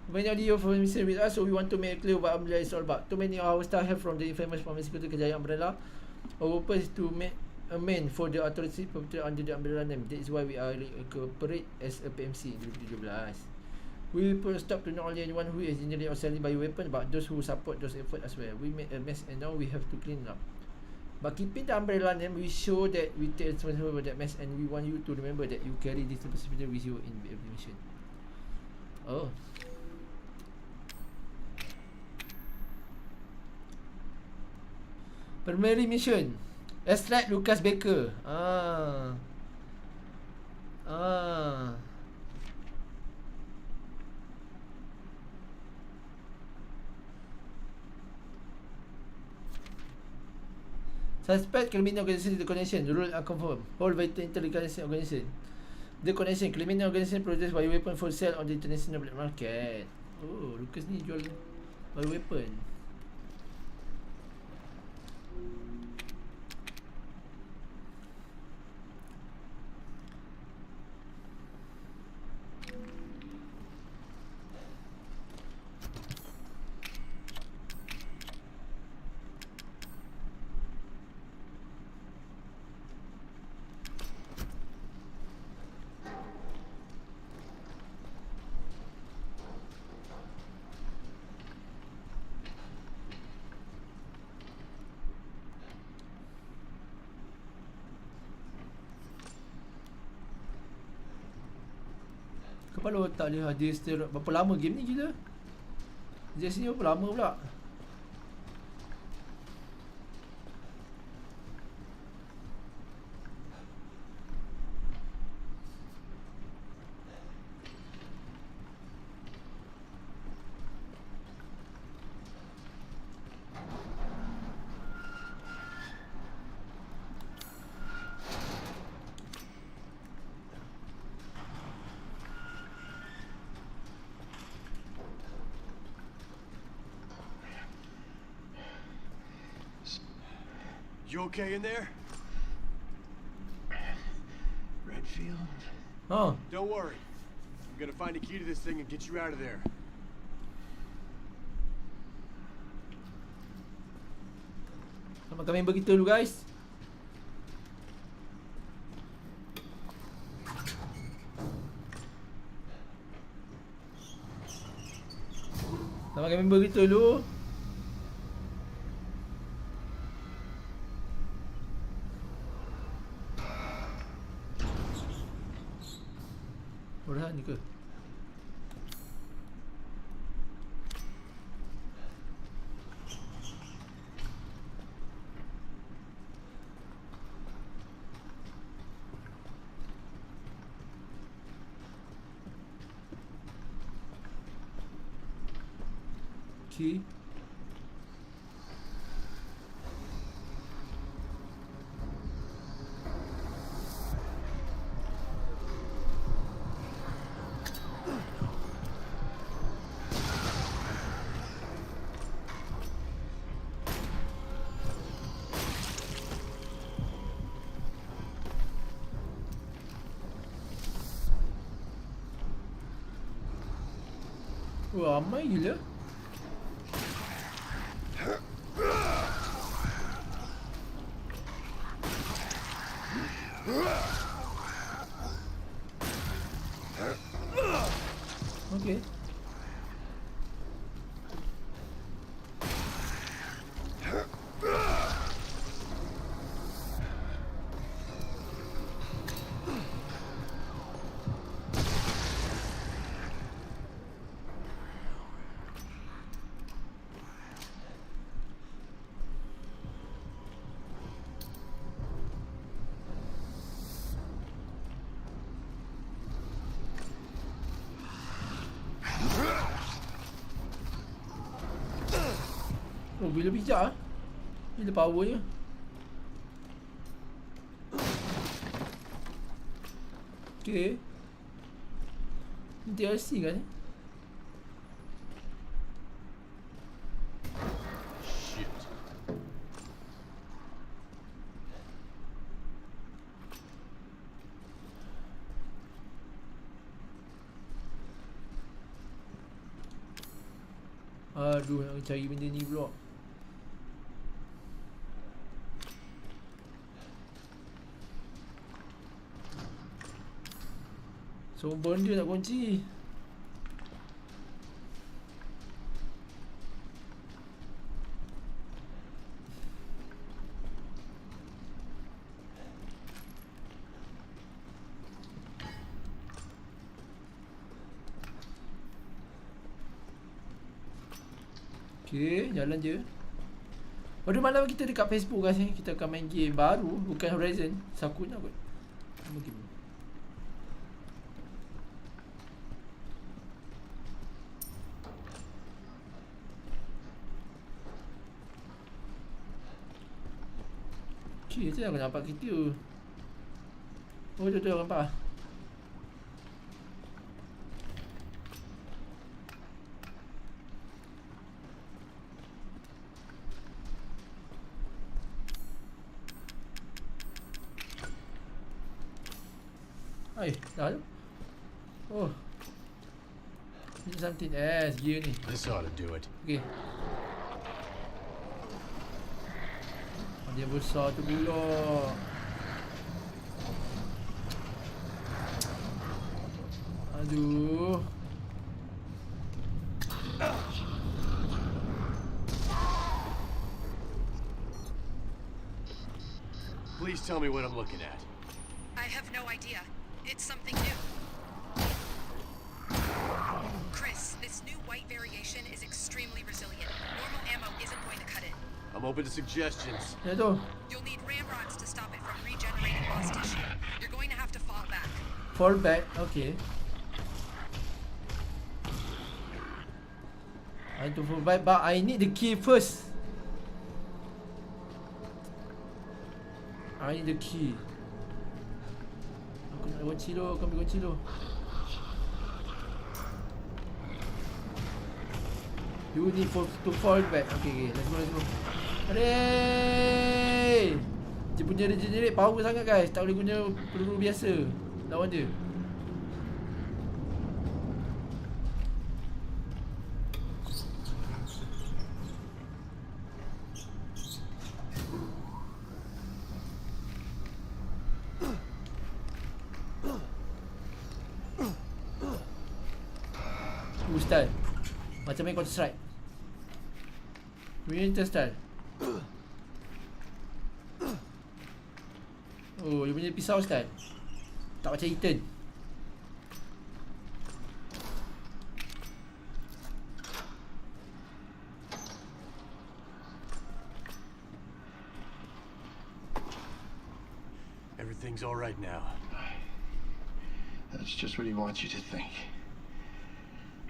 When you're for mission with us, so we want to make clear what Umbrella is all about. Too many of our staff have from the infamous pharmaceutical kejayaan Umbrella. Our purpose is to make a man for the authority perpetrated under the Umbrella name. That is why we are incorporate as a PMC in 2017. We will put a stop to not only anyone who is injured or selling bioweapon, but those who support those efforts as well. We made a mess and now we have to clean up. But keeping the Umbrella name, we show that we take responsibility for that mess, and we want you to remember that you carry this responsibility with you in every mission. Oh. Primary mission. Extract Lucas Baker. Suspect criminal organization the connection. The rule unconfirmed. Whole vital intelligence organization. The connection. Criminal organization produces bioweapon for sale on the international black market. Oh, Lucas ni jual bioweapon. Kepala otak dia ada steroid. Berapa lama game ni kita? Jess ni berapa lama pula?
You okay in there?
Redfield?
Oh.
Don't worry. I'm gonna find a key to this thing and get you out of there.
Sama kami member kita dulu guys. Sama kami member kita dulu. Orang ni ke? Key. Ramai gila. Okay. Oh, bila bijak ah. Bila powernya. Okay. Ni DLC kan?
Shit.
Aduh, nak cari benda ni pula. So benda nak kunci. Okay, jalan je. Pada malam kita dekat Facebook guys ni, kita akan main game baru, bukan Horizon. Sakutnya kot. Mungkin. Okay, tu aku nampak kita. Oh, tu nampak. Hai, dah tu. Oh. Need something else gear ni.
This ought to do it.
Okay. Dia besar tu pula. Aduh.
Please tell me what I'm looking at.
I have no idea. It's something new. Chris, this new white variation is extremely resilient. Normal ammo isn't going to cut it.
I'm open to suggestions.
Ya tu.
You'll need ramrods to stop it from regenerating lost tissue. You're going to have to fall back.
Fall back, okay. I need to fall back, but I need the key first. I need the key. Aku nak kunci dulu, aku ambil kunci dulu. You need to fall back. Okay, let's go. Aduh. Dia punya regenerate power sangat guys. Tak boleh guna peluru biasa lawan dia. Style macam main Counter Strike. Winter style. Oh, dia punya pisau style. Tak macam Ethan.
Everything's all right now.
That's just what he wants you to think.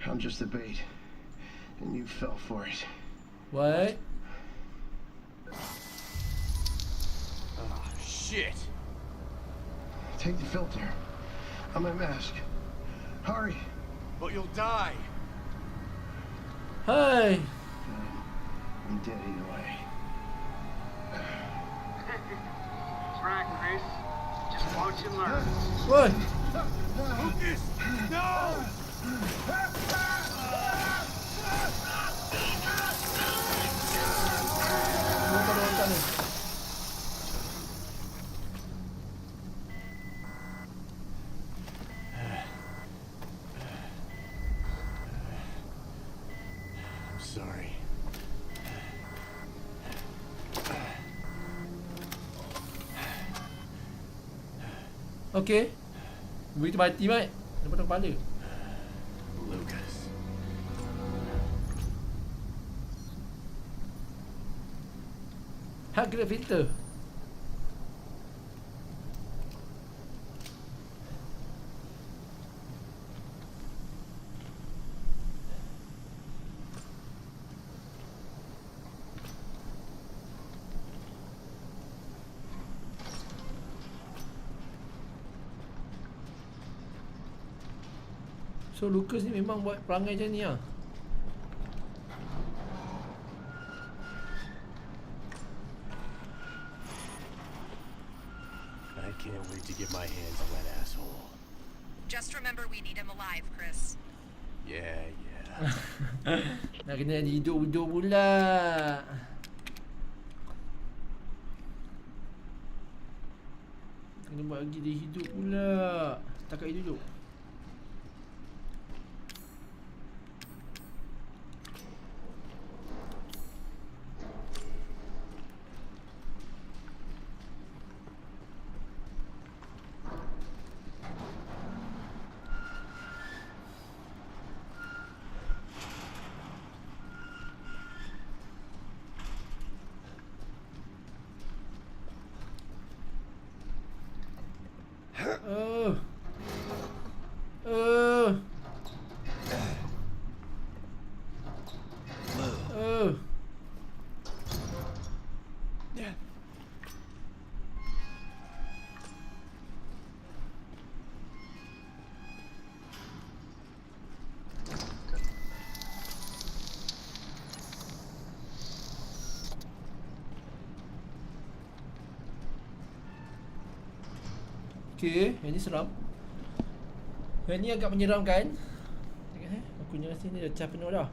I'm just the bait, and you fell for it.
What?
Oh, shit.
Take the filter. On my mask. Hurry.
But you'll die.
Hi.
I'm dead either way.
That's right, Chris. Just watch and learn.
What?
Lucas! No! Sorry.
Okay. Begitu mati, Mat. Dia potong kepala.
Lucas.
Hak kena filter. So Lucas ni memang buat perangai macam ni lah.
I can't wait to get my hands on that asshole.
Just remember we need him alive, Chris.
Yeah.
Nak kena hidup-hidup pula. Kena buat lagi dia hidup pula. Takat dia duduk. Okay, yang ni seram. Yang ni agak menyeramkan. Tengok aku ni rasa ni dah cas penuh dah.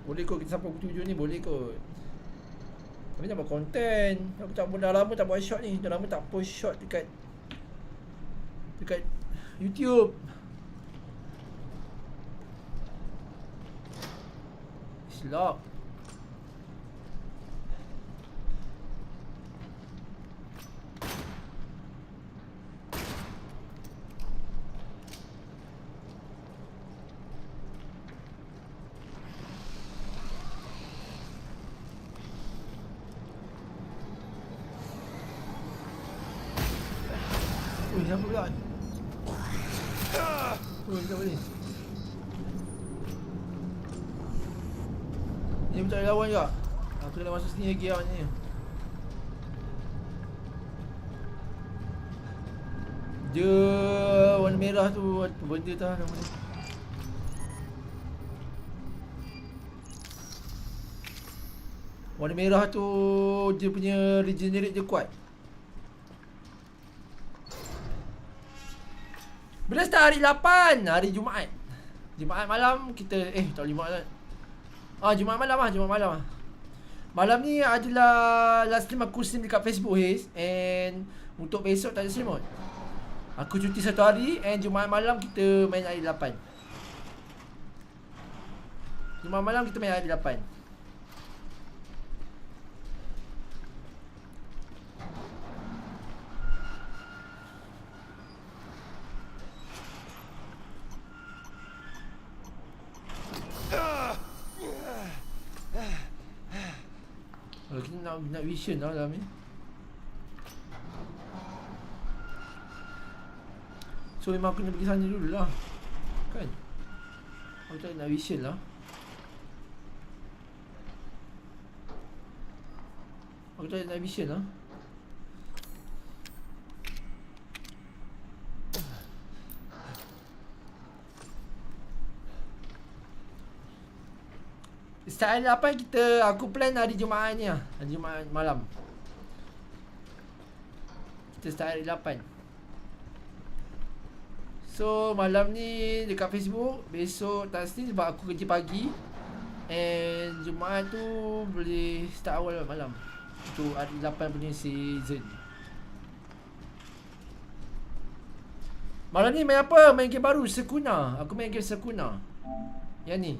Boleh kot kita sampai pukul 7 ni, boleh kot. Tapi nak buat konten. Aku tak dah lama tak buat shot ni. Dah lama tak post shot dekat YouTube. Silap. Siapa pula? Siapa ni? Ni betul ada lawan juga. Aku kena masuk sini lagi lah ni. Dia warna merah tu, benda tu nama dia. Warna merah tu dia punya regenerate dia kuat. Bila start hari 8? Hari Jumaat. Jumaat malam kita tak boleh Jumaat. Jumaat malam. Malam ni adalah last stream aku stream dekat Facebook Haze. And untuk besok tak ada stream kot. Aku cuti satu hari. And Jumaat malam kita main hari 8. Jumaat malam kita main hari 8. Kita nak vision lah dalam ni. So memang aku nak pergi sana dulu lah. Kan? Aku tak nak vision lah. Aku tak nak vision lah. Start hari 8 aku plan hari Jumaat ni lah. Hari Jumaat malam. Kita start hari 8. So malam ni dekat Facebook. Besok tak sini sebab aku kerja pagi. And Jumaat tu boleh start awal malam. Untuk hari 8 punya season. Malam ni main apa? Main game baru, Sakuna. Aku main game Sakuna. Yang ni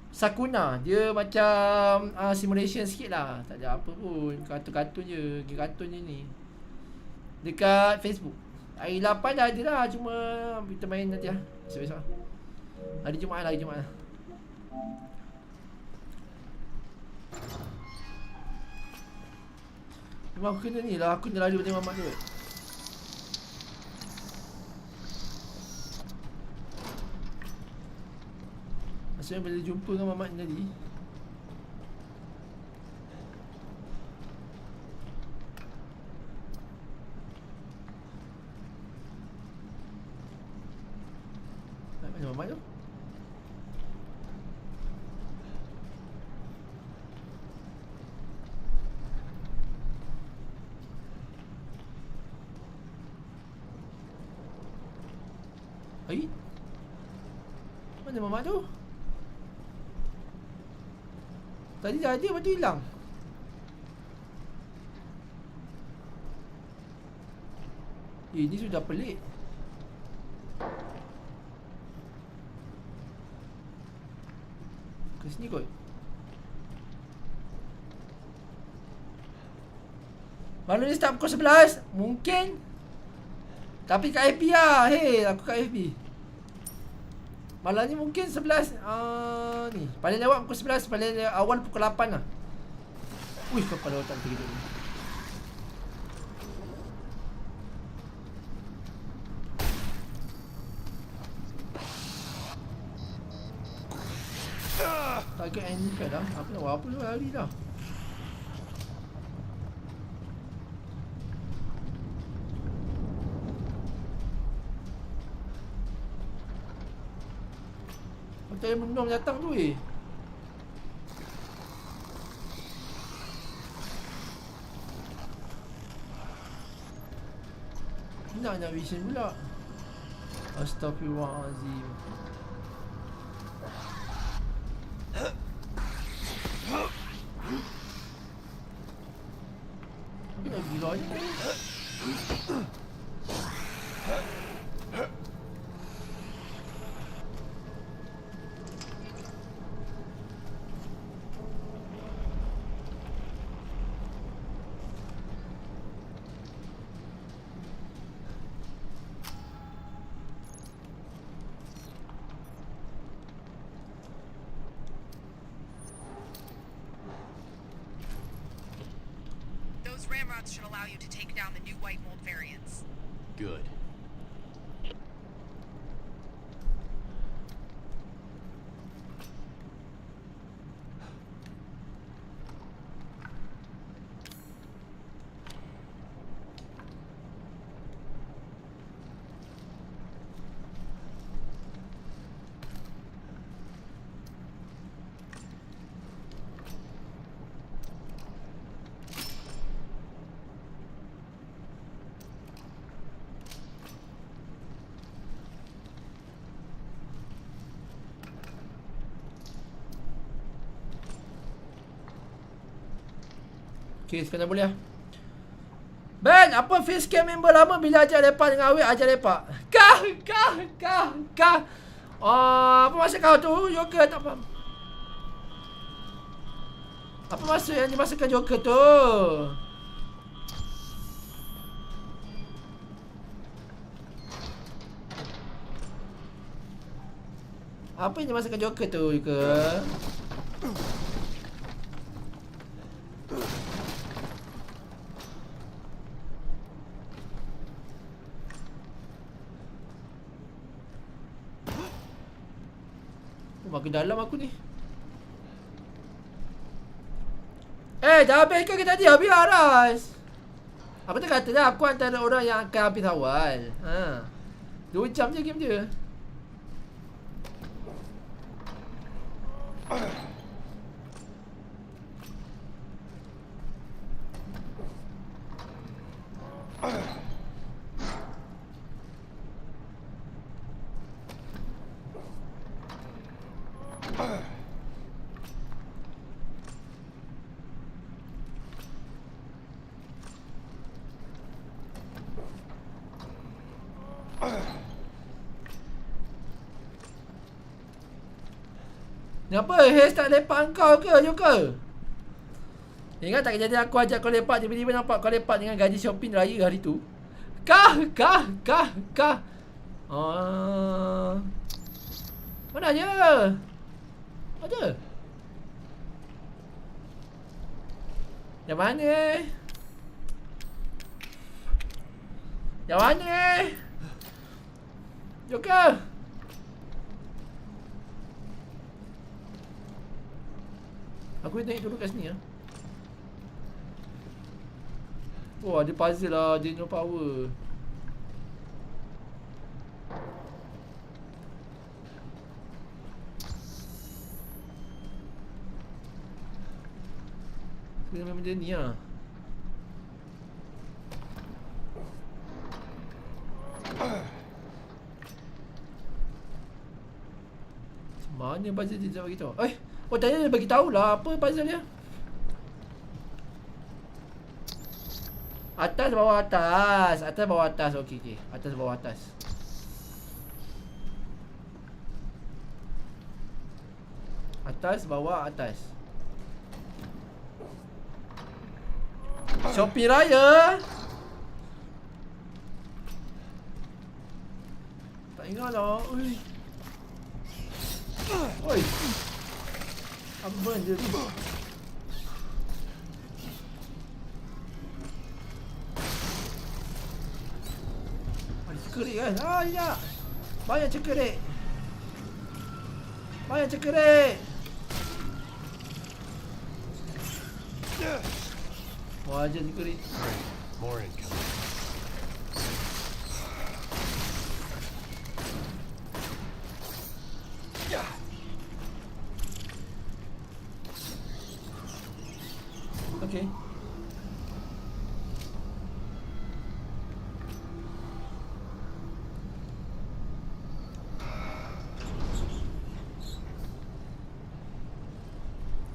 Sakuna. Dia macam simulation sikit lah. Tak ada apa pun. Kartun-kartun je. Game kartun je ni. Dekat Facebook. Hari 8 dah ada lah. Cuma kita main nanti lah. Besok-besok lah. Hari Jumaat lah. Hari Jumaat lah. Memang aku kena ni lah. Aku kena lari pada mamak tu. Maksudnya bila jumpa dengan mamak ni tadi. Mana mamak tu? Hai? Mana mamak tu? Tadi dah ada, lepas tu hilang. Ini sudah pelik. Ke sini kot. Malam ni start pukul 11. Mungkin. Tapi kat FB lah. Hey, aku kat FB. Malam ni mungkin 11. Ni paling lewat pukul 11. Paling awal pukul 8 lah. Wih, kepala otak terkejut ni. Target enemy dah. Aku nak buat apa tu lari dah. Macam yang menung datang tu ni nak vision pula. Astaghfirullahalazim. Aku nak gila je.
Ramrods should allow you to take down the new white mold variants.
Good.
Okay, sekarang boleh lah. Ben, apa facecam member lama bila ajak lepak dengan awet ajak lepak? Kah. Apa maksud kau tu? Joker tak faham. Apa maksud yang dimaksudkan Joker tu? Apa yang dimaksudkan Joker tu, Joker? Makin dalam aku ni. Dah habis ke tadi? Habis Aras. Aku tak kata dah aku antara orang yang akan habis awal. 2 jam je game dia. Kenapa? Haze tak lepak kau ke, Joker? Ingat tak kejadian aku ajak kau lepak, tiba-tiba nampak kau lepak dengan gaji shopping raya hari tu? Kah? Mana je? Ada? Yang mana? Yang mana? Joker! Aku naik dulu kat sini lah. Oh, ada puzzle lah. Dia no power. Kena main benda ni lah. Mana puzzle dia tak bagi tahu? Oh, tadi dia bagi tahu lah apa puzzle dia. Atas bawah atas. Atas bawah atas. Okey. Atas bawah atas. Atas bawah atas. Shopee Raya. Tak ingat lah. Oi. Apa benda ni? Ada cekerik kan? Ya. Banyak cekerik. Wah, aja cekerik.
More incoming.
Okay.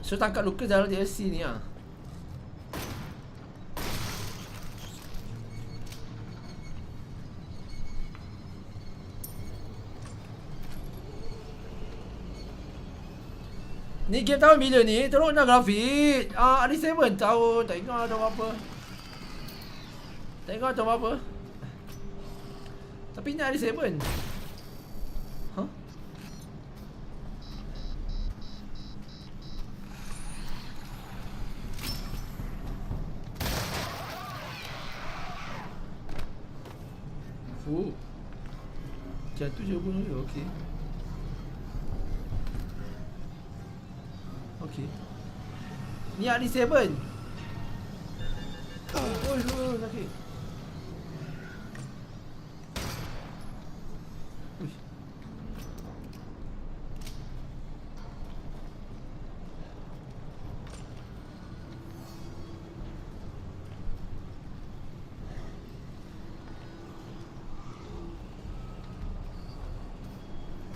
So tangkap Lucas dalam DLC ni ah. Ni game tahun bila ni? Teruk nak grafik. RE7 tahun. Tak ingat tahun apa. Tak ingat tahun apa. Tapi ni RE7. Huh? Oh. Jatuh je bunuh dia. Okey. Okey. Ni RE7. Oh, sakit. Uish.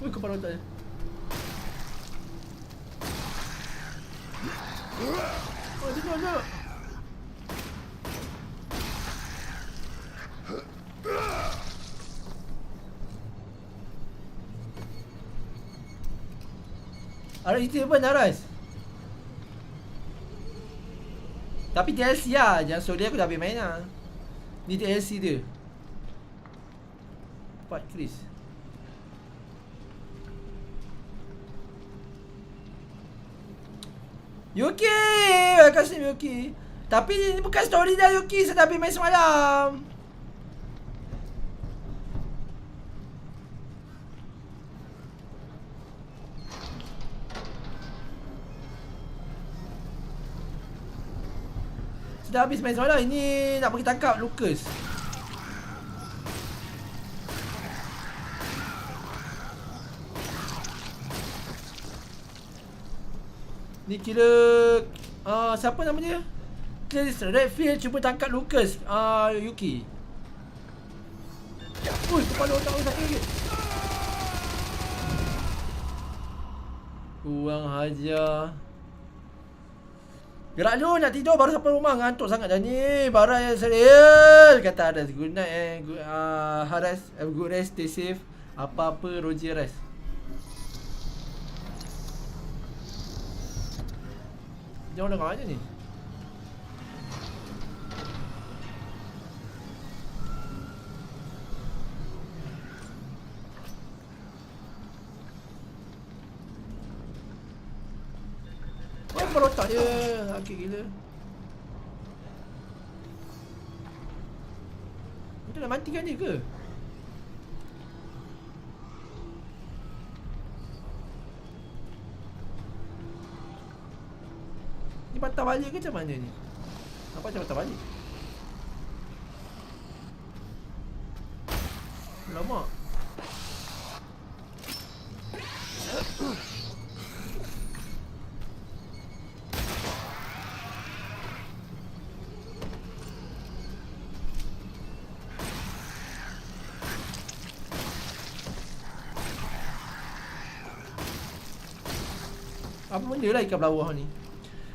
Ui, kepala otak dia. Oh, tengok. RE7 Aras. Tapi DLC lah. Jangan story aku dah habis main lah. Ni DLC dia. Part Chris. Yuki! Welcome to Yuki. Tapi ni bukan story dah Yuki. Saya dah habis main semalam. Dah habis main semalam. Ini nak pergi tangkap Lucas. Ni kira siapa nama dia? Redfield cuba tangkap Lucas. Yuki. Ui, kepala otak aku sakit lagi. Kurang hajar. Gerak dulu nak tidur baru sampai rumah. Ngantuk sangat dah ni. Barang yang serius. Kata Aras. Good night Haras. Have a good rest. Stay safe. Apa-apa Roger rest. Jangan dengar aja ni. Oh, berotak dia. Sakit gila. Kita nak matikan dia ke? Ni patah balik ke macam mana ni? Nampak macam patah balik. Lama. Apa benda lah ikan bawah ni?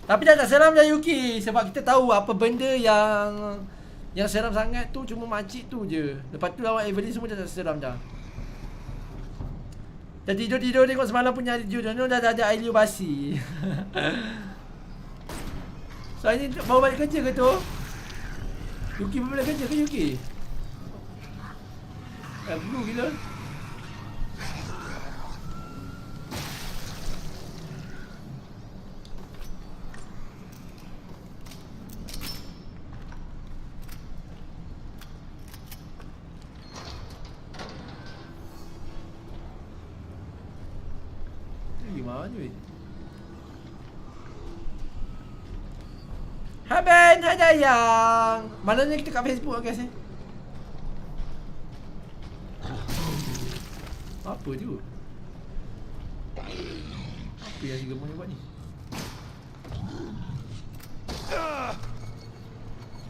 Tapi dah tak seram dah Yuki. Sebab kita tahu apa benda yang seram sangat tu cuma makcik tu je. Lepas tu lawan Evelyn semua dah tak seram dah. Dah tidur-tidur tengok semalam punya hari judul dah ada air basi. So ini bawa balik kerja ke tu? Yuki bawa balik kerja ke Yuki? Blue gila. Gimana weh? Hai Ben, hai Dayang. Malangnya kita kat Facebook guys ni. Apa tu? Apa yang si gemuk ni buat ni?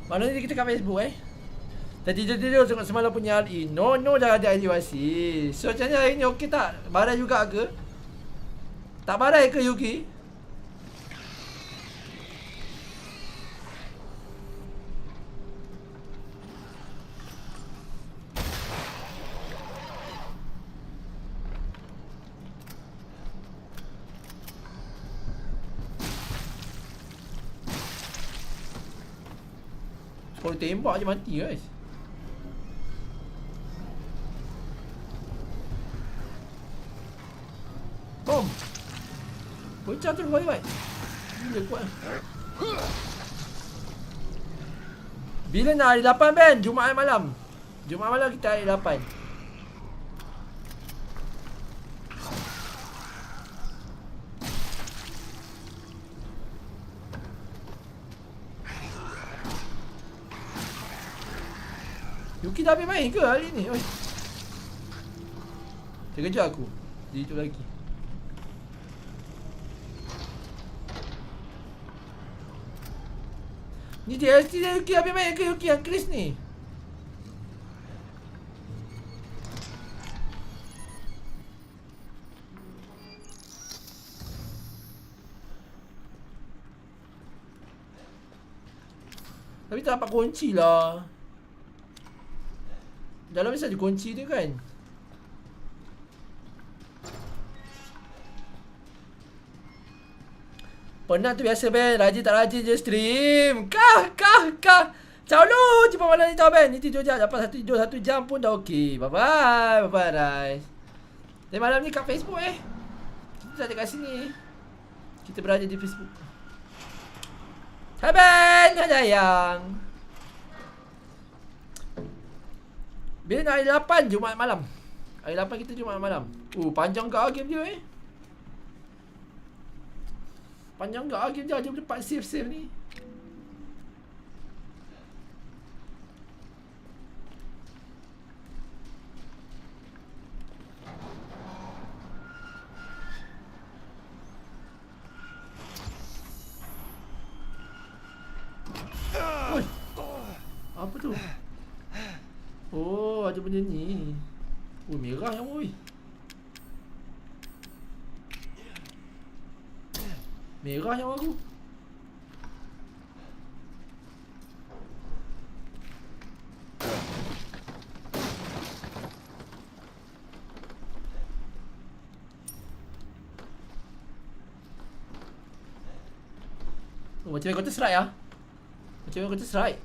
Malangnya kita kat Facebook Tadi tidur tengok semalam punya RE. No dah ada IUIC. So macam ni hari ni okey tak? Barai juga ke? Tak barai ke Yuki? Kalau tembak je mati guys. Bom. Pecah tu kau buat. Gila kuat. Bila nak hari 8 Ben? Jumaat malam. Jumaat malam kita hari 8. Yuki dah habis main ke hari ni? Oi. Terkejut aku. Jadi tu lagi. Ni DLC dia Yuki habis main ke Yuki yang Chris ni? Tapi tak dapat kunci lah. Dalam mesti ada kunci dia kan? Penat tu biasa Ben, rajin tak rajin je stream. Kah. Ciao lu, jumpa malam ni tau Ben. Ni tidur je, dapat tidur 1 jam pun dah okey. Bye bye guys. Dan malam ni kat Facebook kita tak ada kat sini. Kita berada di Facebook. Hai Ben, hai Dayang. Bila nak hari 8 Jumaat malam. Hari 8 kita Jumaat malam. Panjang gak game dia Panjang gak game dia boleh dapat save ni. Oi. Apa tu? Oh, ada benda ni. Merah yang oi. Merah yang baru. Macam Counter Strike ah. Macam Counter Strike.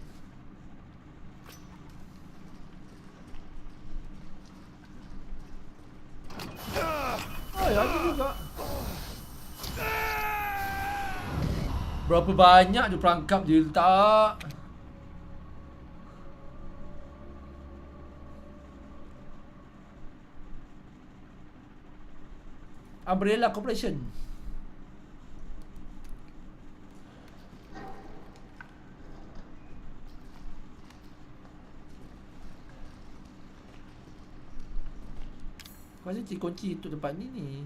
Oh, ada juga. Berapa banyak tu perangkap dia letak. Umbrella Corporation. Kau rasa kunci untuk tempat ni ni.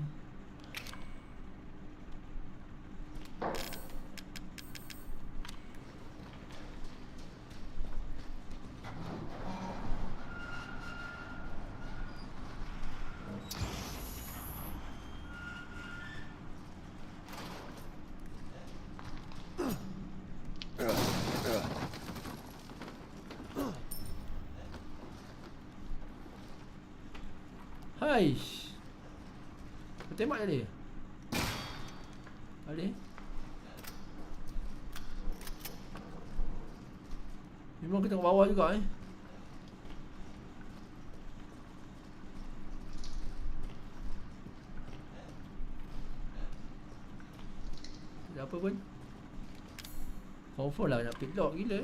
Haish. Kau tembak tadi? Tadi? Memang kita tengok bawah juga Tidak apa pun. Confirm lah nak pick lock gila.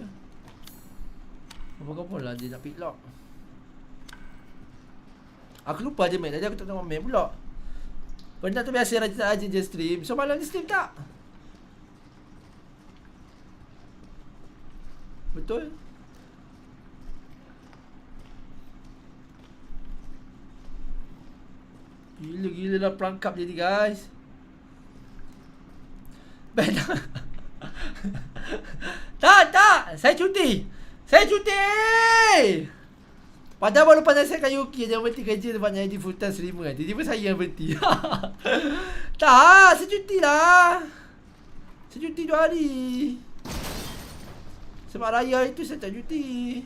Confirm lah dia nak pick lock. Aku lupa je map. Tadi aku tak tengok map pula. Benda tu biasa rajin je stream. So malam ni stream tak? Betul? Gila-gila lah perangkap jadi guys. Tak. Saya cuti. Padahal baru pandai saya kat UK jangan berhenti kerja tempatnya Edith full time streamer kan. Tiba-tiba saya yang berhenti. Tak, saya cuti lah. Saya cuti 2 hari. Sebab raya itu saya tak cuti.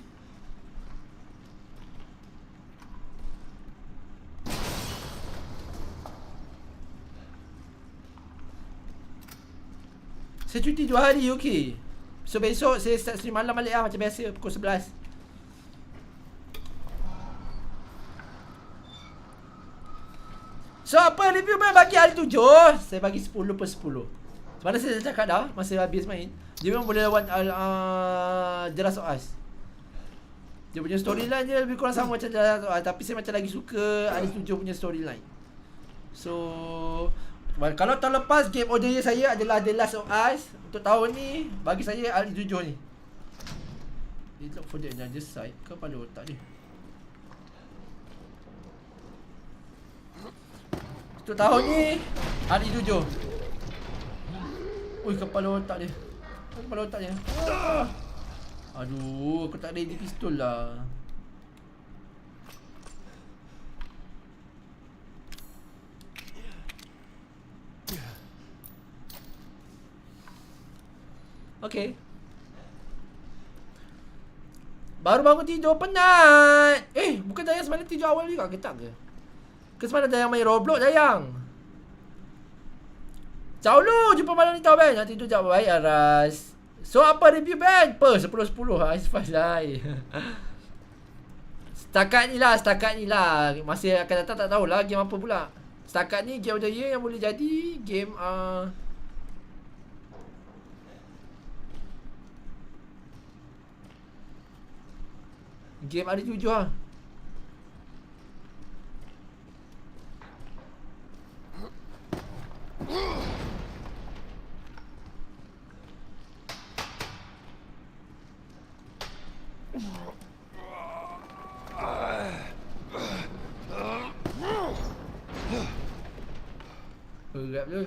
Saya cuti 2 hari UK. So besok saya start stream malam balik lah macam biasa pukul 11. So apa review main bagi hari 7? Saya bagi 10/10. Sebab saya cakap dah masa habis main, dia memang boleh lawan The Last of Us. Dia punya storyline dia lebih kurang sama macam The Last of Us, tapi saya macam lagi suka hari 7 punya storyline. So kalau tahun lepas game order saya adalah The Last of Us, untuk tahun ni bagi saya hari 7 ni. Dia look for the other side. Kau pada otak dia. Untuk tahun ni hari 7. Ui, kepala otak dia. Kepala otak dia. Aduh, aku tak ready pistol lah. Okay. Baru bangun tidur penat. Bukan Dayang semalam tidur awal juga ke tak ke? Ke semalam Dayang main Roblox Dayang? Ciao lu, jumpa malam ni tau Ben. Nanti tidur jawab baik Aras. So apa review Ben? 10/10 Ice Fast lah. Setakat ni lah. Masih akan datang tak tahulah game apa pula. Setakat ni game of the year yang boleh jadi game game hari 7 lah. Berat tu.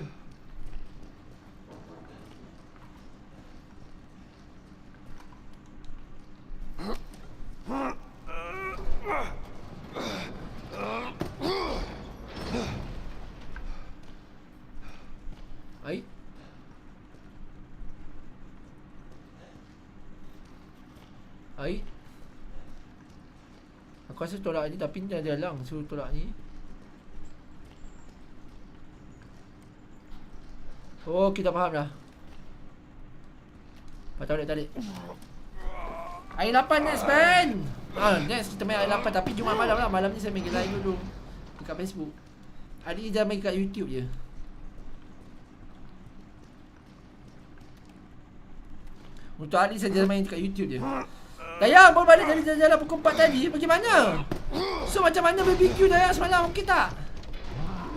Ai. Aku rasa tolak ni dah pindah dia lang suruh tolak ni. Oh, kita faham dah. Tarik. Air 8 next, Ben. Next kita main air 8. Tapi Jumaat malam lah. Malam ni saya main live dulu dekat Facebook. Hari ni jangan main kat YouTube je. Untuk hari saya jangan main kat YouTube je. Dayang baru balik dari jalan-jalan pukul 4 tadi. Bagaimana? So macam mana BBQ Dayang semalam? Okey tak?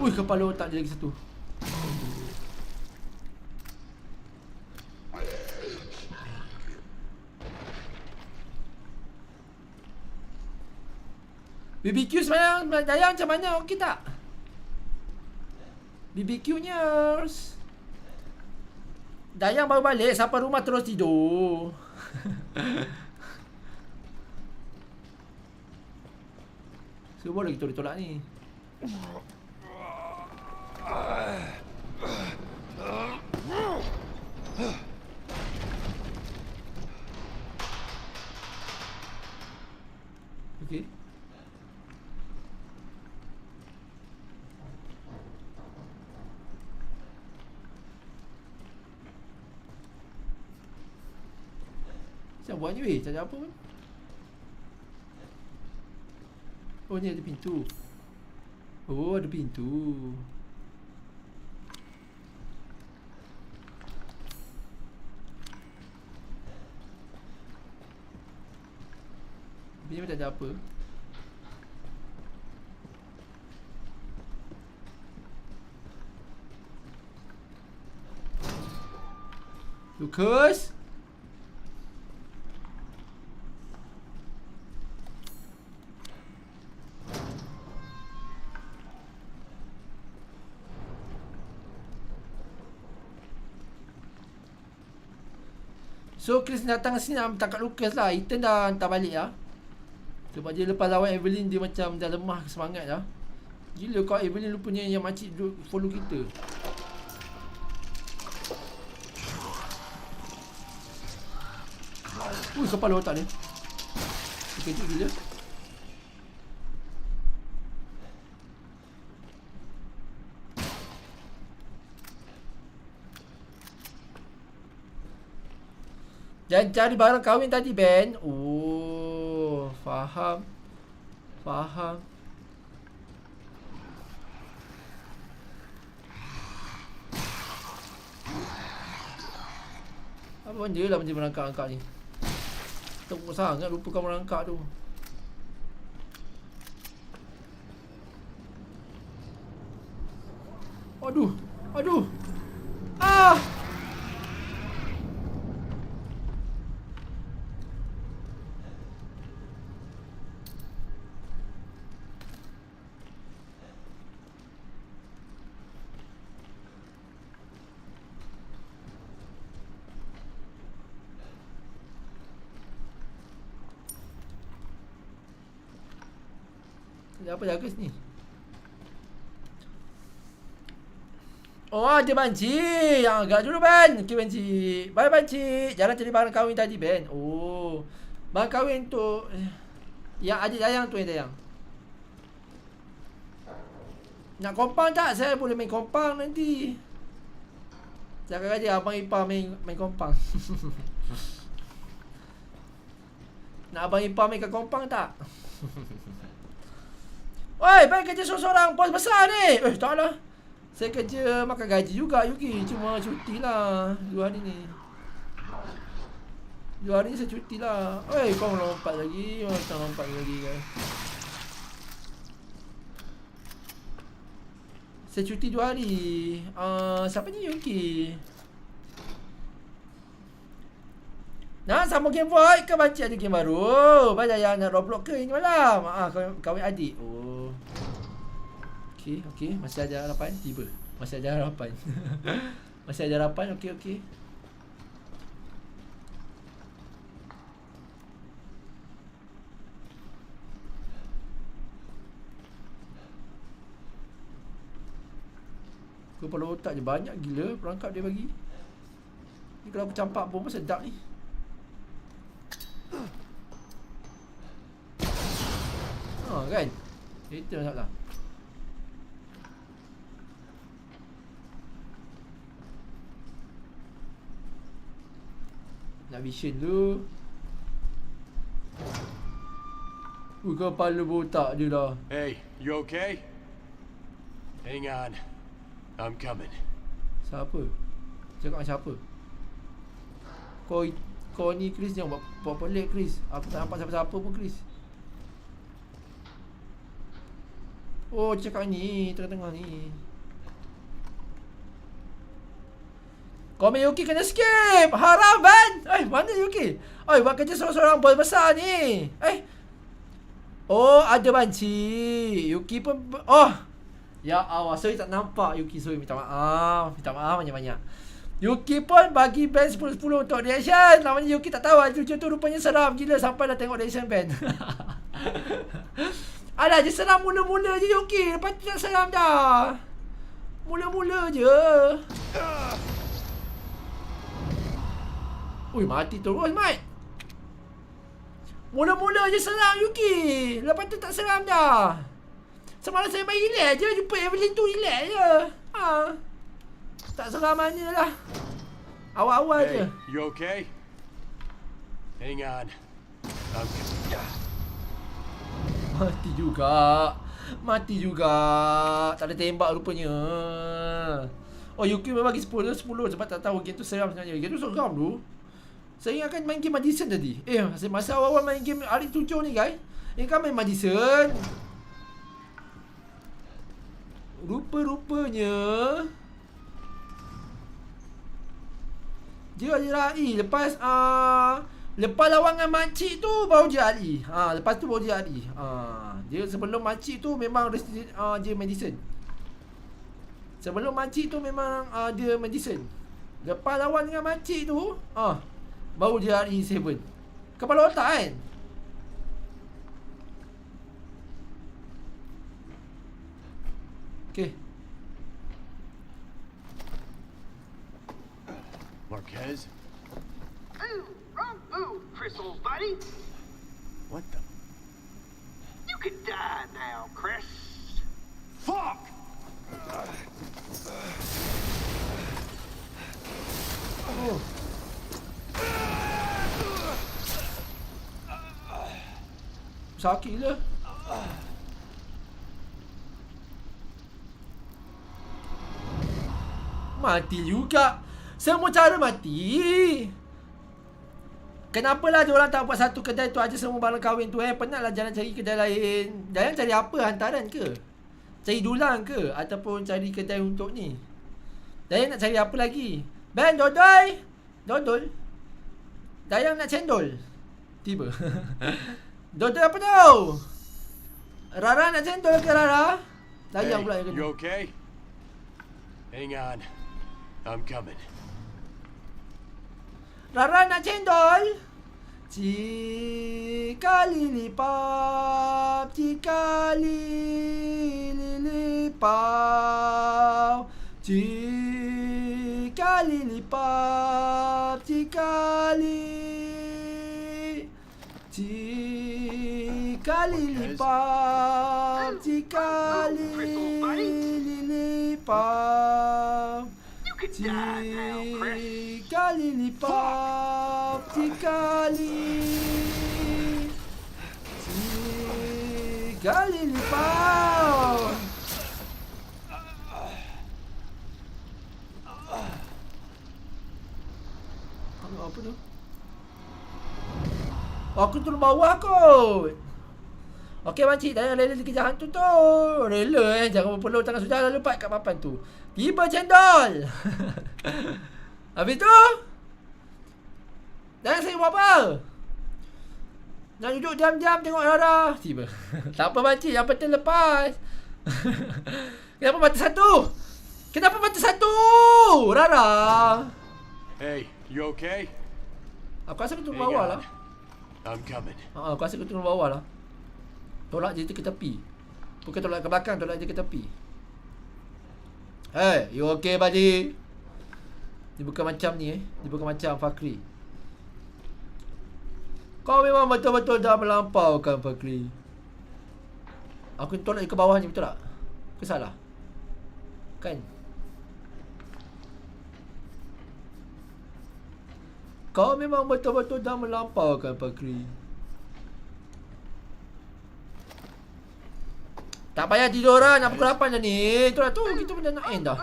Ui, kepala otak dia lagi satu. BBQ semalam Dayang macam mana? Okey tak? BBQ-nya Dayang baru balik sampai rumah terus tidur. Semua lagi tolak-tolak ni. Okey. Macam buat je weh, tak ada apa pun. Oh ni ada pintu. Oh ada pintu. Ni tak ada apa. Lucas. So Chris datang sini nak tangkap Lucas lah. Ethan dah hantar balik lah. Sebab dia lepas lawan Evelyn dia macam dah lemah semangat lah. Gila kau Evelyn rupanya yang makcik follow kita. Kepala otak dia. Kejut gila. Jangan cari barang kahwin tadi, Ben. Oh, faham. Faham. Apa benda lah macam merangkak-rangkak ni. Teruk sangat lupa kau merangkak tu. Aduh. Aduh. Ah! Apa jaga sini? Oh, ada banci. Yang agak dulu, Ben. Okey, banci. Bye, banci. Jangan cari barang kahwin tadi, Ben. Oh. Barang kahwin tu yang adik Dayang tu, yang Dayang. Nak kompang tak? Saya boleh main kompang nanti. Cakap aja abang ipar main kompang. Nak abang ipar main kat kompang tak? Oi, baik kerja seorang-seorang bos besar ni. Taklah. Saya kerja makan gaji juga Yuki. Cuma cuti lah 2 hari ni. 2 hari ni saya cuti lah. Oi, kau lompat lagi. Macam lompat lagi guys. Saya cuti 2 hari. Siapa ni Yuki? Nak sambung game void ke baca ada game baru? Banyak yang nak Roblox ke ini malam? Kahwin adik. Oh. Okey. Masih ada harapan? Tiba. Masih ada harapan. Masih ada harapan? Okey. Kepala otak dia banyak gila perangkap dia bagi. Ni kalau aku campak bom sedap ni. Kan? Itu masalah. Nak vision dulu. Kepala botak dia dah.
Hey, you okay? Hang on. I'm coming.
Siapa? Cakap dengan siapa? Kau ni Chris, jangan buat pelik Chris. Aku tak nampak siapa-siapa pun Chris. Oh, cakap ni, tengah-tengah ni. Kau main Yuki kena skip. Haram ban. Mana Yuki? Buat kerja seorang-seorang bos besar ni. Oh, ada banci. Yuki pun ya Allah, sorry tak nampak Yuki, sorry, minta maaf banyak-banyak. Yuki pun bagi band 10-10 untuk reaction. Namanya Yuki tak tahu cucu tu rupanya seram gila sampai dah tengok reaction band. Alah, je seram mula-mula je Yuki, lepas tu tak seram dah. Mula-mula je. Ui, mati terus Mat. Mula-mula je seram Yuki, lepas tu tak seram dah. Semalam saya main relax je, jumpa Evelyn tu relax je. Tak seram mana lah. Awal-awal je.
You okay? Hang on.
Mati juga. Tak ada tembak rupanya. Oh, Yuki memang bagi 10 sebab tak tahu game tu seram sebenarnya. Game tu seram tu. Saya ingatkan main game Madison tadi. Masa awal-awal main game hari 7 ni guys, kan main Madison. Rupa-rupanya dia ada lari. Lepas lawan dengan makcik tu baru dia lari. Lepas tu baru dia lari. Dia sebelum makcik tu memang dia Madison. Sebelum makcik tu memang dia Madison. Lepas lawan dengan makcik tu baru dia lari 7. Kepala otak kan. Okay.
Marquez?
Ooh, wrong move, Chris, old buddy.
What the?
You can die now, Chris.
Fuck!
Oh. Sakit gila. Mati juga. Semua cara mati. Kenapalah diorang tak buat satu kedai tu aja semua barang kahwin tu Penatlah jalan cari kedai lain. Jangan cari apa, hantaran ke? Cari dulang ke? Ataupun cari kedai untuk ni? Dayang nak cari apa lagi? Ben, dodoi. Dodol. Dayang nak cendol. Tiba. Dodol apa tau? Rara nak cendol ke Rara? Dayang pula yang kena.
You okay? Hang on. I'm coming.
Rara nak cendol. Jika lilipap, jika lilipap, jika lilipap, jika lilipap, jika lilipap. Jika lilipap, jika lilipap. Apa tu? Aku turun bawah kot. Okey makcik, dah rela dikejar hantu tu. Rela jangan berpeluh tangan sudah lalu lepas kat papan tu. Tiba cendol. Habis tu dah saya buat apa? Nak duduk diam-diam tengok Rara. Tiba. Tak apa makcik, yang penting lepas. Kenapa mata satu? Kenapa mata satu? Rara.
Hey, you okay?
Aku rasa aku turun bawah lah.
I'm coming.
Aku rasa aku turun bawah lah. Tolak je ke tepi. Bukan tolak ke belakang, tolak je ke tepi. Hey, you okay buddy? Dia bukan macam ni Dia bukan macam Fakri. Kau memang betul-betul dah melampaukan Fakri. Aku tolak ke bawah ni, betul tak? Ke salah? Kan? Kau memang betul-betul dah melampaukan, Pakri. Tak payah tidur lah, nak pukul 8 dah ni. Itulah tu, kita pun dah nak end dah.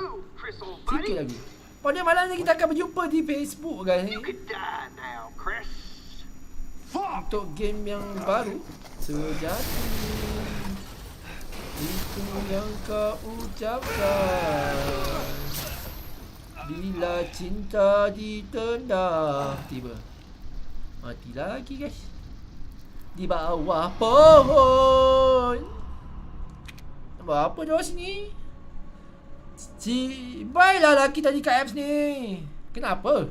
Sikit lagi. Pada malam ni kita akan berjumpa di Facebook, guys. Untuk game yang baru. Sejati itu yang kau ucapkan bila cinta ditendang. Tiba mati lagi, guys. Di bawah pohon. Buat apa dia sini? Baiklah lelaki tadi kat apps ni. Kenapa?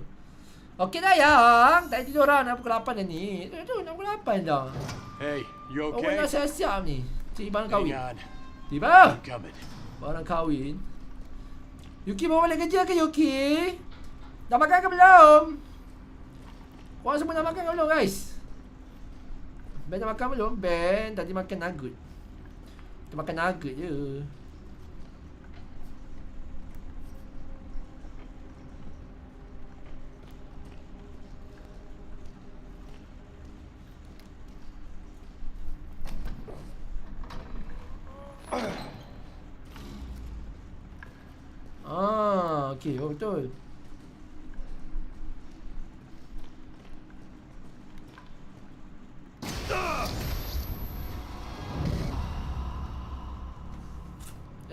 Okey dah yang. Tak tidur orang nak pukul 8 dah ni. Tu nak pukul 8 dah.
Hey, you okay?
Orang dah siap-siap ni. Cari barang kahwin. Tiba. Barang kahwin. Yuki bawa balik kerja ke Yuki? Dah makan ke belum? Korang semua dah makan ke belum, guys? Ben dah makan belum? Ben tadi makan nugget. Kita makan nugget je. Okey, oh betul.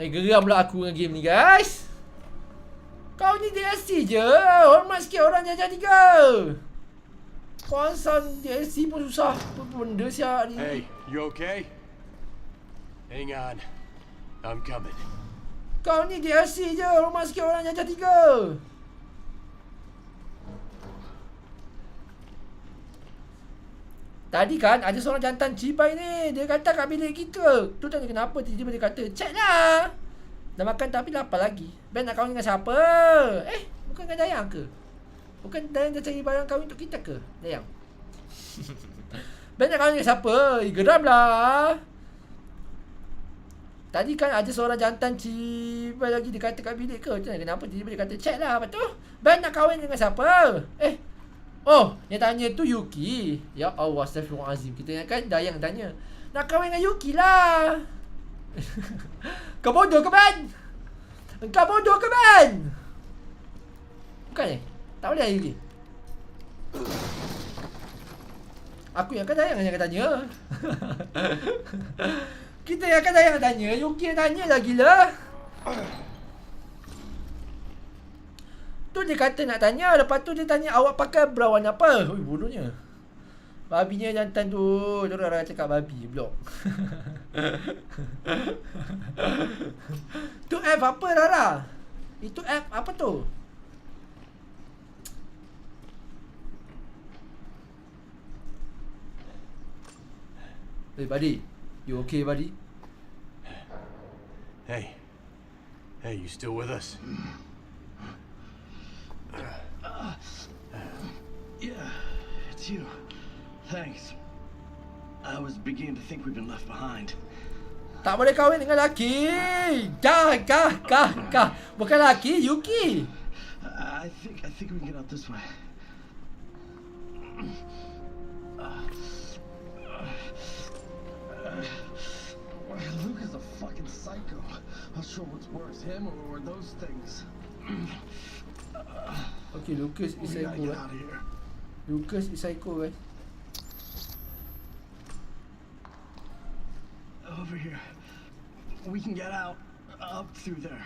Geram pula aku dengan game ni, guys. Kau ni DLC je. Hormat sikit orang jajan 3. Konsen DLC pun susah. Apa benda siap ni.
Hey, you okay? Hang on. I'm coming.
Kau ni DLC je. Hormat sikit orang jajan 3. Tadi kan ada seorang jantan cibai ni. Dia kata kat bilik kita. Tu tanya kenapa. Tiba-tiba dia kata, cek lah. Dah makan tapi lapar lagi. Ben nak kahwin dengan siapa? Bukan dengan Dayang ke? Bukan Dayang dah cari barang kahwin untuk kita ke? Dayang. Ben nak kahwin dengan siapa? Geram lah. Tadi kan ada seorang jantan cibai lagi. Dia kata kat bilik ke? Tu tanya kenapa. Tiba-tiba dia kata, cek lah. Lepas tu Ben nak kahwin dengan siapa? Oh, yang tanya tu Yuki. Ya Allah, astagfirullahalazim. Kita ingatkan Dayang tanya. Nak kahwin dengan Yuki lah. Kau bodoh ke, Ben? Kau bodoh ke, Ben? Bukan tak boleh Yuki. Aku yang kan Dayang yang akan tanya. Kita yang akan Dayang tanya. Yuki yang tanya lah, gila. Tu dia kata nak tanya. Lepas tu dia tanya awak pakai bra warna apa? Ui, bodohnya. Babinya jantan tu. Dia orang cakap babi. Blok. Tu app apa, Rara? Itu app apa tu? Hey, buddy. You okay, buddy?
Hey. Hey, you still with us?
Yeah, it's you. Thanks. I was beginning to think we've been left behind.
Tak boleh kahwin dengan lelaki. Kah. Bukan lelaki, Yuki.
I think we can get out this way. Luke is a fucking psycho. Not sure what's worse, him or those things.
Okay, Lucas is psycho. Lucas is psycho, guys.
Over here. We can get out. Up through there.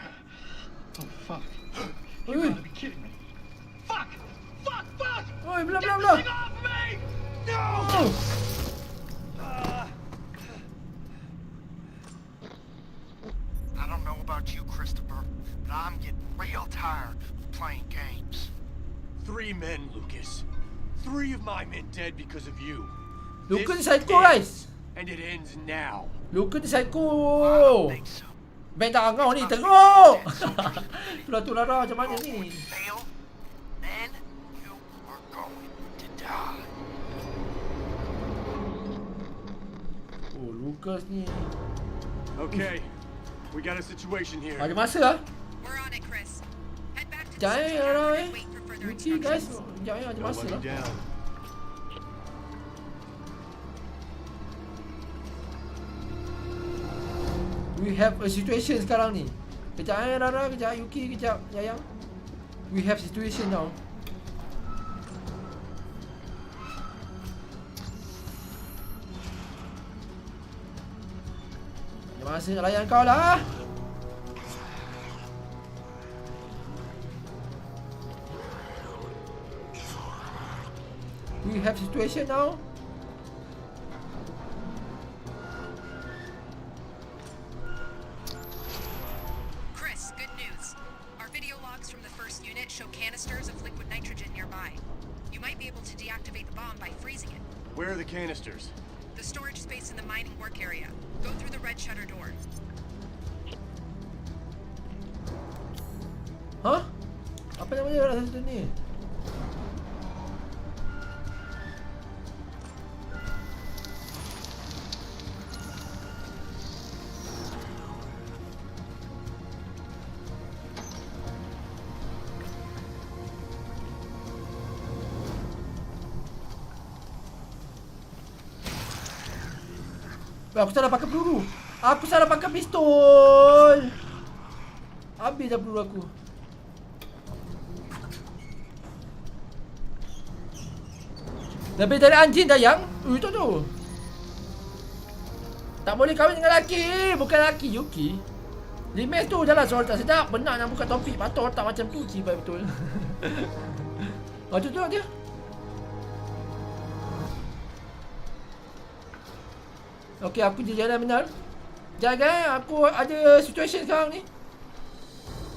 Oh, fuck. You gotta be kidding me. Fuck!
Oi, blah.
Get this thing off me! No!
I don't know about you, Christopher, but I'm getting real tired of playing games.
3 men, Lucas. 3 of my men dead because of you.
Lucas is psycho, guys.
And it ends now.
Lucas is psycho. Ben tak angau ni, teruk. Itulah tu Lara macam mana ni.
Then you are going to die.
Oh, Lucas ni.
Okay. We got a situation here.
Ada masa lah.
We're on it, Chris. Head back to the
Jangan
station
Lara
and wait for further further
Yuki guys,
instructions.
jangan ada masa lah. We have a situation sekarang ni. Kejap Rara, kejap Yuki, kejap Yayang. We have situation now. Ada masa nak layan kau lah. We have situation now.
Chris, good news. Our video logs from the first unit show canisters of liquid nitrogen nearby. You might be able to deactivate the bomb by freezing it.
Where are the canisters?
The storage space in the mining work area. Go through the red shutter door.
Hah? Apa namanya orang satu ni? Aku salah pakai peluru. Aku salah pakai pistol. Habis dah peluru aku. Lebih dari anjing Dayang. Itu tu. Tak boleh kahwin dengan lelaki. Bukan lelaki Yuki. Limes tu jalan soal tak sedap. Benar nak buka topik. Patut tak macam tu. Cibai betul. Oh tu dia. Okey, aku je jalan benar. Jangan, aku ada situation sekarang ni.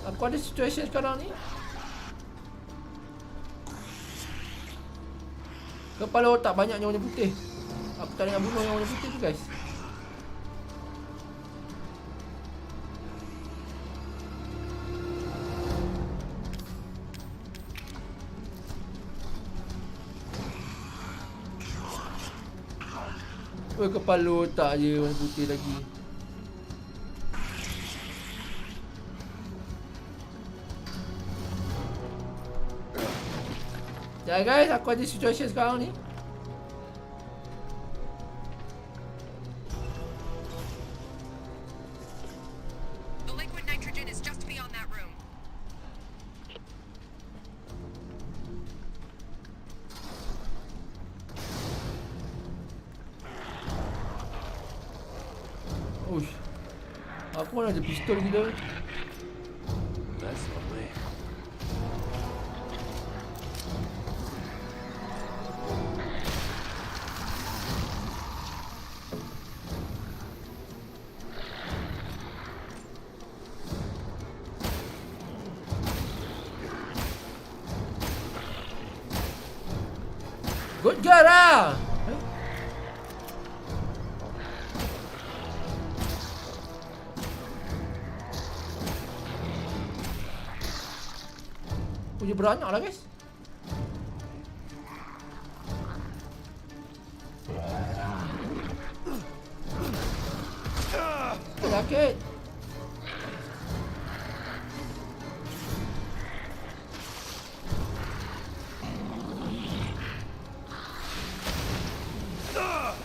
Aku ada situation sekarang ni. Kepala otak banyaknya warna putih. Aku tak nak bunuh yang warna putih tu guys. Kepala otak je warna putih lagi. Ya guys, aku ada situation sekarang ni.
The liquid nitrogen is just beyond that room.
Uish. Aku mana ada pistol gila.
That's lovely.
Good girl lah. Punya beranak lah guys. Sakit.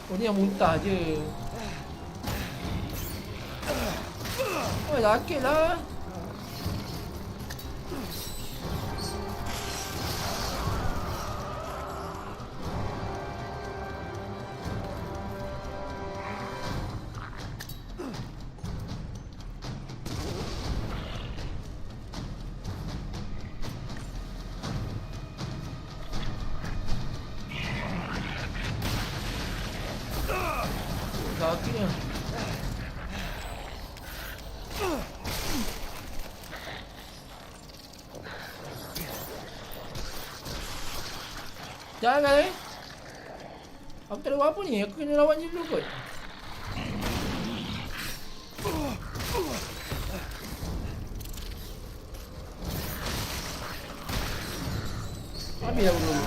Oh ni yang muntah je. Oh sakit lah. Sakitnya. Jangan Aku tak ada buat apa ni. Aku kena lawan je dulu kot. Habis aku dulu.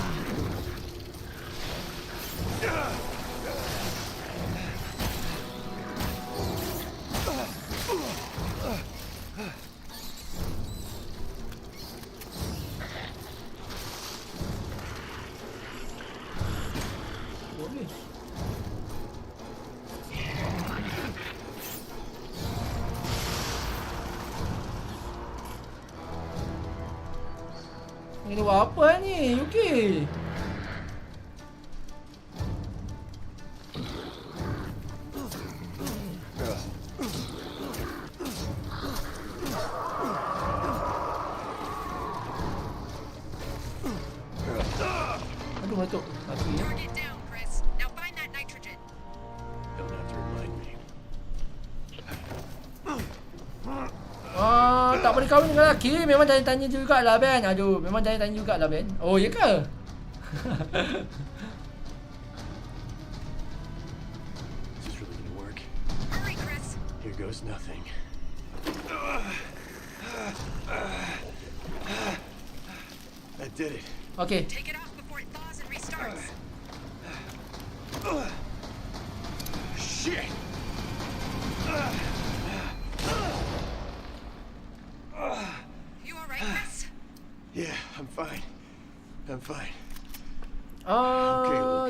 boleh. Ni buat apa ni? Okey. Aduh, meletup. Mati ya.
Target down, Chris. Now find that nitrogen.
Don't have to remind me.
Tak boleh kahwin dengan lelaki. Memang tanya-tanya jugalah, Ben. Aduh, memang tanya-tanya jugalah, Ben. Oh, ya ke?
Is this really gonna work?
Hurry, Chris.
Here goes nothing. That did it.
Okay.
Take it off before it thaws and restarts.
Shit!
You alright, Chris?
Yeah, I'm fine. I'm fine.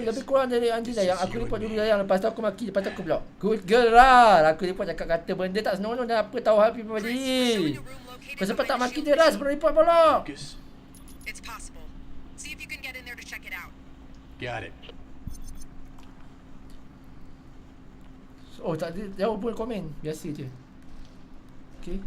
Lebih kurang dari anjing Dayang. Aku report dulu Dayang. Lepas tu aku maki. Lepas tu aku block. Good girl lah. Aku report cakap kata benda tak senonoh dan apa tahu happy body. Kau sempat tak maki dia dah sebelum report block.
It's possible. See if you can get in there to check it out.
Got it.
Oh, tak ada jauh pun komen. Biasa je. Okay.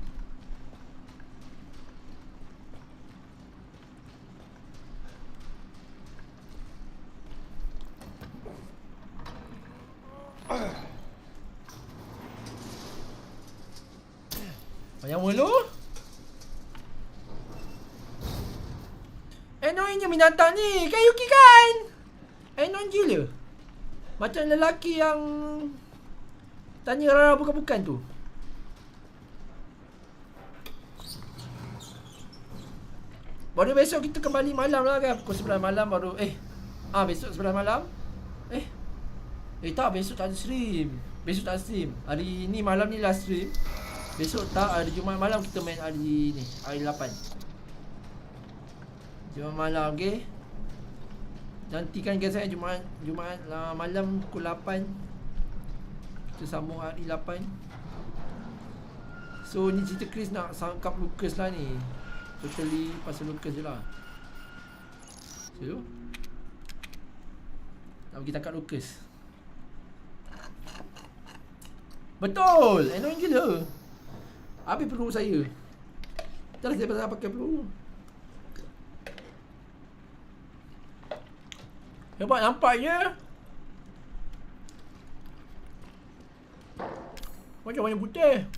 Banyak mulu. Annoyingnya binatang ni. Kan Yuki kan? Annoying gila. Macam lelaki yang tanya Rara bukan-bukan tu. Baru besok kita kembali malam lah kan. Pukul 9 malam baru. Besok 9 malam. Tak, besok tak ada stream. Besok tak ada stream. Hari ni malam ni last stream. Besok tak, hari Jumaat malam kita main hari ni. Hari 8. Jumaat malam, okay. Nantikan guys saya Jumaat malam pukul 8. Kita sambung hari 8. So ni cerita Chris nak sangkap Lucas lah ni. Totally pasal Lucas je lah. So nak pergi tangkap Lucas. Betul! Annoying gila. Habis peluru saya. Tak ada saya pakai peluru. Hebat nampaknya. Macam warna putih.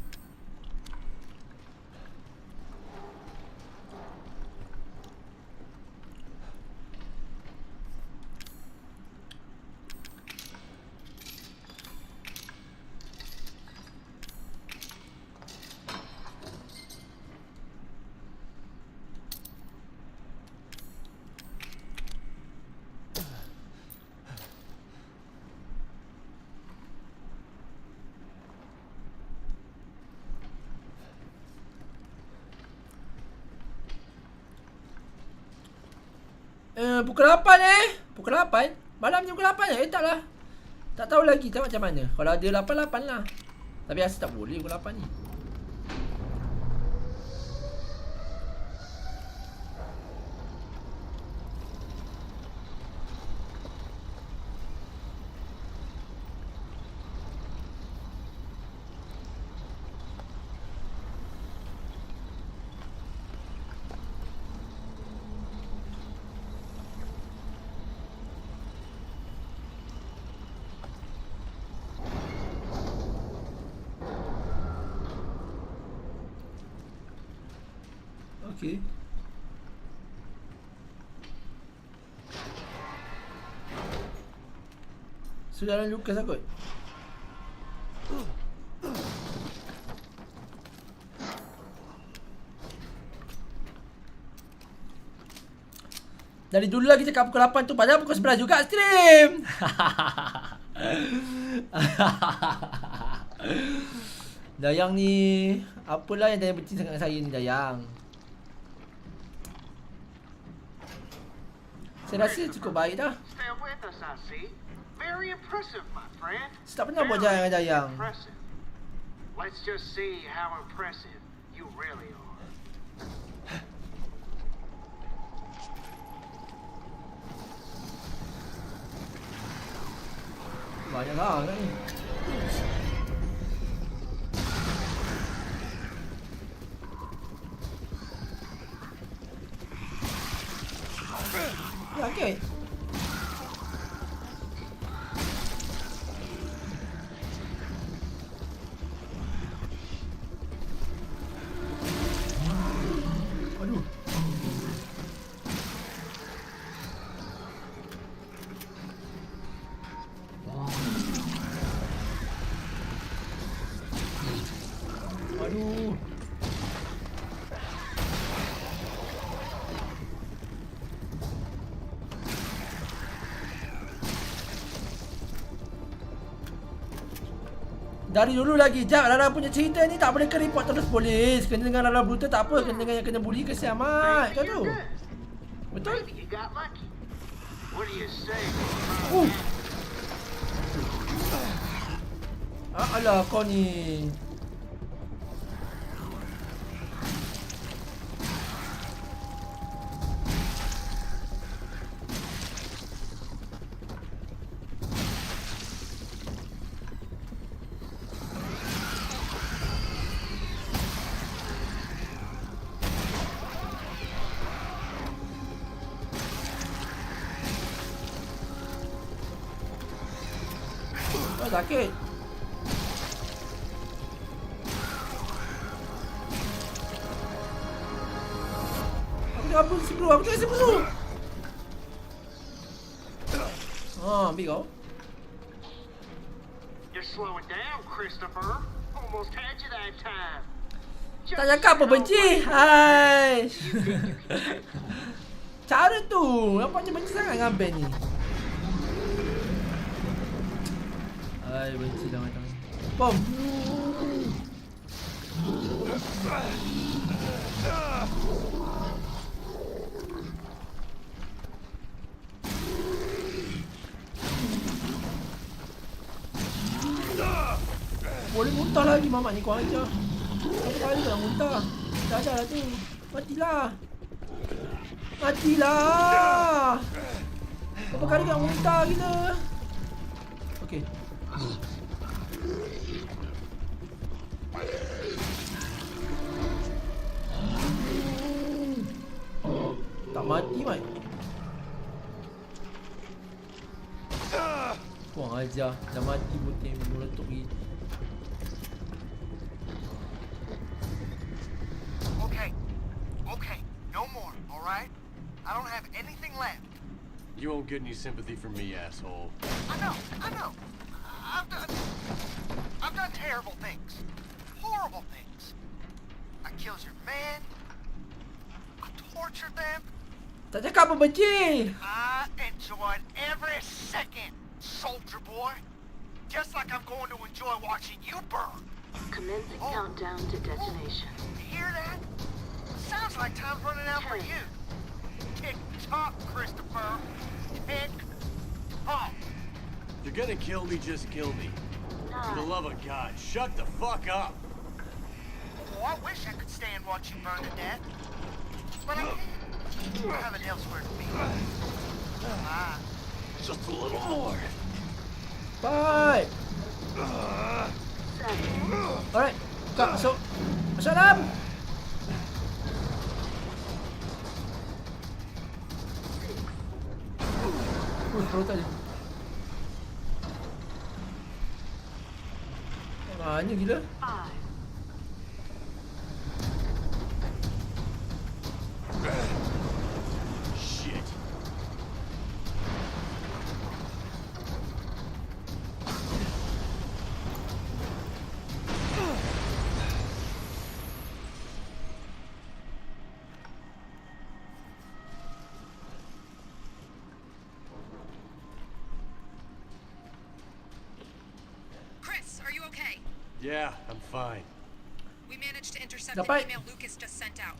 Pukul 8 Pukul 8? Malamnya pukul 8 taklah. Tak tahu lagi tak macam mana. Kalau ada 8 lah. Tapi rasa tak boleh pukul 8 ni. Okay. Sudah dalam Lucas kot. Dari dulu lagi cakap pukul 8 tu, padahal pukul 11 juga stream. Dayang ni, apalah yang Dayang benci sangat saya ni Dayang. Saya rasa cukup baik dah.
Stay with us, I see. Very impressive, my friend.
Saya tak pernah buat jayang-jayang.
Impressive. Let's just see how impressive you really are.
Banyak lah kan ni. Ya, okey. Aduh. Aduh. Dari dulu lagi, Jack, Lara punya cerita ni tak boleh ke report terus polis. Kena dengan Lara brutal tak apa, kena dengan yang kena bully kesian amat. Kau tu. Betul? Alah kau ni. Oh, sakit. Aku tengah pun sebelum. Aku tengah sebelum. Ambil kau.
You're slowing down, Christopher. Almost had you that time.
Tak cakap apa benci. Hai. Cara tu. Nampaknya benci sangat dengan band ni. Hai, benci dah matang. Bom. Boleh muntah lagi mamak ni, kau ajar. Satu kali kau nak muntah. Dah lah tu. Matilah. Matilah. Satu kali kau nak muntah kita. Okey. Tak mati, Mat. Kurang ajar. Dah mati putih meletup gitu.
Okay. No more, alright? I don't have anything left.
You won't get any sympathy from me, asshole.
I know. I've done terrible things. Horrible things. I killed your man. I tortured them.
Tak cakap apa benci.
I enjoyed every second, soldier boy. Just like I'm going to enjoy watching you burn.
Commencing countdown to detonation.
You hear that? Sounds like time's running out for you. Tick tock, Christopher. Tick tock.
You're gonna kill me, just kill me. For the love of God, shut the fuck up.
Oh, I wish I could stay and watch you burn to death. But I can't. I have it elsewhere to be.
Just a little more.
Bye. Alright. Kak, masuk. Masuk dalam. Perut tadi. Banyak gila.
Shit.
Chris, are you okay?
Yeah, I'm fine.
We managed to intercept
Dapat.
an email Lucas just sent out.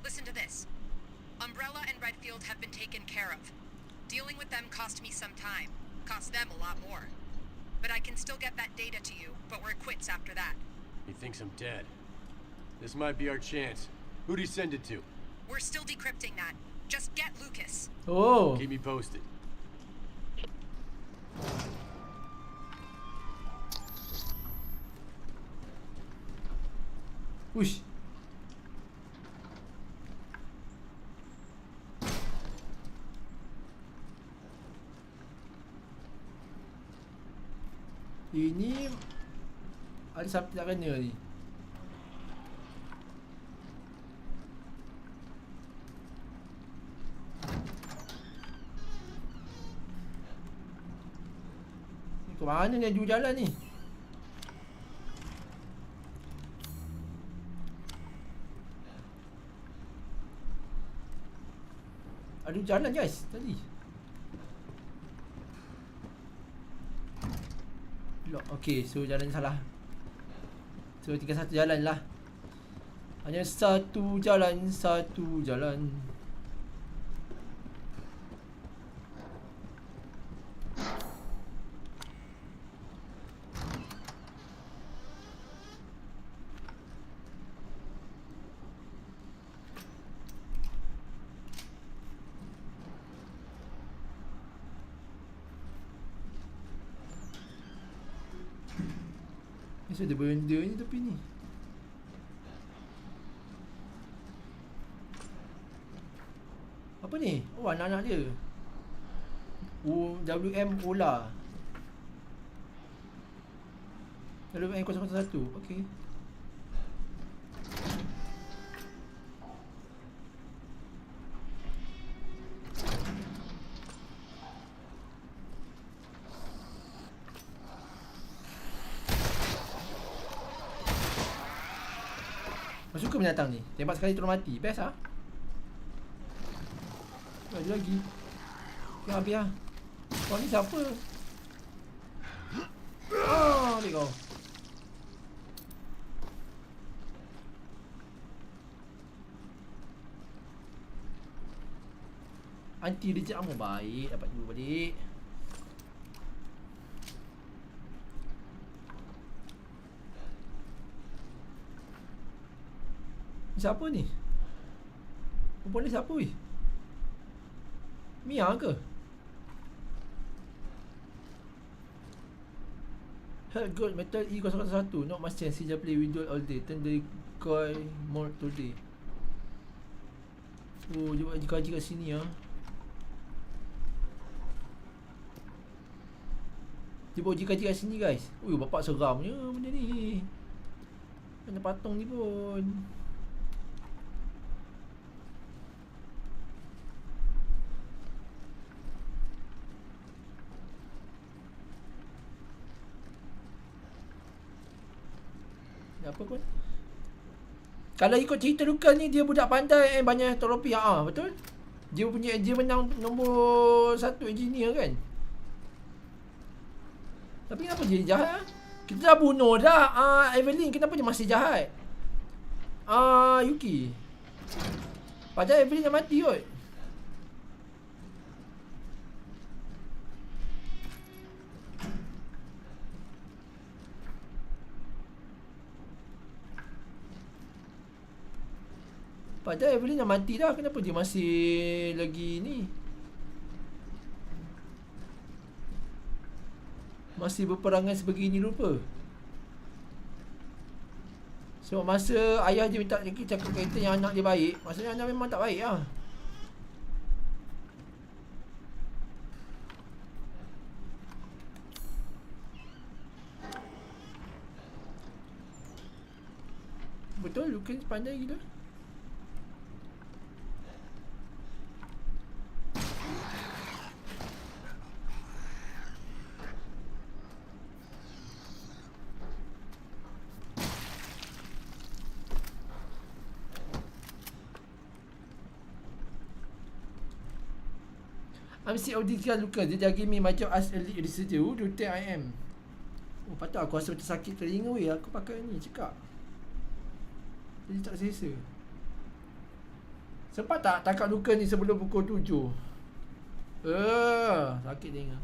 Listen to this. Umbrella and Redfield have been taken care of. Dealing with them cost me some time. Cost them a lot more. But I can still get that data to you, but we're quits after that.
He thinks I'm dead. This might be our chance. Who'd he send it to?
We're still decrypting that. Just get Lucas.
Oh.
Keep me posted.
Uish. Ini ada siapa tak kena ni? Ni ke mana ni aju jalan ni? Ada jalan guys tadi. Okey, so jalan salah. So tinggal satu jalan lah. Hanya satu jalan, satu jalan. Mesti ada benda ni tepi ni. Apa ni? Oh, anak-anak dia. WM Ola. WM 001. Okey. Suka binatang ni. Tembak sekali terus mati. Best ah. Ada lagi. Ya biar. Kau ni siapa? Oh, ni kau. Anti reject ammo baik. Dapat dulu balik. Siapa ni? Perempuan ni siapa weh? Mia ke? Health gold metal E001. Not much chance. Just play window all day. Turn the coil more today. Oh, dia buat kaji kat sini ah. Dia buat kaji kat sini guys. Ui, bapak seramnya benda ni. Mana patung ni pun. Apa pun. Kalau ikut cerita Lucas ni, dia budak pandai banyak trofi. Betul. Dia menang nombor 1 engineer kan. Tapi kenapa dia jahat? Kita dah bunuh dah Evelyn, kenapa dia masih jahat? Yuki. Padahal Evelyn dah mati kot. Padahal Evelyn dah mati dah. Kenapa dia masih lagi ni? Masih berperangan sebegini rupa. Sebab masa ayah dia minta cakap kata yang anak dia baik, maksudnya anak memang tak baik lah. Betul, Lucas pandai gila. I'm sick of this guy Lucas. Dia jaga me macam as elite researcher. Who do you think I am? Oh, patut aku rasa macam sakit telinga weh. Aku pakai ni, cekak. Jadi tak selesa. Sempat tak tangkap luka ni sebelum pukul 7? Sakit telinga.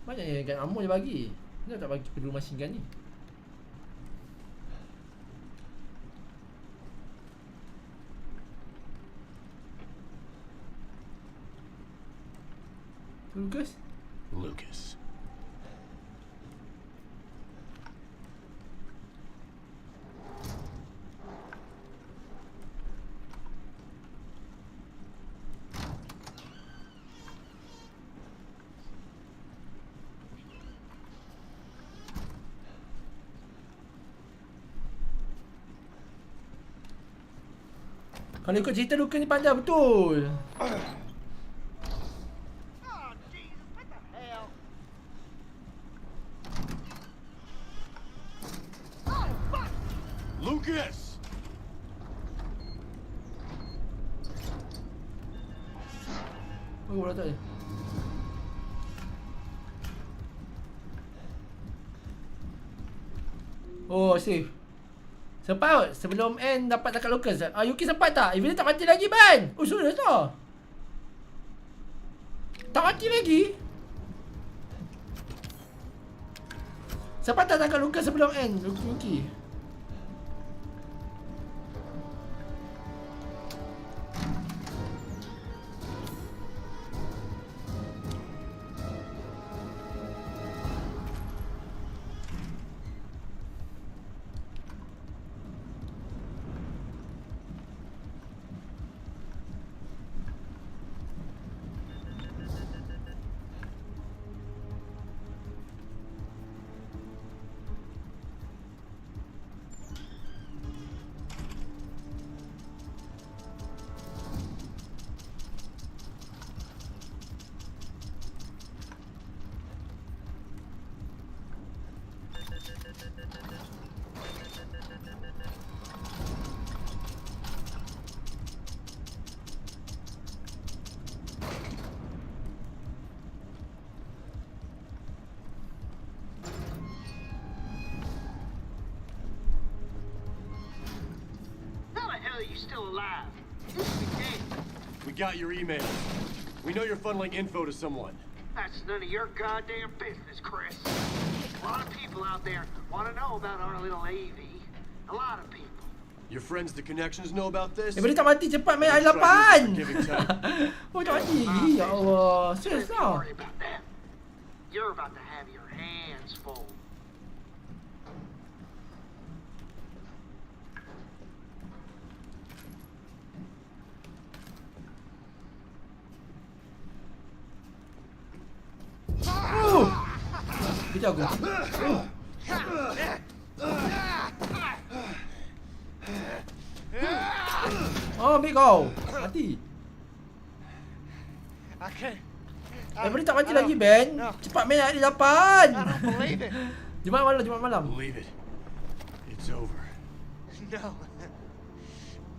Banyak yang ammo dia bagi. Kenapa tak bagi kedua machine gun ni? Lucas?
Lucas.
Kalau ikut cerita Lucas ni pandai betul.
Lucas!
Oh, bola tak ada. Oh, safe. Sempat sebelum end dapat dekat Lucas. Yuki sempat tak? Evelyn tak mati lagi, Ban. Oh, sudah tak? Tak mati lagi? Sempat tak dekat Lucas sebelum end, Yuki?
Still alive. This is the game.
We got your email. We know you're funneling info to someone.
That's none of your goddamn business, Chris. A lot of people out there want to know about our little AV. A lot of people.
Your friends, the connections, know about this?
Boleh tak mati cepat main air 8. Oh, tak mati. Ya Allah. Serius lah.
You're about to have your hands full.
Kejap aku. Oh, ambil kau. Mati. Boleh tak mati lagi, Ben? Cepat main hari 8. Jumaat malam.
Believe it. It's over.
No.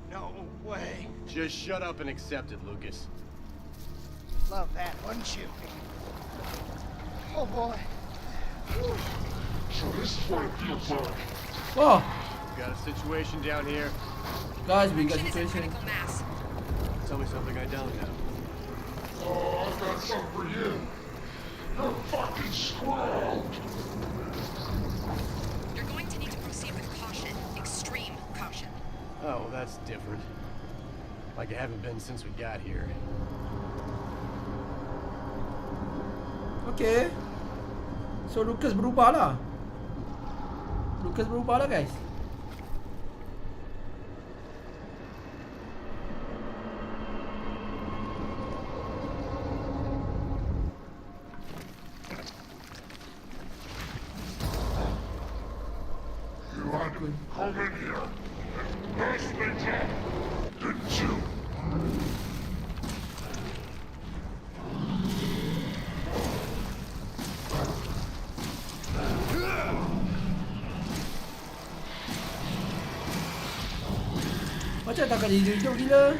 No way.
Just shut up and accept it, Lucas.
Love that, wouldn't you? Oh boy.
So this is what it feels like.
Oh.
We've got a situation down here.
Guys, we got a situation.
Tell me something I don't know.
Oh, I've got something for you. You're fucking screwed.
You're going to need to proceed with caution. Extreme caution.
Oh, well, that's different. Like I haven't been since we got here.
Okay. So Lucas berubah lah. Guys.
You had to come in here and mess things up, didn't you?
Macam takkan dia hidup gila.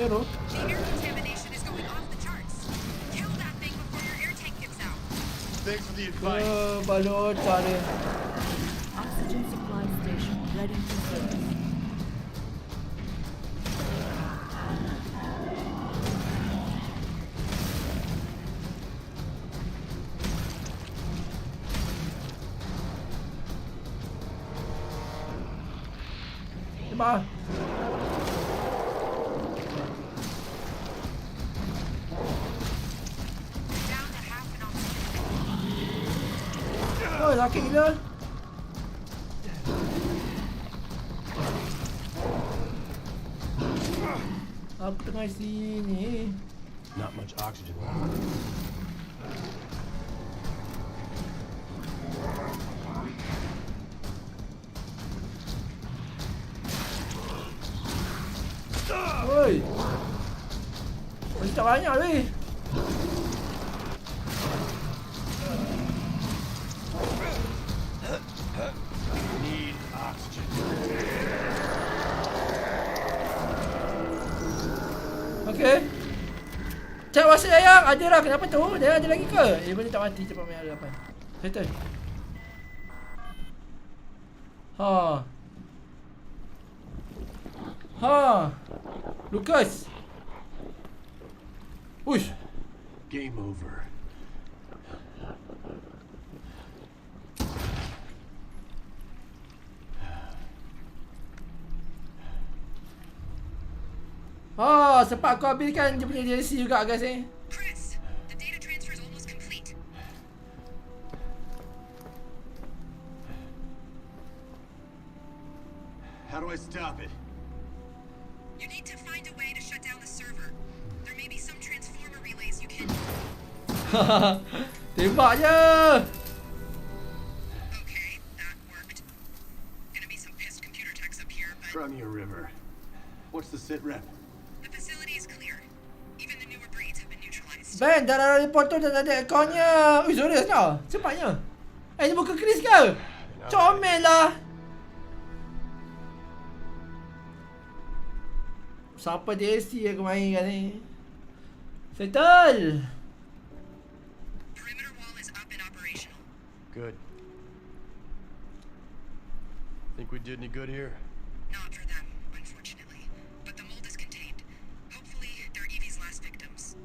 The air contamination is going off the charts. Kill that thing before your air tank gives out.
Thanks for the advice.
Balot cara.
Oxygen supply station ready for service.
Tembak. Oh, sakit gila. Aku tengah sini.
Not much oxygen left.
Oi. Masih tak banyak weh.
Need oxygen.
Okey. Cak wasik ayang, ada lah. Kenapa tu? Dia ada lagi ke? Boleh tak mati cepat main ada apa? Settle. Lucas. Uish.
Game over.
Sempat aku habiskan dia punya DLC juga guys eh.
Chris, the data transfer is almost complete.
How do I stop it?
You need to find a way to shut down the server. There may be some transformer relays you can.
Tembak je.
Okay, that worked. Gonna be some pissed computer techs up here, but
Cry me a river. What's the sit rep?
the facility is clear. Even the newer breeds have been neutralized.
Ben, dalam report tu dah ada akaunnya. Ui, serius lah. Cepatnya. Ni bukan Chris ke? Comel lah. Siapa DLC aku main kan ni? Settle.
Perimeter wall is up and operational.
Good. Think we did any good here?
Not for them, unfortunately. But the mold is contained. Hopefully, they're Evie's last victims.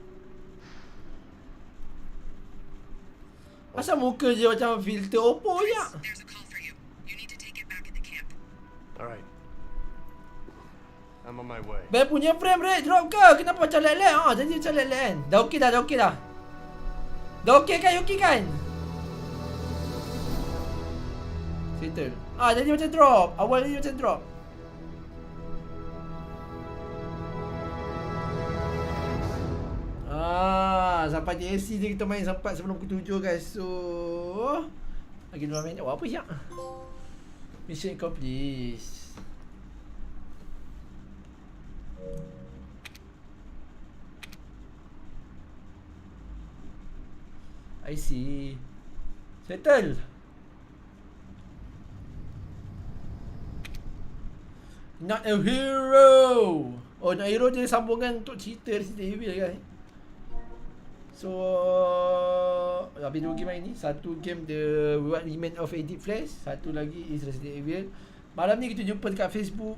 Asal muka dia macam filter Oppo je?
There's a call for you. You need to take it back at the camp.
All right. I'm on my way.
Ben punya frame rate drop ke? Kenapa macam lag-lag? Jadi macam lag-lag kan? Dah okey dah, dah okey dah. Dah okey kan? Okey kan? Settle. Jadi macam drop. Awal jadi macam drop. Sampai DLC je kita main sampai sebelum pukul 7 guys. So lagi 2 minit. Apa siap? Mission complete. I see. Settle. Not a hero. Oh, not a hero dia sambungan untuk cerita Resident Evil kan. So habis 2 game ni. Satu game The What Remains of Edith Flash, satu lagi is Resident Evil. Malam ni kita jumpa dekat Facebook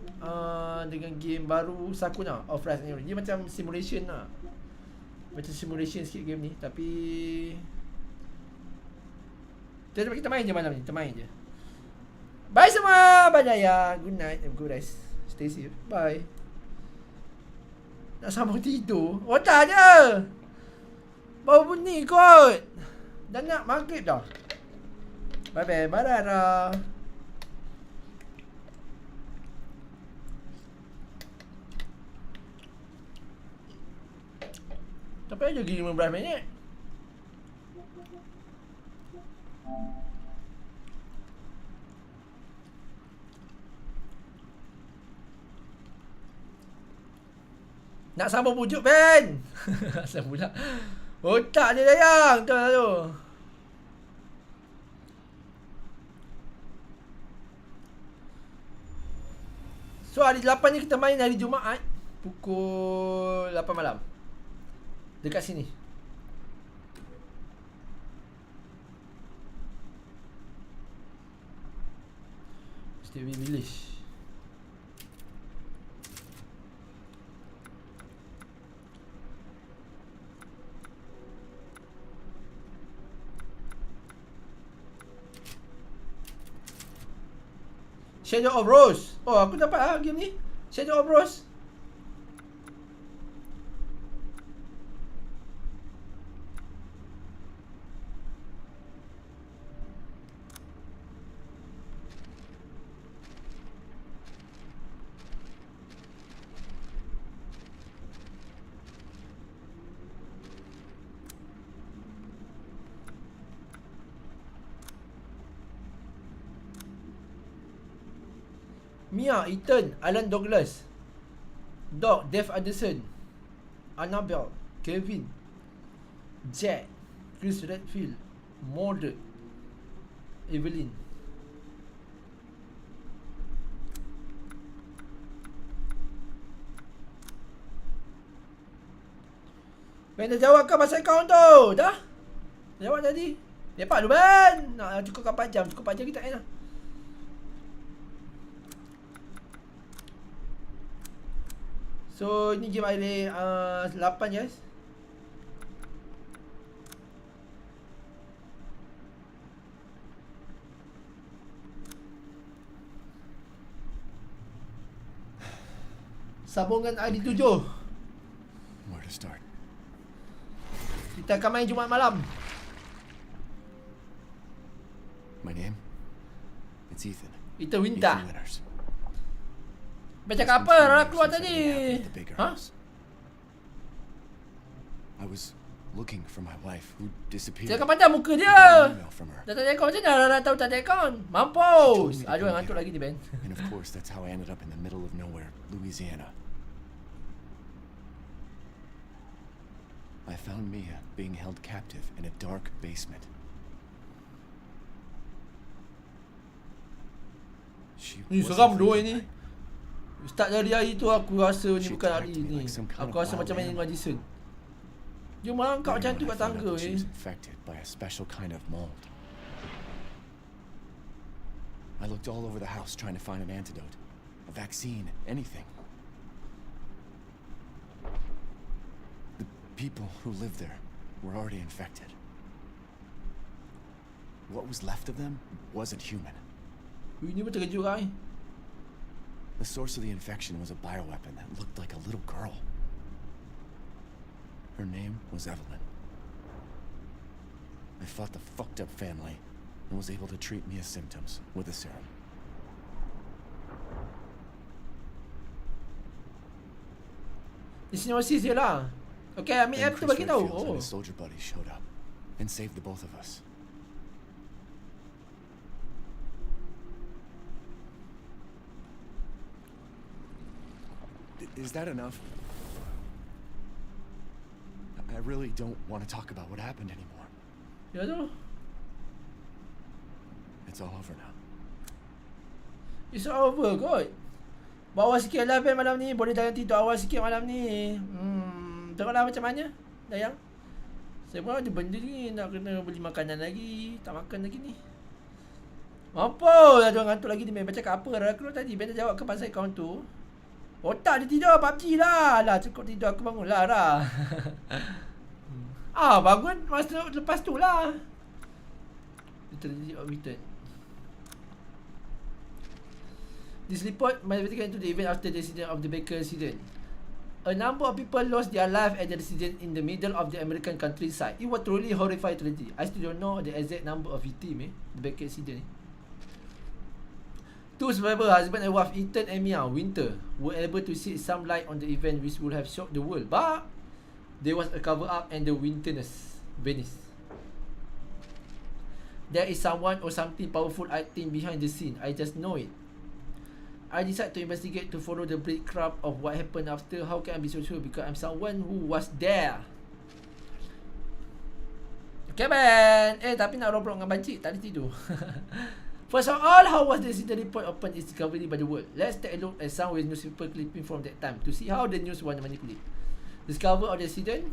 dengan game baru Sakuna of Rise. Dia macam simulation lah. Macam simulation sikit game ni. Tapi Kita main je malam ni. Kita main je. Bye semua. Bye Daya. Good night. Good rest. Stay safe. Bye. Nak sambung tidur. Otak je. Baru bunyi kot. Dah nak maghrib dah. Bye bye. Bye Rara. Sampai lagi 15 minit. Nak sambung pujuk Ben. Asal pula. Otak dia dayang. Tahu tak tu. So hari 8 ni kita main hari Jumaat. Pukul 8 malam. Dekat sini. Stevie Village. Shadow of Rose. Oh, aku dapat lah game ni. Shadow of Rose. Mia, Ethan, Alan Douglas, Doc, Dave Anderson, Annabelle, Kevin, Jack, Chris Redfield, Mordred, Evelyn. Ben dah jawab kan pasal akaun tu? Dah? Jawab tadi. Lepak dulu Ben. Nak cukup 4 jam. Cukup 4 jam kita end lah. So ini game hari 8 guys. Sambungan hari 7.
Where to start?
Kita akan main Jumaat malam.
My name? It's Ethan.
Ethan Winter.
Ethan Winters.
Baca apa Rara keluar tadi? Ha?
I was looking for my wife who disappeared.
Jangan pandang muka dia. Dah tak ada akaun macam mana Rara tahu tak ada akaun? Mampus. Aduh ngantuk lagi ni Ben.
And of course that's how I ended up in the middle of nowhere, Louisiana. I found Mia being held captive in a dark basement.
Ni seram dua ini. Start dari hari tu aku rasa ni bukan hari ni. Aku rasa macam main Magician. Dia merangkak macam tu kat tangga ni.
Infected by a special kind of mold. I looked all over the house trying to find an antidote, a vaccine, anything. The people who lived there were already infected. What was left of them wasn't human.
Ini betul terkejut kan?
The source of the infection was a bioweapon that looked like a little girl. Her name was Evelyn. I fought the fucked up family and was able to treat Mia's symptoms with a serum.
Di sini masih je lah. Okay, ambil app tu bagi tahu.
Oh. And his soldier buddies showed up and saved the both of us. Is that enough? I really don't want to talk about what happened anymore.
Ya tu.
It's all over now.
It's over kot. Bawa sikit lah Ben malam ni. Boleh jangan tidur awal sikit malam ni. Tengoklah macam mana Dayang. Saya pun ada benda ni. Nak kena beli makanan lagi. Tak makan lagi ni. Apa? Dah ngantuk lagi ni Ben. Baca kat apa Rara keluar tadi. Ben dah jawab ke pasal akaun tu. Otak dia tidur PUBG lah. Lah cukup tidur aku bangun lah Rara. Bangun masa lepas tu lah. The tragedy of return. This report might be taken into the event after the incident of the Baker incident. A number of people lost their life at the incident in the middle of the American countryside. It was truly horrifying tragedy. I still don't know the exact number of victims, the Baker incident. Two survivors, husband and wife, Ethan and Mia Winter, were able to see some light on the event which would have shocked the world. But there was a cover-up and the witness vanished. There is someone or something powerful acting behind the scene. I just know it. I decided to investigate to follow the breadcrumb of what happened after. How can I be so sure? Because I'm someone who was there. Okay man. Tapi nak roblok dengan bancik, tak ada tidur. First of all, how was the incident report upon its discovery by the world? Let's take a look at some newspaper clipping from that time to see how the news was manipulated. Discover of the incident.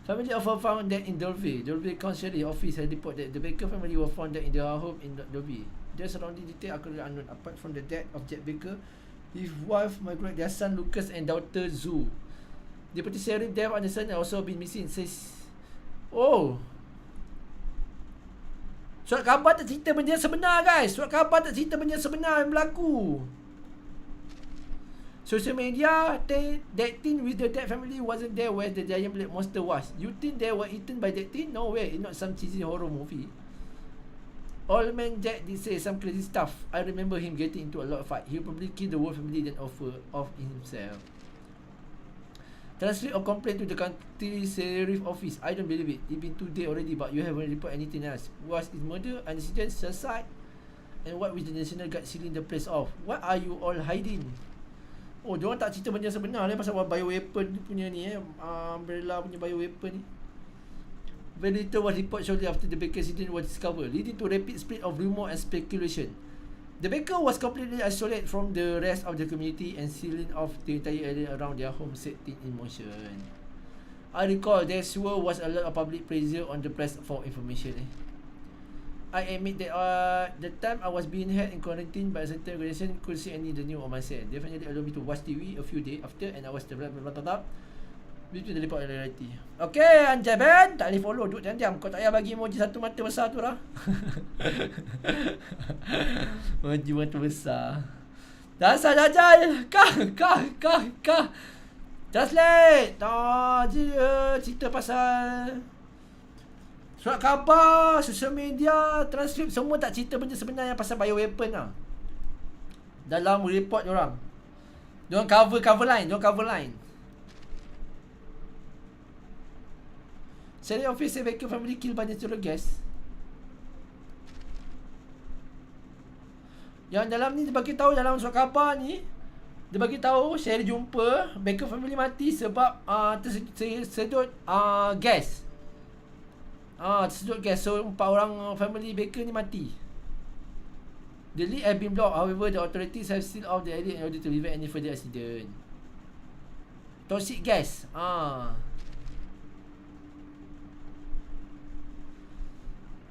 Family of found dead in Dolby. Dolby County Office had reported that the Baker family were found dead in their home in Dolby. Their surrounding detail are currently unknown. Apart from the death of Jack Baker, his wife Margaret, their son Lucas and daughter Zoo. Deputy Sheriff Dave Anderson also been missing since. Oh, surat khabar tak cerita benda sebenar guys. Surat khabar tak cerita benda sebenar yang berlaku. Social media, that teen with the dead family wasn't there where the giant black monster was. You think they were eaten by that teen? No way, it's not some cheesy horror movie. Old man Jack did say some crazy stuff. I remember him getting into a lot of fight. He probably killed the whole family then offer off himself. Transcript of complaint to the county sheriff office. I don't believe it. It's been 2 days already, but you haven't reported anything else. Was it murder, an incident, suicide? And what with the National Guard sealing the place off? What are you all hiding? Oh, diorang tak cerita benda sebenar ni pasal bioweapon punya ni Umbrella punya bioweapon ni. Very little was reported shortly after the Baker incident was discovered, leading to rapid spread of rumor and speculation. The Baker was completely isolated from the rest of the community and sealing off the entire area around their home, setting in motion. I recall there sure was a lot of public pressure on the press for information. I admit that the time I was being held in quarantine by a certain organization, couldn't see any of the news on myself. Definitely allowed me to watch TV a few days after, and I was between the report and reality. Okay, Anjay Ben, tak boleh follow, duduk diam-diam. Kau tak payah bagi emoji satu mata besar tu lah. Emoji mata besar. Dasar Dajjal. Kah. Translate. Cerita pasal surat khabar, social media, transkrip, semua tak cerita benda sebenar yang pasal bioweapon lah. Dalam report diorang. Diorang cover line. Sheriff office say Baker family kill by natural gas. Yang dalam ni dia bagi tahu, dalam surat khabar ni dia bagi tahu Sheriff jumpa Baker family mati sebab tersedut gas. Tersedut gas. So 4 orang family Baker ni mati. The lead have been blocked. However, the authorities have sealed off the area in order to prevent any further accident. Toxic gas.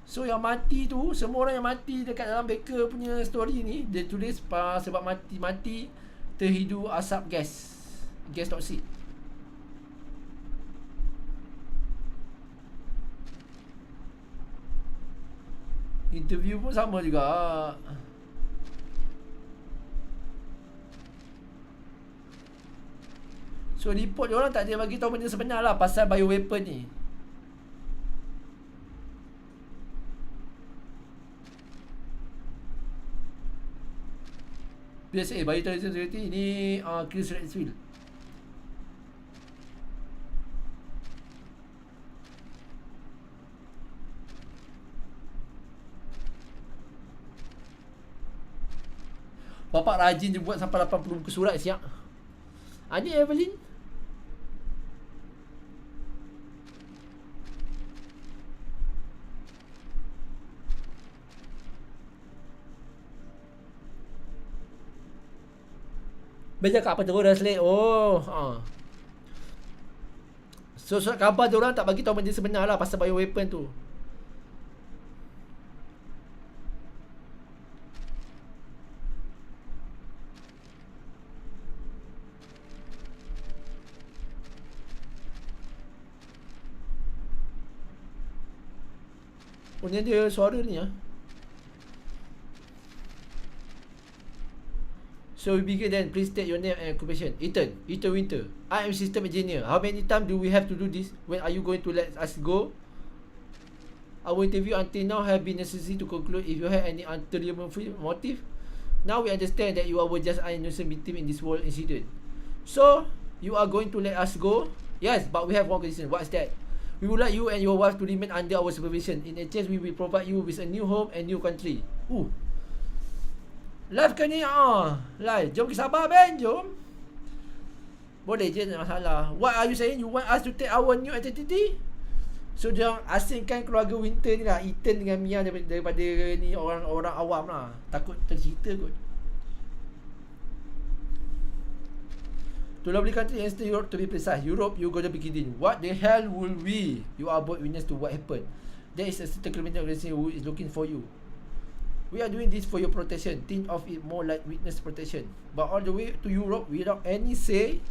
So yang mati tu, semua orang yang mati dekat dalam Baker punya story ni, dia tulis sebab mati terhidu asap gas toksik. Interview pun sama juga. So report diorang tak ada bagi tahu benda sebenar lah pasal bioweapon ni. Biasa bagi tahu security ni Chris Redfield. Bapak rajin je buat sampai 80 muka surat siap. Ni Evelyn. Baca kat apa terus translate. So surat khabar diorang tak bagi tahu benda sebenar lah pasal bioweapon tu. Oh, ni ada suara ni ah. So we begin then. Please state your name and occupation. Ethan Winter. I am system engineer. How many times do we have to do this? When are you going to let us go? Our interview until now have been necessary to conclude if you have any ulterior motive. Now we understand that you are just an innocent victim in this whole incident. So you are going to let us go? Yes, but we have one condition. What's that? We would like you and your wife to remain under our supervision. In exchange, we will provide you with a new home and new country. Live ke ni? Live. Jom kita sabar, Ben. Jom. Boleh je, tak masalah. What are you saying? You want us to take our new identity? So, jangan asingkan keluarga Winter ni lah. Ethan dengan Mia daripada ni orang-orang awam lah. Takut tercerita kot. To lovely country and stay Europe to be precise. Europe, you gonna be kidding. What the hell will we? You are both witness to what happened. There is a certain criminal organization who is looking for you. We are doing this for your protection. Think of it more like witness protection. But all the way to Europe without any say,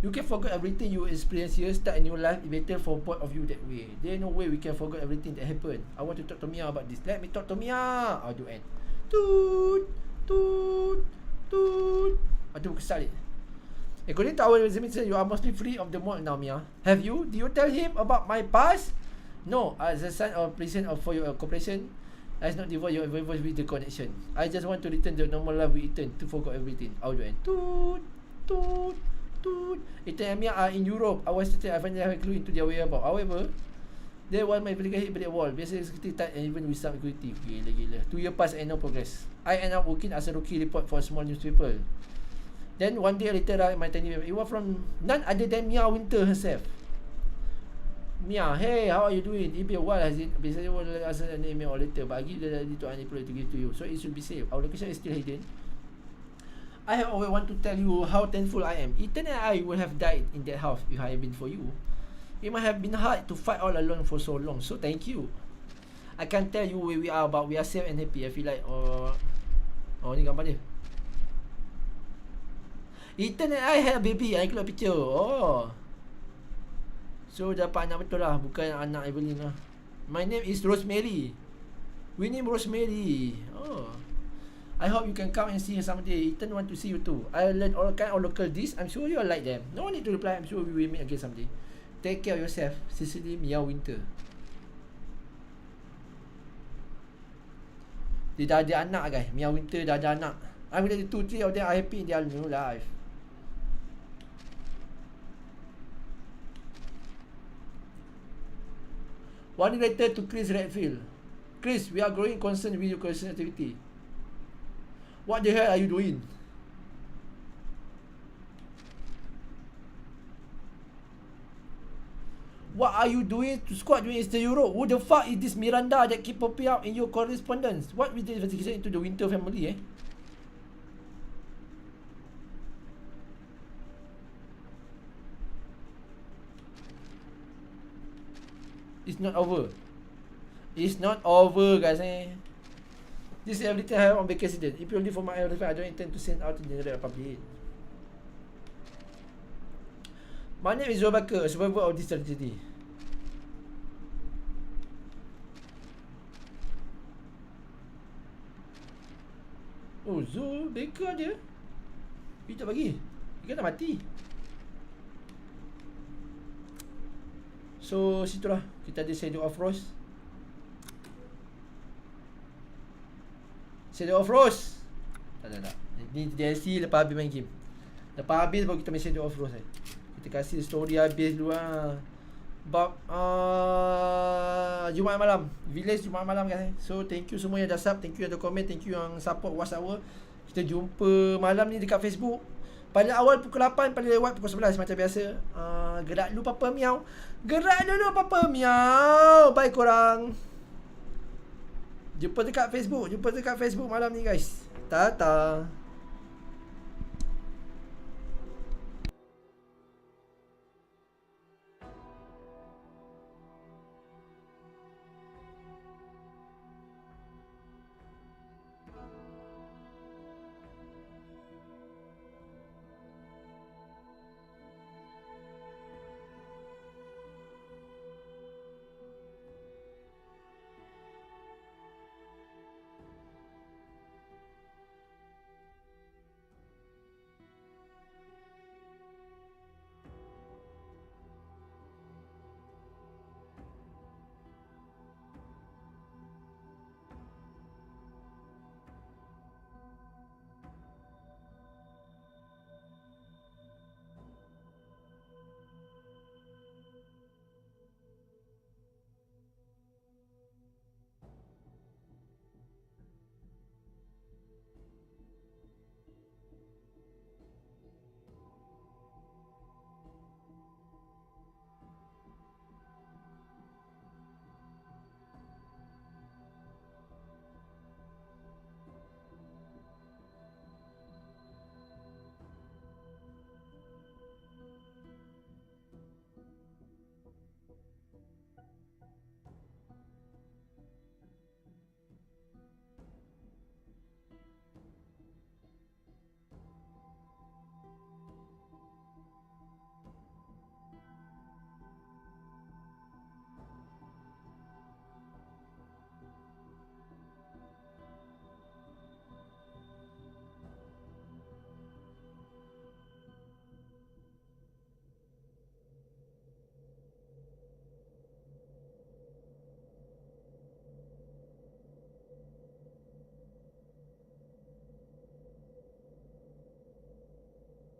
you can forget everything you experience here, start a new life. It's better for both of you that way. There's no way we can forget everything that happened. I want to talk to Mia about this. Let me talk to Mia. Audio end. Toot, toot, toot. Aduh, kesal ni. According to our examination, you are mostly free of the mold now, Mia. Have you? Did you tell him about my past? No. As a sign of appreciation for your cooperation, I not devote your voice with the connection. I just want to return the normal life with Ethan to forget everything. Audio end. Toot, toot, toot. Ethan and Mia are in Europe. I was to I finally have a clue into their whereabouts. However, they want my vertical hit brick wall. Basically, security tight and even with some security. Gila. 2 years passed and no progress. I end up working as a rookie report for a small newspaper. Then one day later, my tiny baby, it was from none other than Mia Winter herself. Mia, hey, how are you doing? It be a while, has it? Basically, I will answer an email or later, but I give the ready to unemployed to give to you, so it should be safe. Our location is still hidden. I have always want to tell you how thankful I am. Ethan and I would have died in that house if I had been for you. It might have been hard to fight all alone for so long, so thank you. I can't tell you where we are, but we are safe and happy. I feel like, ni gambar dia. Ethan and I had a baby. I keluar picture. So dapat anak betul lah. Bukan anak Evelyn lah. My name is Rosemary. We name Rosemary. I hope you can come and see her someday. Ethan want to see you too. I learn all kind of local dish. I'm sure you'll like them. No need to reply. I'm sure we will meet again someday. Take care of yourself. Sincerely, Mia Winter. Dia dah ada anak guys. Mia Winter dah ada anak. I'm glad the 2-3 of them are happy in their new life. One letter to Chris Redfield. Chris, we are growing concerned with your collection activity. What the hell are you doing? What are you doing to squad during Eastern Europe? Who the fuck is this Miranda that keep popping up in your correspondence? What with the investigation into the Winter family, It's not over. It's not over, guys. This is everything I have on vacation. If you only for my life, I don't intend to send out to the general public. My name is Zobaka, a survivor of this tragedy. Oh, Zobaka dia. Dia tak bagi. Dia kan dah mati. So, situlah. Kita ada Shadow of Rose. Shadow of Rose. Tak. Ni DLC lepas habis main game. Lepas habis baru kita main Shadow of Rose. Kita kasih story habis dulu lah. Bab Jumaat malam. Village Jumaat malam guys. So, thank you semua yang dah sub. Thank you yang dah komen. Thank you yang support watch hour. Kita jumpa malam ni dekat Facebook. Pada awal pukul 8, pada lewat pukul 11 macam biasa. Gerak dulu Papa Miau. Gerak dulu Papa Miau. Bye korang. Jumpa dekat Facebook malam ni guys. Tata.